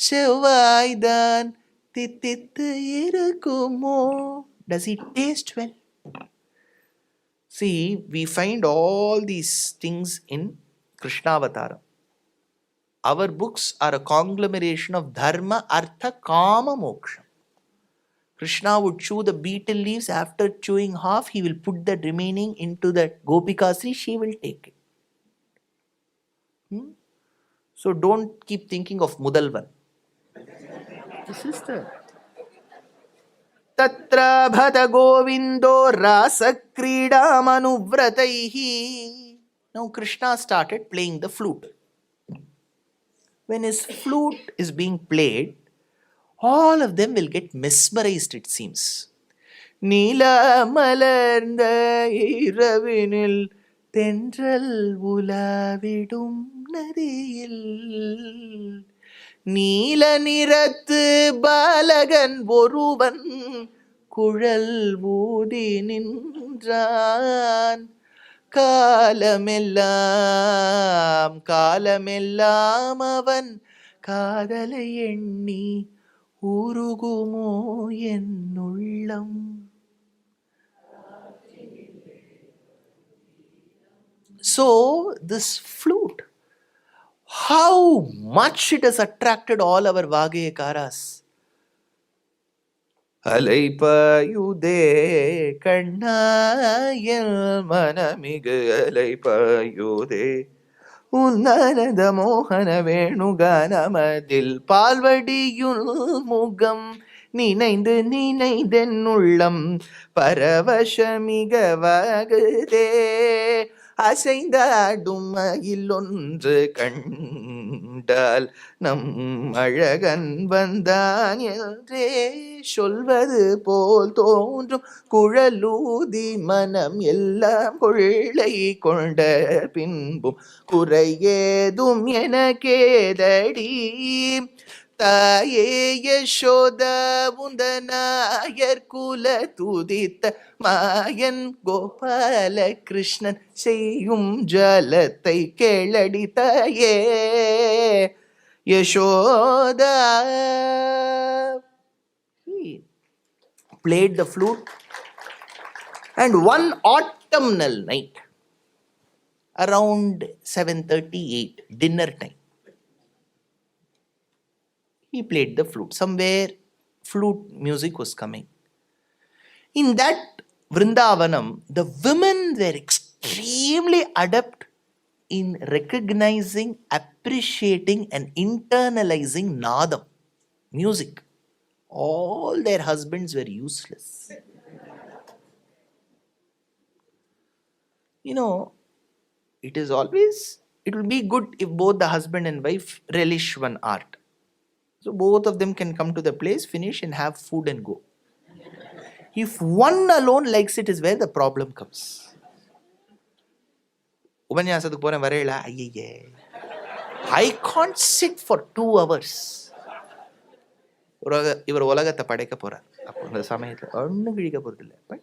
செவ்வாய்தான் தித்தித்து இருக்குமோ. Does he taste well? See, we find all these things in Krishnavataram. Our books are a conglomeration of dharma, artha, kama, moksha. Krishna would chew the betel leaves. After chewing half, he will put the remaining into that Gopikasri. She will take it. So don't keep thinking of Mudalvan. This is the Tatra bhata govindo rasa kridam anuvrataihi. Now Krishna started playing the flute. When his flute is being played, all of them will get mesmerized, it seems. Neela malarnda iravinil tendral ulavidum nadiyil. நீல நிறத்து பாலகன் ஒருவன் குழல் ஊதி நின்றான். காலமெல்லாம் காலமெல்லாம் அவன் காதலை எண்ணி உருகுமோ என் உள்ளம். So this flute, how much it has attracted all our Vagayakaras. அலைபாயுதே கண்ணாயல் மனமிகு அலைபாயுதே உன்னத மோகன வேணுகானமதில் பால்வடியுள் முகம் நினைந்து நினைந்தென் உள்ளம் பரவசமிக வகுதே. அசைந்தாடும் மயில் ஒன்று கண்டால் நம் அழகன் வந்தான் என்றே சொல்வது போல் தோன்றும் குழலூதி மனம் எல்லாம் கொள்ளை கொண்ட பின்பும் குறையேதும் எனக்கேதடி. தாயே யசோத உந்தனாயர் குல துதித்த மாயன் கோபால கிருஷ்ணன் செய்யும் ஜலத்தை கேளடி தாயே Yashoda. He played the flute, and one autumnal night around 7:38 dinner time, he played the flute. Somewhere flute music was coming. In that Vrindavanam, the women were extremely adept in recognizing, appreciating and internalizing nadam, music. All their husbands were useless. You know, it will be good if both the husband and wife relish one art. So both of them can come to the place, finish and have food and go. If one alone likes it is where the problem comes. உபன்யாசத்துக்கு போறேன் வரையில ஐயே I can't sit for 2 hours. இவர் உலகத்தை படைக்க போறார். அப்போ அந்த சமயத்தில் ஒன்றும் கிழிக்க போறது இல்லை. But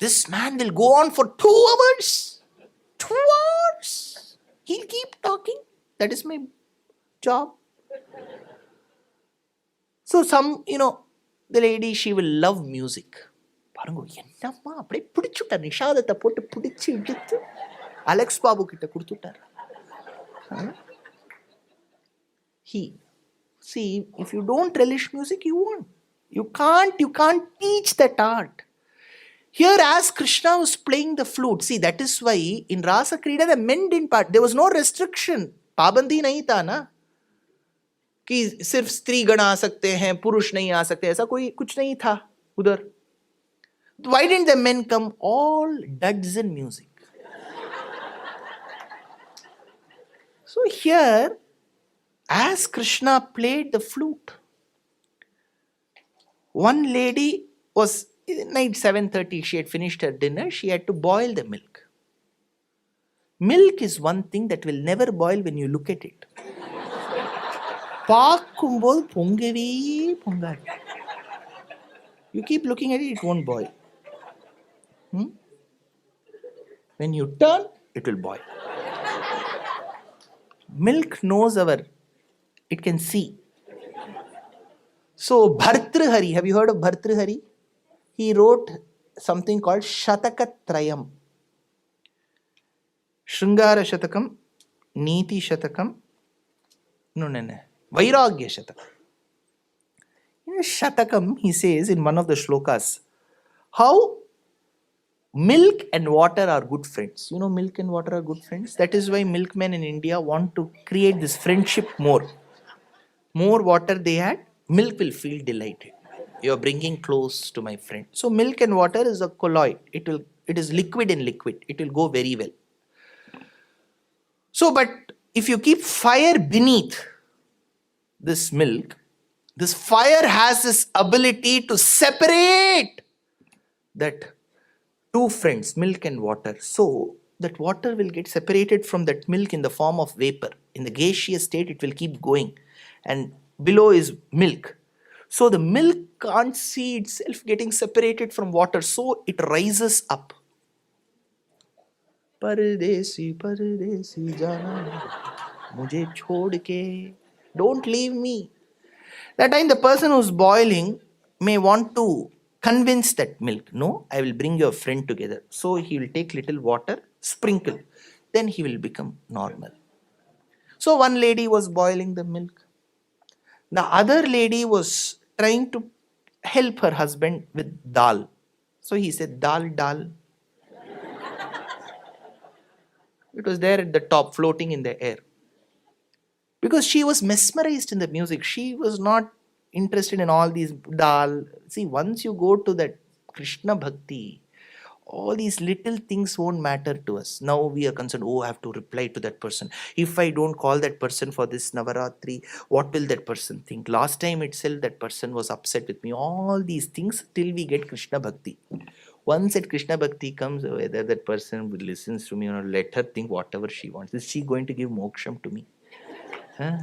this man will go on for 2 hours. 2 hours. He'll keep talking. That is my job. So the lady, she will love music. பாருங்க என்னம்மா அப்படியே பிடிச்சுட்டார், நிஷாதத்தை போட்டு பிடிச்சு இழுத்து அலெக்ஸ் பாபு கிட்ட கொடுத்துட்டார். See, if you don't relish music, you won't. You can't teach that art. Here, as Krishna was playing the flute, see, that is why in Rasa Krida the men didn't part. There was no restriction. Pabandi nahi tha na कि सिर्फ स्त्री गण आ सकते हैं, पुरुष नहीं आ सकते, ऐसा कोई कुछ नहीं था उधर. Why didn't the men come? All duds in music. So here, as Krishna played the flute, one lady was night 7:30, she had finished her dinner, she had to boil the milk. Milk is one thing that will never boil when you look at it. பார்க்கும்போது பொங்கவே பொங்காது. You keep looking at it, it won't boil. When you turn, it will boil. Milk knows it can see. So Bhartrhari, have you heard of Bhartrhari? He wrote something called Shatakatrayam. Shringara Shatakam, Niti Shatakam, Vairagya Shatakam. In Shatakam, he says in one of the shlokas, how milk and water are good friends. You know, milk and water are good friends. That is why milkmen in India want to create this friendship more. More water they add, milk will feel delighted. You are bringing close to my friend. So milk and water is a colloid. It is liquid in liquid. It will go very well. So, but if you keep fire beneath this milk, this fire has this ability to separate that two friends, milk and water. So that water will get separated from that milk in the form of vapor. In the gaseous state, it will keep going. And below is milk. So the milk can't see itself getting separated from water. So it rises up. Paradesi, paradesi jana, mujhe chhod ke, don't leave me. That time the person who's boiling may want to convince that milk, no, I will bring your friend together. So he will take little water, sprinkle, then he will become normal. So one lady was boiling the milk. The other lady was trying to help her husband with dal. So he said, dal, dal. It was there at the top, floating in the air. Because she was mesmerized in the music. She was not interested in all these dal. See, once you go to that Krishna Bhakti, all these little things won't matter to us. Now we are concerned, oh, I have to reply to that person. If I don't call that person for this Navaratri, what will that person think? Last time itself, that person was upset with me. All these things till we get Krishna Bhakti. Once that Krishna Bhakti comes, whether that person listens to me or not, let her think whatever she wants. Is she going to give moksham to me? Huh?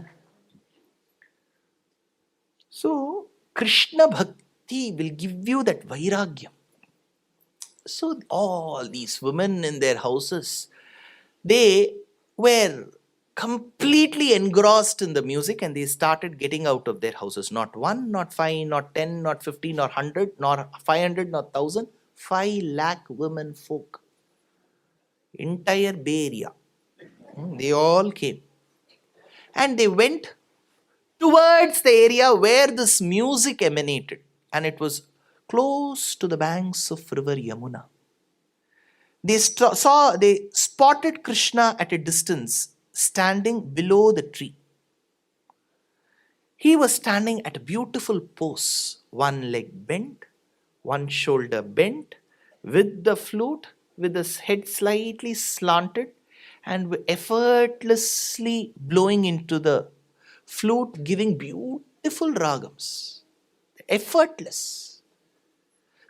So, Krishna Bhakti will give you that Vairagyam. So, all these women in their houses, they were completely engrossed in the music and they started getting out of their houses. Not 1, not 5, not 10, not 50, not 100, not 500, not 1,000. 5 lakh women folk. Entire Bay Area. They all came. And they went towards the area where this music emanated. And it was close to the banks of river Yamuna. They spotted Krishna at a distance, standing below the tree. He was standing at a beautiful pose, one leg bent, one shoulder bent, with the flute, with his head slightly slanted, and effortlessly blowing into the flute, giving beautiful ragams. Effortless.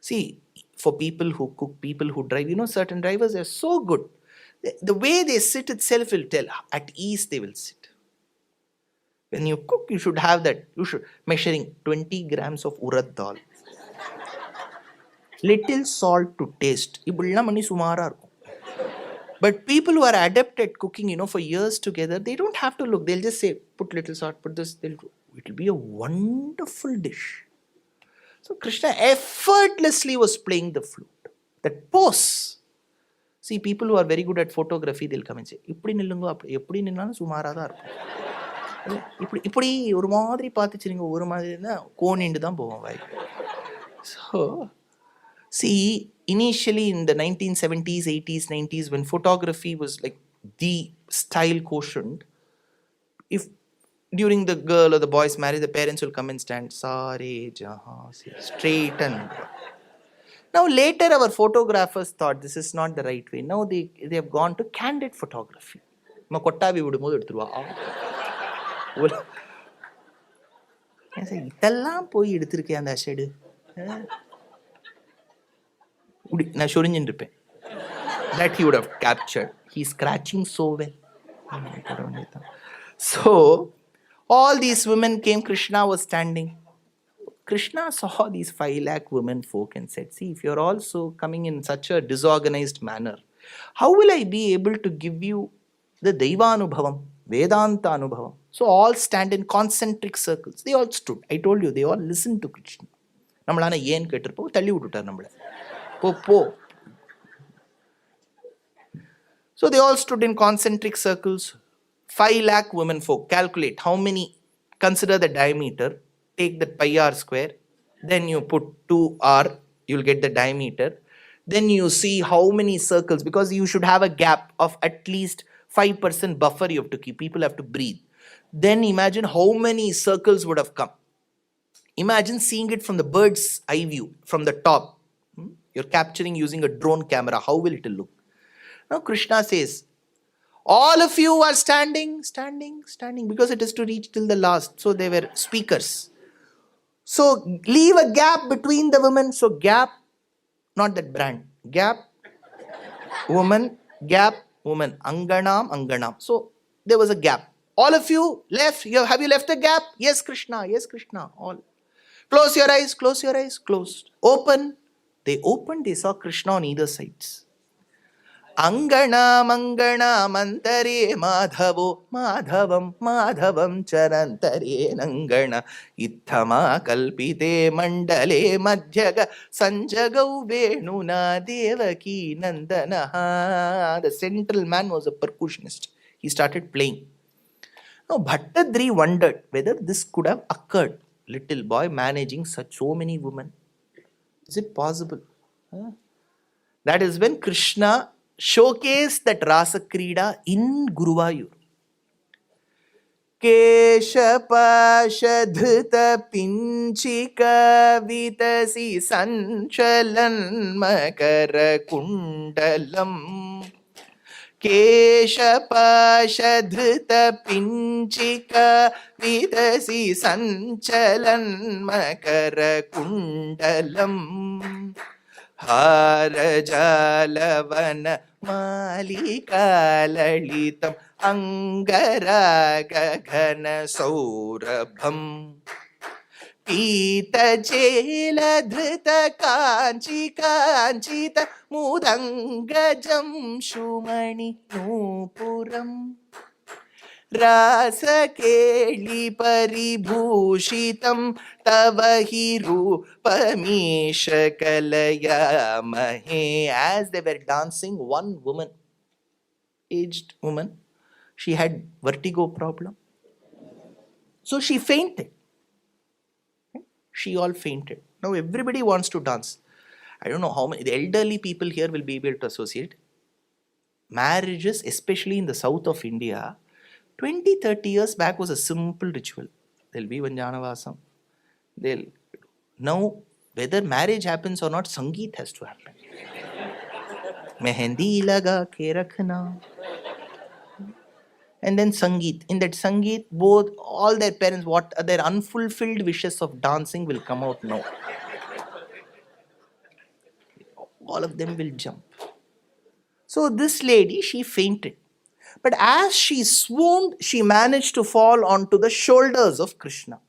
See, for people who cook, people who drive, certain drivers are so good. The way they sit itself will tell. At ease they will sit. When you cook, you should have that. You should measuring 20 grams of urad dal. Little salt to taste. But people who are adept at cooking, for years together, they don't have to look. They'll just say, put little salt, put this. It will be a wonderful dish. So Krishna effortlessly was playing the flute. That pose. See, people who are very good at photography, they'll come and say, இப்படி நில்லுங்க அப்படி எப்படி நின்னாலும் சுமாராக தான் இருக்கும். இப்படி ஒரு மாதிரி பார்த்துச்சிருங்க ஒரு மாதிரி இருந்தால் கோணிண்டு தான் போவோம் வாய். So, see, initially in the 1970s, 80s, 90s, when photography was like the style quotient, if during the girl or the boy's marriage, the parents will come and stand, Sare Jahan, straight and. Now later our photographers thought this is not the right way. Now they have gone to candid photography. கொட்டாவி விடும்போது எடுத்துருவா. இதெல்லாம் போய் எடுத்திருக்கேன் அந்த அஷடு. நான் சொரிஞ்சுட்டு இருப்பேன். That he would have captured. He's scratching so well. So all these women came. Krishna was standing. Krishna saw these 5 lakh women folk and said, see, if you're also coming in such a disorganized manner, how will I be able to give you the Daivanubhavam, Vedanta Anubhavam? So all stand in concentric circles. They all stood. I told you, they all listened to Krishna. நம்மளான ஏன் கேட்டிருப்போம், தள்ளி விட்டுட்டார் நம்மள. போ. So they all stood in concentric circles. 5 lakh women folk. Calculate how many, consider the diameter, take the pi r square, then you put 2r, you'll get the diameter. Then you see how many circles, because you should have a gap of at least 5% buffer you have to keep. People have to breathe. Then imagine how many circles would have come. Imagine seeing it from the bird's eye view, from the top. You're capturing using a drone camera. How will it look? Now Krishna says, all of you are standing, because it is to reach till the last. So they were speakers. So leave a gap between the women. So gap, not that brand. Gap, woman, gap, woman. Anganam. So there was a gap. All of you left. Have you left the gap? Yes, Krishna. All. Close your eyes. Closed. Open. They opened. They saw Krishna on either sides. Anganamantare madhavo madhavam charantare nangana ittama kalpite mandale madhyaga sanjagau venuna devaki nandana. The central man was a percussionist. He started playing. Now Bhattadri wondered whether this could have occurred. Little boy managing so many women. Is it possible? That is when Krishna showcased that Rasa Krida in Guruvayur. Keshapashadhita pinchika vitasi sanchalan makara kundalam. Keshapashadhita pinchika vidasi sanchalan makara kundalam. Harajalavana malikalalitam angaragagana saurabham. Pita jela dhrita kanchita mudangajam shumani nupuram. Rasa keli paribhushitam tavahi rupamisha kalayamahe. As they were dancing, one woman, aged woman, she had vertigo problem. So she fainted. She all fainted. Now everybody wants to dance. I don't know how many, the elderly people here will be able to associate. Marriages, especially in the south of India, 20-30 years back was a simple ritual. There'll be Vanjanavasam. Now, whether marriage happens or not, Sangeet has to happen. Mehendi laga ke rakhna. And then Sangeet. In that Sangeet, all their parents, what are their unfulfilled wishes of dancing will come out now. All of them will jump. So this lady, she fainted. But as she swooned, she managed to fall onto the shoulders of Krishna.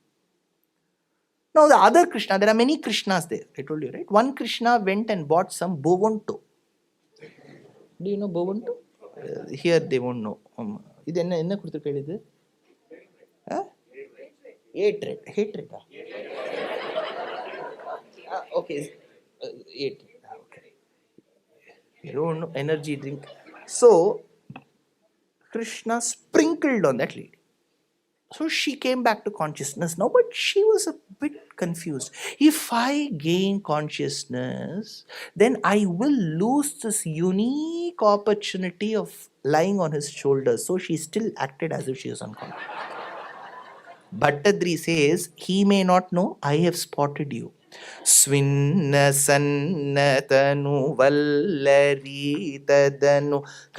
Now the other Krishna, there are many Krishnas there. I told you, right? One Krishna went and bought some bovonto. Do you know bovonto? Here they won't know. இது என்ன கொடுத்துருக்க இது? Hatred. Okay. Hatred. Okay. You don't know, energy drink. So Krishna sprinkled on that lady. So she came back to consciousness now, but she was a bit confused. If I gain consciousness, then I will lose this unique opportunity of lying on his shoulders. So she still acted as if she was unconscious. Bhattadri says, he may not know, I have spotted you. स्विन्नसन्नतनु वल्लरीतदनु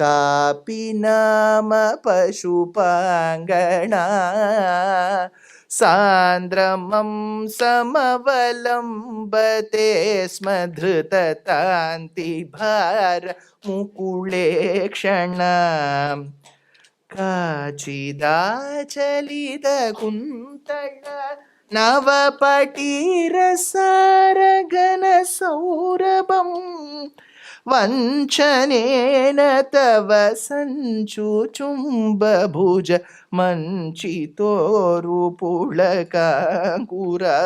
कापि नाम पशुपाङ्गणा सान्द्रमं समवलम्बते स्म धृततान्तिभार मुकुले क्षणा काचिदाचलितकुन्तला नवपटीरसारगणसौरभं वञ्चनेन तव सञ्चुचुम्बभुज मञ्चितोरुपुलकाङ्कुरा.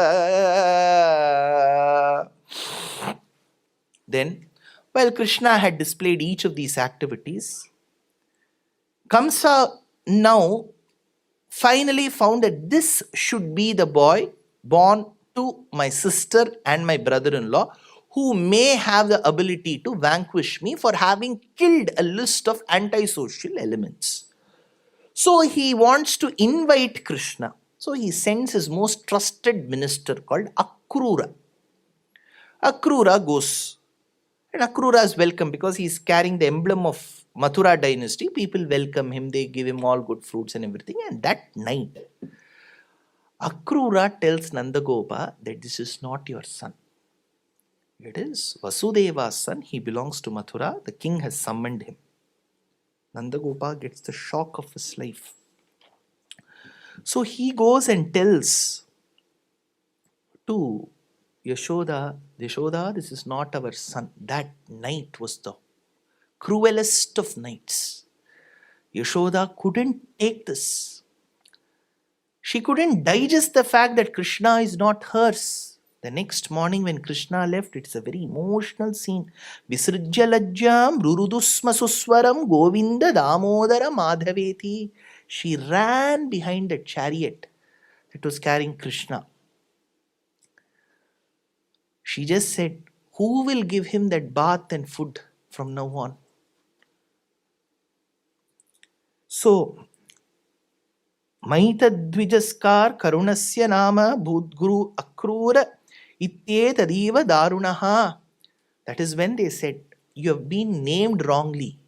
Then, while Krishna had displayed each of these activities, Kamsa now finally found that this should be the boy born to my sister and my brother-in-law, who may have the ability to vanquish me for having killed a list of antisocial elements. So he wants to invite Krishna. So he sends his most trusted minister called Akrura. Akrura goes, and Akrura is welcome because he is carrying the emblem of Mathura dynasty. People welcome him, they give him all good fruits and everything. And that night, Akrura tells Nandagopa that this is not your son. It is Vasudeva's son. He belongs to Mathura. The king has summoned him. Nandagopa gets the shock of his life. So he goes and tells to Yashoda, this is not our son. That night was the cruelest of nights. Yashoda couldn't take this. She couldn't digest the fact that Krishna is not hers. The next morning when Krishna left, it's a very emotional scene. Visrijya lajjam rurudusma suswaram govinda damodara madhaveti. She ran behind a chariot that was carrying Krishna. She just said, who will give him that bath and food from now on? So, Maitadvijaskar Karunasya Nama Bhutguru Akrura Ityetadiva Darunaha. That is when they said, you have been named wrongly.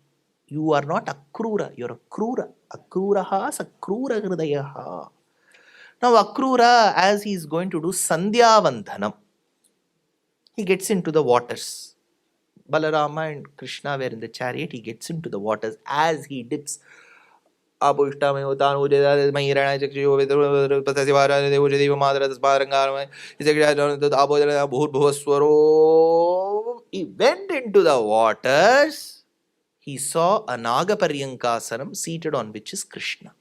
You are not Akrura, you are Akrura. Akruraha Sakrura Hridayaha. Now Akrura, as he is going to do Sandhya Vandhanam, he gets into the waters. Balarama and Krishna were in the chariot. He gets into the waters. As he dips, he went into the waters. He saw a Nagaparyankasanam seated on which is Krishna.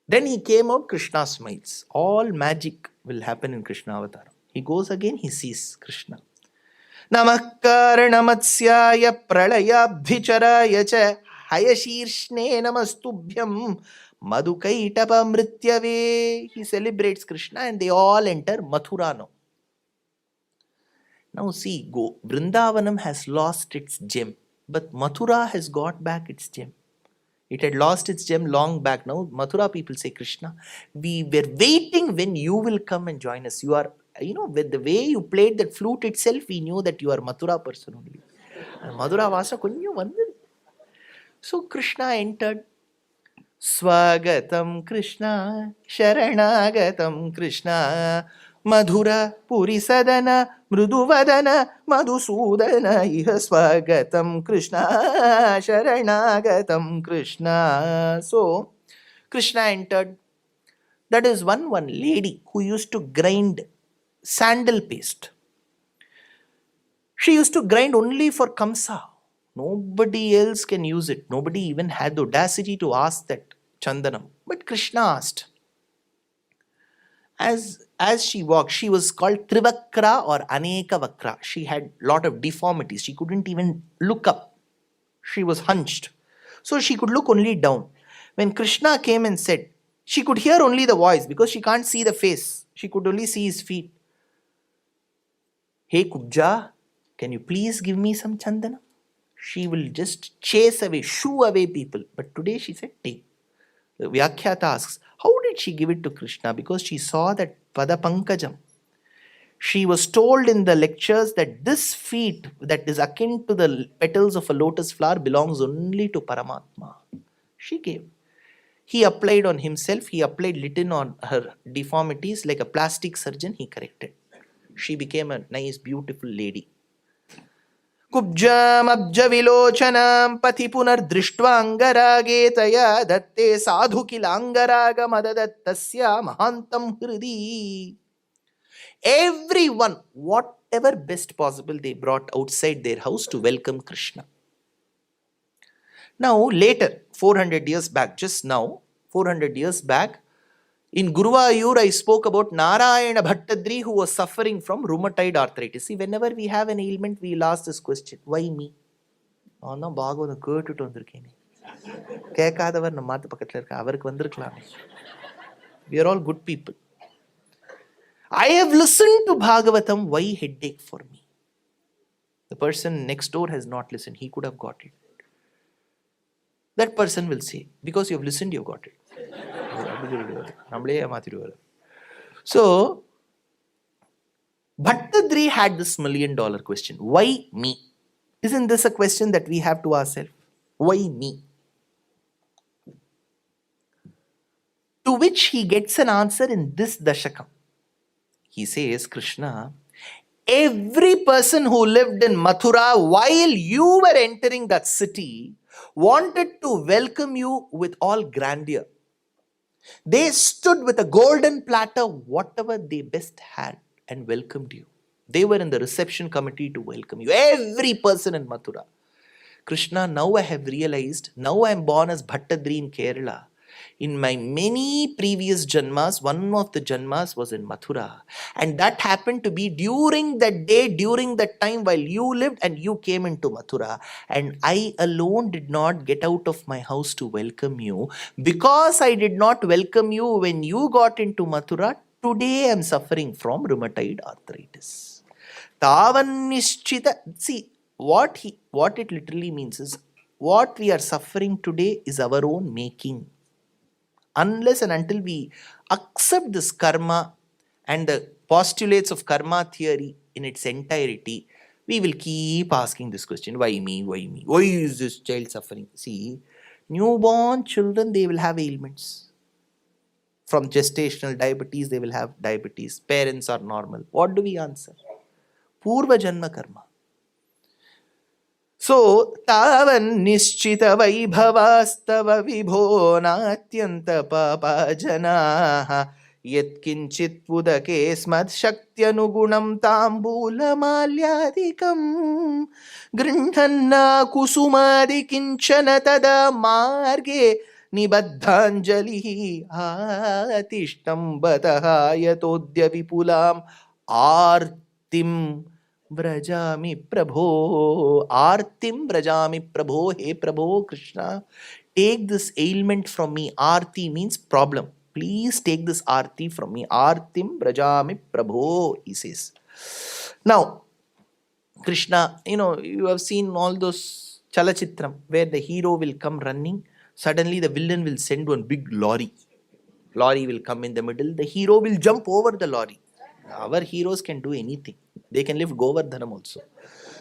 Then he came out, Krishna smiles. All magic will happen in Krishna avatar. He goes again, he sees Krishna. Namakaranamatsyaya pralayabhicaraya cha hayashirshne namastubhyam madhukaitapa mrityave. He celebrates Krishna and they all enter Mathura now. Now see, Vrindavanam has lost its gem, but Mathura has got back its gem. It had lost its gem long back. Now Mathura people say, Krishna, we were waiting when you will come and join us. You are, with the way you played that flute itself, we knew that you are Mathura person only. Mathura Vasa Kunyu Vandal. So Krishna entered. Swagatam Krishna, Sharanagatam Krishna, Madhura Puri Sadana, Mruduvadana, Madhusudana, Iha Swagatam Krishna, Sharanagatam Krishna. So, Krishna entered. That is one lady who used to grind sandal paste. She used to grind only for Kamsa. Nobody else can use it. Nobody even had the audacity to ask that Chandanam. But Krishna asked. As she walked, she was called Trivakra or Aneka Vakra. She had a lot of deformities. She couldn't even look up. She was hunched. So she could look only down. When Krishna came and said, she could hear only the voice because she can't see the face. She could only see his feet. Hey Kubja, can you please give me some Chandana? She will just chase away, shoo away people. But today she said, take. The Vyakhyata asks, how did she give it to Krishna? Because she saw that Pada Pankajam. She was told in the lectures that this feet that is akin to the petals of a lotus flower belongs only to Paramatma. She gave. He applied on himself, he applied litin on her deformities like a plastic surgeon, he corrected. She became a nice, beautiful lady. Kubjam abja vilochanam pati punar drishtva angarage taya datte sadhu kilangaraga madadattasya mahantam hridi. Everyone, whatever best possible, they brought outside their house to welcome Krishna. Now, later, 400 years back, just now, 400 years back, in Guruvayur, I spoke about Narayana Bhattadri who was suffering from rheumatoid arthritis. See, whenever we have an ailment, we will ask this question, why me? We are all good people. I have listened to Bhagavatam, why headache for me? The person next door has not listened, he could have got it. That person will say, because you have listened, you have got it. So, Bhattadri had this $1 million question. Why me? Isn't this a question that we have to ourselves? Why me? To which he gets an answer in this Dashakam. He says, Krishna, every person who lived in Mathura while you were entering that city wanted to welcome you with all grandeur. They stood with a golden platter, whatever they best had, and welcomed you. They were in the reception committee to welcome you. Every person in Mathura. Krishna, now I have realized, now I am born as Bhattadri in Kerala. In my many previous janmas, one of the janmas was in Mathura. And that happened to be during that day, during that time while you lived and you came into Mathura. And I alone did not get out of my house to welcome you. Because I did not welcome you when you got into Mathura, today I am suffering from rheumatoid arthritis. Tavan nishchita. See, what it literally means is, what we are suffering today is our own making. Unless and until we accept this karma and the postulates of karma theory in its entirety, we will keep asking this question, why me, why me? Why is this child suffering? See, newborn children, they will have ailments. From gestational diabetes, they will have diabetes. Parents are normal. What do we answer? Purva Janma karma. So, tavan nischita vaibhavastava vibho natyanta papa janaha yat kinchit pudake smad shaktyanugunam tambula malyadikam grindhanna kusumadi kinchana tada marge nibaddhanjalihi atishtam bataha yatodya vipulam artim Brajami Prabho, Artim Brajami Prabho, Hey Prabho Krishna, take this ailment from me. Arti means problem. Please take this Arti from me. Artim Brajami Prabho, he says. Now, Krishna, you have seen all those Chalachitram where the hero will come running. Suddenly the villain will send one big lorry. Lorry will come in the middle. The hero will jump over the lorry. Our heroes can do anything. They can lift Govardhanam also.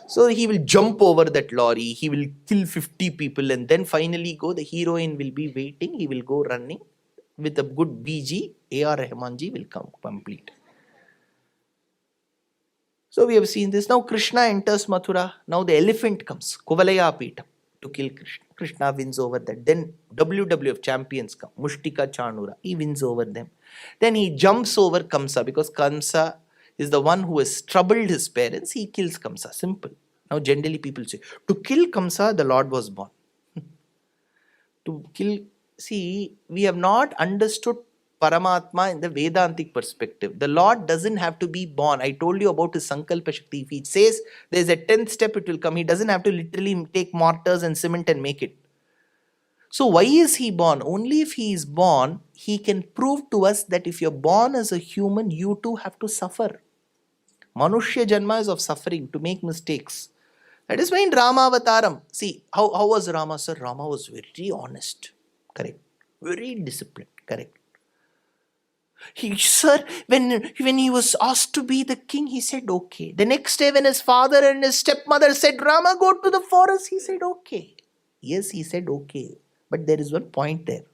So he will jump over that lorry. He will kill 50 people and then finally go. The heroine will be waiting. He will go running with a good BG. A.R. Rahmanji will come complete. So we have seen this. Now Krishna enters Mathura. Now the elephant comes. Kuvalaya Peetam to kill Krishna. Krishna wins over that. Then WWF champions come. Mushtika Chanura. He wins over them. Then he jumps over Kamsa because Kamsa is the one who has troubled his parents. He kills Kamsa. Simple. Now generally people say, to kill Kamsa, the Lord was born. To kill, see, we have not understood Paramatma in the Vedantic perspective. The Lord doesn't have to be born. I told you about his Sankalpa Shakti. If he says there's a 10th step, it will come. He doesn't have to literally take mortars and cement and make it. So why is he born? Only if he is born, he can prove to us that if you're born as a human, you too have to suffer. Manushya Janma is of suffering, to make mistakes. That is why in Rama Avataram, see, how was Rama, sir? Rama was very honest. Correct. Very disciplined, correct. Sir, when he was asked to be the king, he said okay. The next day when his father and his stepmother said, Rama, go to the forest, he said okay. Yes, he said okay. But there is one point there.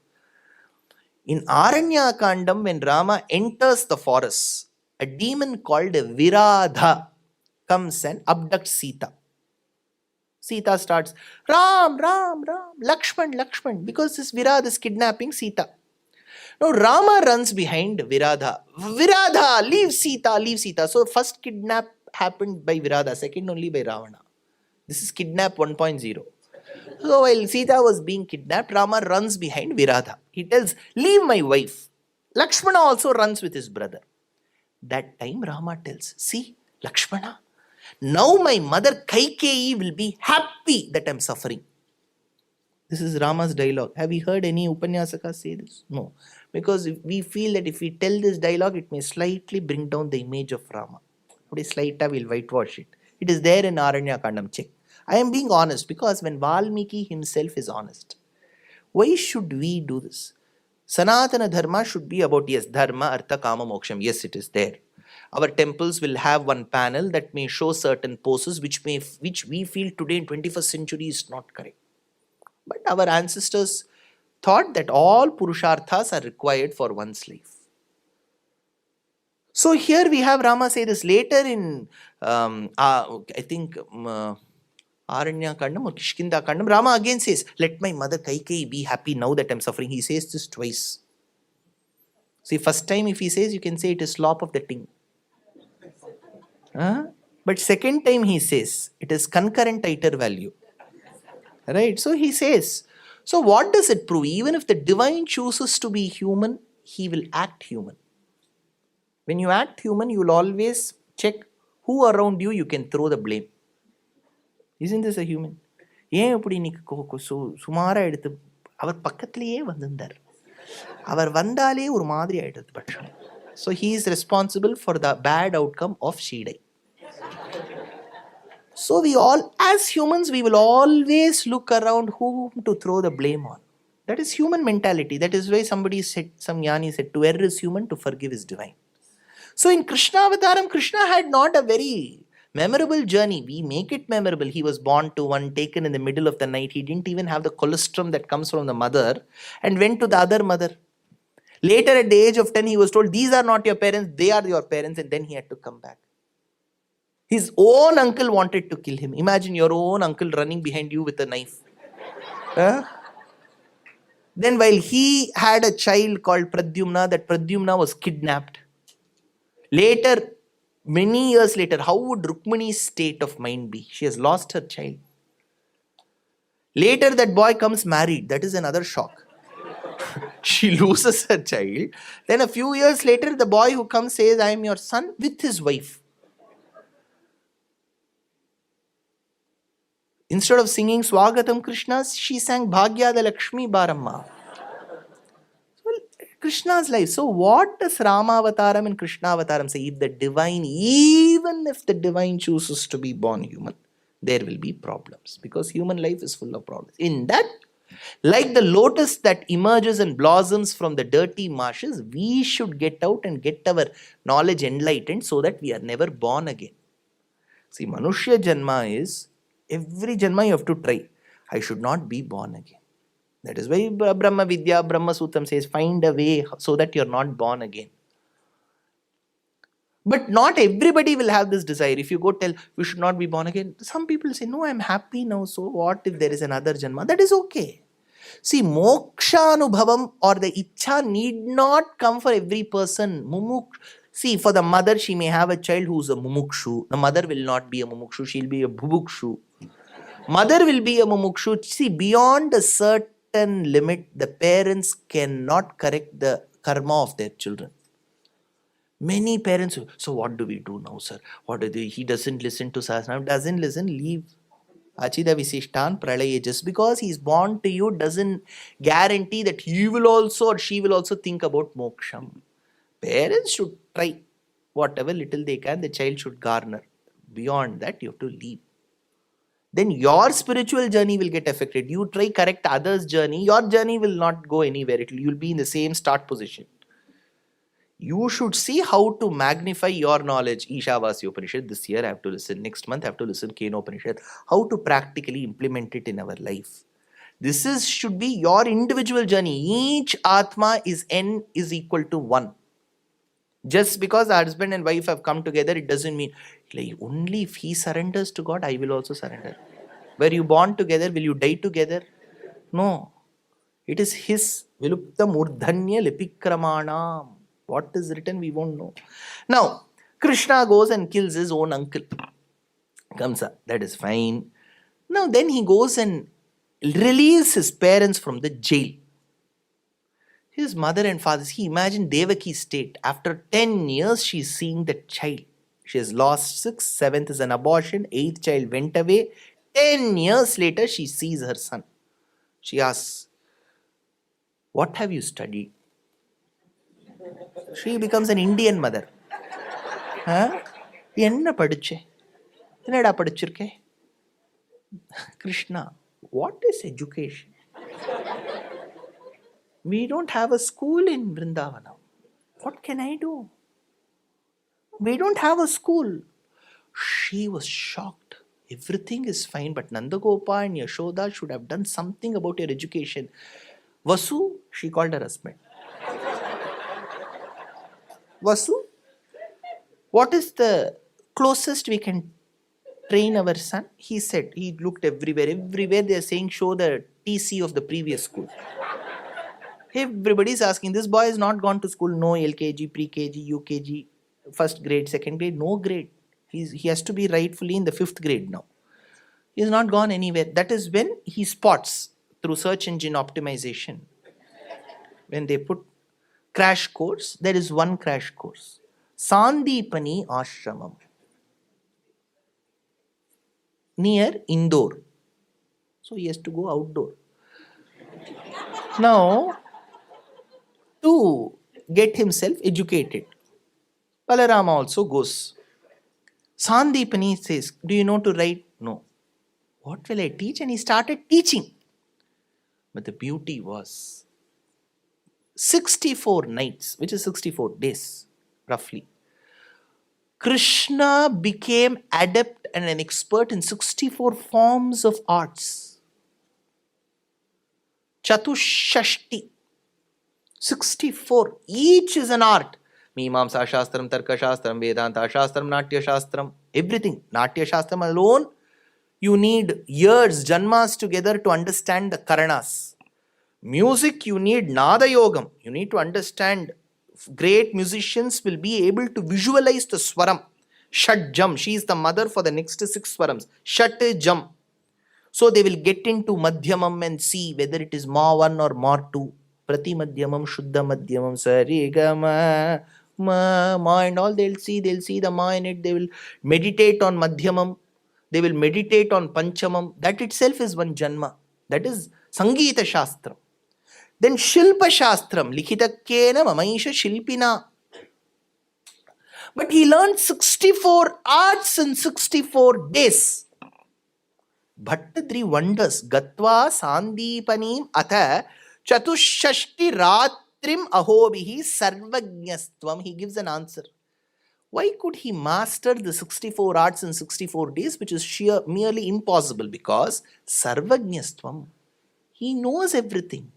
In Aranya Kandam, when Rama enters the forest, a demon called Viradha comes and abducts Sita. Sita starts, Ram, Ram, Ram, Lakshman, Lakshman, because this Viradha is kidnapping Sita. Now Rama runs behind Viradha. Viradha, leave Sita, leave Sita. So first kidnap happened by Viradha, second only by Ravana. This is kidnap 1.0. So while Sita was being kidnapped, Rama runs behind Viradha. He tells, leave my wife. Lakshmana also runs with his brother. That time Rama tells, see, Lakshmana, now my mother Kaikeyi will be happy that I am suffering. This is Rama's dialogue. Have you heard any Upanyasaka say this? No. Because we feel that if we tell this dialogue, it may slightly bring down the image of Rama. Slightly we'll whitewash it. It is there in Aranya Kandam. Check. I am being honest because when Valmiki himself is honest, why should we do this? Sanatana Dharma should be about, yes, Dharma, Artha, Kama, Moksham. Yes, it is there. Our temples will have one panel that may show certain poses which we feel today in 21st century is not correct. But our ancestors thought that all Purusharthas are required for one's life. So here we have Rama say this later in, I think, Aranya Kandam or Kishkinda Kandam. Rama again says, let my mother Kaikeyi be happy now that I am suffering. He says this twice. See, first time if he says, you can say it is slop of the tongue. But second time he says, it is concurrent iter value. Right? So he says, so what does it prove? Even if the divine chooses to be human, he will act human. When you act human, you will always check who around you can throw the blame. Isn't this a human? ஏன் இப்படி இன்னைக்கு சுமாரா எடுத்து அவர் பக்கத்திலேயே வந்திருந்தார். அவர் வந்தாலே ஒரு மாதிரி ஆயிடுது பட்சம். So he is responsible for the bad outcome of Shidai. So we all, as humans, we will always look around whom to throw the blame on. That is human mentality. That is why somebody said, some Jnani said, to err is human, to forgive is divine. So in Krishna Avataram, Krishna had not a very memorable journey. We make it memorable. He was born to one, taken in the middle of the night. He didn't even have the colostrum that comes from the mother and went to the other mother. Later at the age of 10, he was told, these are not your parents, they are your parents, and then he had to come back. His own uncle wanted to kill him. Imagine your own uncle running behind you with a knife. Then while he had a child called Pradyumna, that Pradyumna was kidnapped. Later, many years later, how would Rukmani's state of mind be? She has lost her child. Later, that boy comes married. That is another shock. She loses her child. Then a few years later, the boy who comes says, I am your son, with his wife. Instead of singing Swagatam Krishna, she sang Bhagyada Lakshmi Baramma. Well, Krishna's life. So what does Rama Avataram and Krishna Avataram say? If the divine, even if the divine chooses to be born human, there will be problems. Because human life is full of problems. In that, like the lotus that emerges and blossoms from the dirty marshes, we should get out and get our knowledge enlightened so that we are never born again. See, Manushya Janma is, every Janma you have to try. I should not be born again. That is why Brahma Vidya, Brahma Sutram says, find a way so that you are not born again. But not everybody will have this desire. If you go tell, you should not be born again, some people say, no, I am happy now, so what if there is another Janma? That is okay. See, Moksha Anubhavam or the Ichha need not come for every person. See, for the mother, she may have a child who is a Mumukshu. The mother will not be a Mumukshu, she will be a Bhubukshu. Mother will be a Mumukshu. See, beyond a certain limit, the parents cannot correct the karma of their children. Many parents, so what do we do now, sir? What do he doesn't listen to Sahasranam, doesn't listen, leave. Achida Visishtan Pralaya. Just because he is born to you doesn't guarantee that he will also or she will also think about moksham. Parents should try whatever little they can, the child should garner. Beyond that, you have to leave. then your spiritual journey will get affected. You try correct others' journey, your journey will not go anywhere. You'll be in the same start position. You should see how to magnify your knowledge. Ishavasya Upanishad, this year I have to listen. Next month I have to listen Kena Upanishad. How to practically implement it in our life. This should be your individual journey. Each Atma is N is equal to 1. Just because the husband and wife have come together, it doesn't mean like, only if he surrenders to God, I will also surrender. Were you born together? Will you die together? No. It is his. Vilupta murdhanya lipikramanam. What is written, we won't know. Now, Krishna goes and kills his own uncle, Kamsa. That is fine. Now, then he goes and releases his parents from the jail. His mother and father, see, imagine Devaki's state. After 10 years, she is seeing the child. She has lost 6, 7th is an abortion, 8th child went away. 10 years later, she sees her son. She asks, what have you studied? She becomes an Indian mother. Enna padiche? Enada padichirke? Krishna, what is education? We don't have a school in Vrindavanam. What can I do? We don't have a school. She was shocked. Everything is fine, but Nandagopa and Yashoda should have done something about your education. Vasu, she called her husband. Vasu, what is the closest we can train our son? He said, he looked everywhere. Everywhere they are saying, show the TC of the previous school. Everybody is asking, this boy has not gone to school. No LKG, pre-KG, UKG, first grade, second grade, no grade. He has to be rightfully in the 5th grade now. He has not gone anywhere. That is when he spots through search engine optimization. When they put crash course, there is one crash course. Sandipani Ashramam. Near Indore. So he has to go outdoor. Now, to get himself educated, Balarama also goes. Sandipani says, do you know to write? No. What will I teach? And he started teaching. But the beauty was 64 nights, which is 64 days, roughly. Krishna became adept and an expert in 64 forms of arts. Chatushashti. 64. Each is an art. Mimamsa Shastram, Tarka Shastram, Vedanta Shastram, Natya Shastram. Everything. Natya Shastram alone, you need years, janmas together to understand the Karanas. Music, you need Nada Yogam. You need to understand. Great musicians will be able to visualize the Swaram. Shat Jam. She is the mother for the next 6 Swarams. Shat Jam. So they will get into Madhyamam and see whether it is Ma 1 or Ma 2. Prati Madhyamam, Shuddha Madhyamam, Sarigama, Ma and all. They'll see the Ma in it. They will meditate on Madhyamam. They will meditate on Panchamam. That itself is one Janma. That is Sangeeta Shastram. Then Shilpa Shastram, Likhitakkena Mamaisha Shilpina. But he learned 64 arts in 64 days. Bhattadri wonders, Gatva Sandipanim Atha Chatushashti Ratrim Ahobihi Sarvajnastvam. He gives an answer. Why could he master the 64 arts in 64 days, which is merely impossible? Because Sarvajnastvam. He knows everything.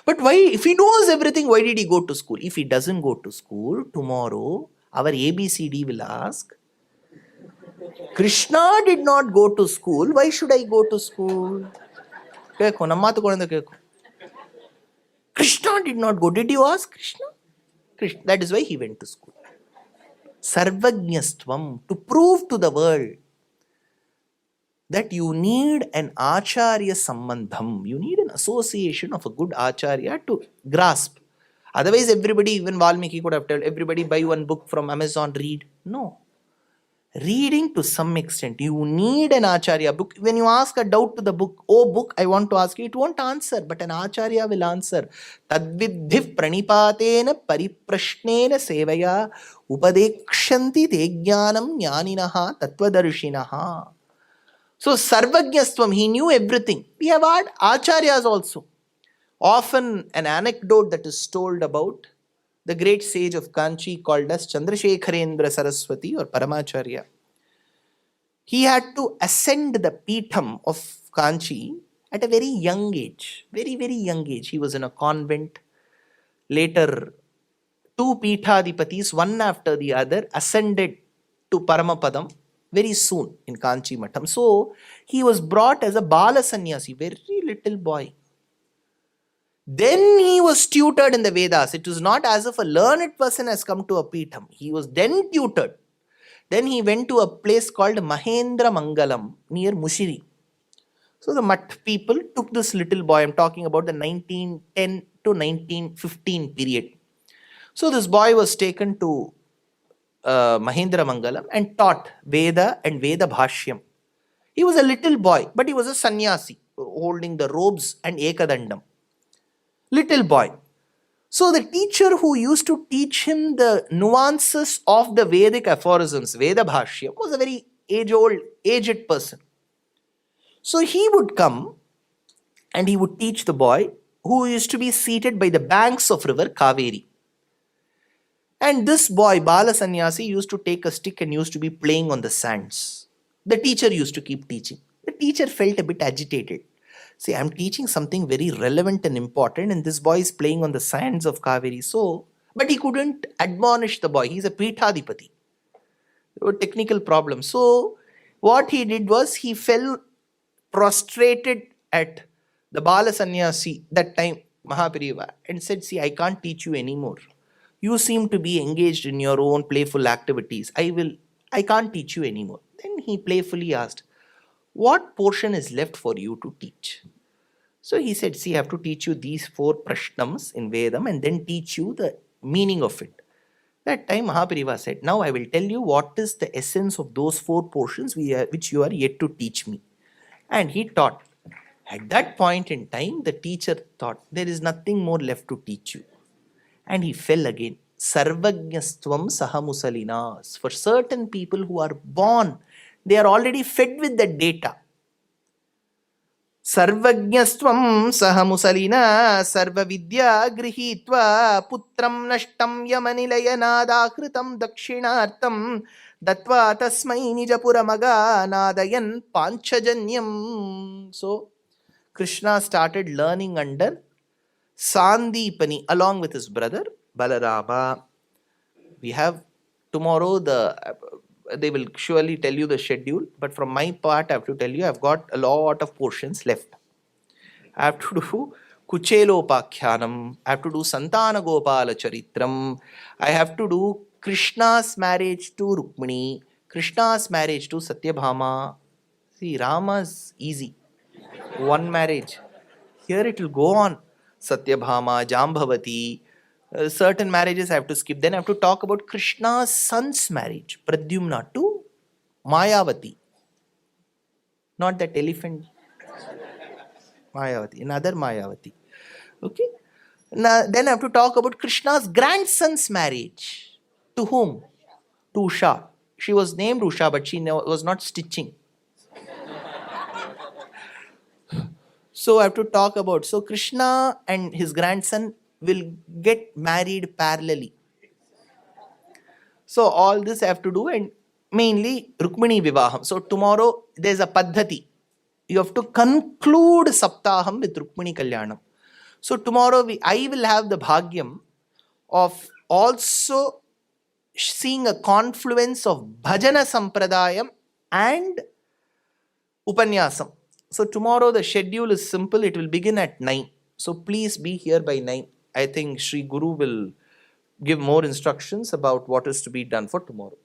But why, if he knows everything, why did he go to school? If he doesn't go to school, tomorrow our ABCD will ask, Krishna did not go to school, why should I go to school? Krishna did not go. Did you ask Krishna? That is why he went to school. Sarvajnastvam, to prove to the world that you need an acharya sambandham. You need an association of a good acharya to grasp. Otherwise, everybody, even Valmiki could have told everybody buy one book from Amazon, read. No. Reading to some extent. You need an acharya book. When you ask a doubt to the book, oh book, I want to ask you, it won't answer, but an acharya will answer. Tadvidhiv pranipatena pariprashnena sevaya upadekshanti te jnanam jnaninaha tattvadarshinaha. So Sarvajnastvam, he knew everything. We have had Acharyas also. Often an anecdote that is told about the great sage of Kanchi called as Chandrasekharendra Saraswati or Paramacharya. He had to ascend the Peetham of Kanchi at a very young age. Very, very young age. He was in a convent. Later, two Peethadipatis, one after the other, ascended to Paramapadam very soon in Kanchi Matham. So, he was brought as a Bala Sannyasi, very little boy. Then he was tutored in the Vedas. It was not as if a learned person has come to a Peetham. He was then tutored. Then he went to a place called Mahendra Mangalam near Mushiri. So the Math people took this little boy. I'm talking about the 1910 to 1915 period. So this boy was taken to Mahendra Mangalam and taught Veda and Veda Bhashyam. He was a little boy, but he was a sannyasi, holding the robes and Ekadandam. Little boy. So the teacher who used to teach him the nuances of the Vedic aphorisms, Veda Bhashyam, was a very aged person. So he would come and he would teach the boy, who used to be seated by the banks of river Kaveri. And this boy, Bala Sannyasi, used to take a stick and used to be playing on the sands. The teacher used to keep teaching. The teacher felt a bit agitated. See, I'm teaching something very relevant and important, and this boy is playing on the sands of Kaveri. So, but he couldn't admonish the boy. He's a Peethadipati. There were technical problems. So, what he did was he fell prostrated at the Bala Sannyasi, that time MahaPeriyavaa, and said, see, I can't teach you anymore. You seem to be engaged in your own playful activities. I can't teach you anymore. Then he playfully asked, what portion is left for you to teach? So he said, see, I have to teach you these 4 prashnams in Vedam and then teach you the meaning of it. That time MahaPeriyavaa said, now I will tell you what is the essence of those 4 portions which you are yet to teach me. And he taught. At that point in time, the teacher thought, there is nothing more left to teach you. And he fell again. Sarvajnastvam sahamusalinas. For certain people who are born, they are already fed with the data. Sarvajnastvam sahamusalina sarvavidya grihitva putram nashtam yamanilayanadakritam dakshinartam datva tasmai nijapuramaga nadayan panchajanyam. So, Krishna started learning under Sandipani along with his brother Balarama. We have tomorrow they will surely tell you the schedule, but from my part I have to tell you I've got a lot of portions left. I have to do Kuchelopakyanam, I have to do Santana Gopala Charitram, I have to do Krishna's marriage to Rukmini, Krishna's marriage to Satyabhama. See, Rama's easy. One marriage. Here it will go on. Satyabhama, Jambhavati. Certain marriages I have to skip. Then I have to talk about Krishna's son's marriage, Pradyumna to Mayavati. Not that elephant. Mayavati, another Mayavati. Okay. Now, then I have to talk about Krishna's grandson's marriage. To whom? To Usha. She was named Usha, but she was not stitching. So I have to talk about, so Krishna and his grandson will get married parallelly. So all this I have to do, and mainly Rukmini Vivaham. So tomorrow there's a Paddhati. You have to conclude Saptaham with Rukmini Kalyanam. So tomorrow I will have the Bhagyam of also seeing a confluence of Bhajana Sampradayam and Upanyasam. So tomorrow the schedule is simple. It will begin at 9. So please be here by 9. I think Sri Guru will give more instructions about what is to be done for tomorrow.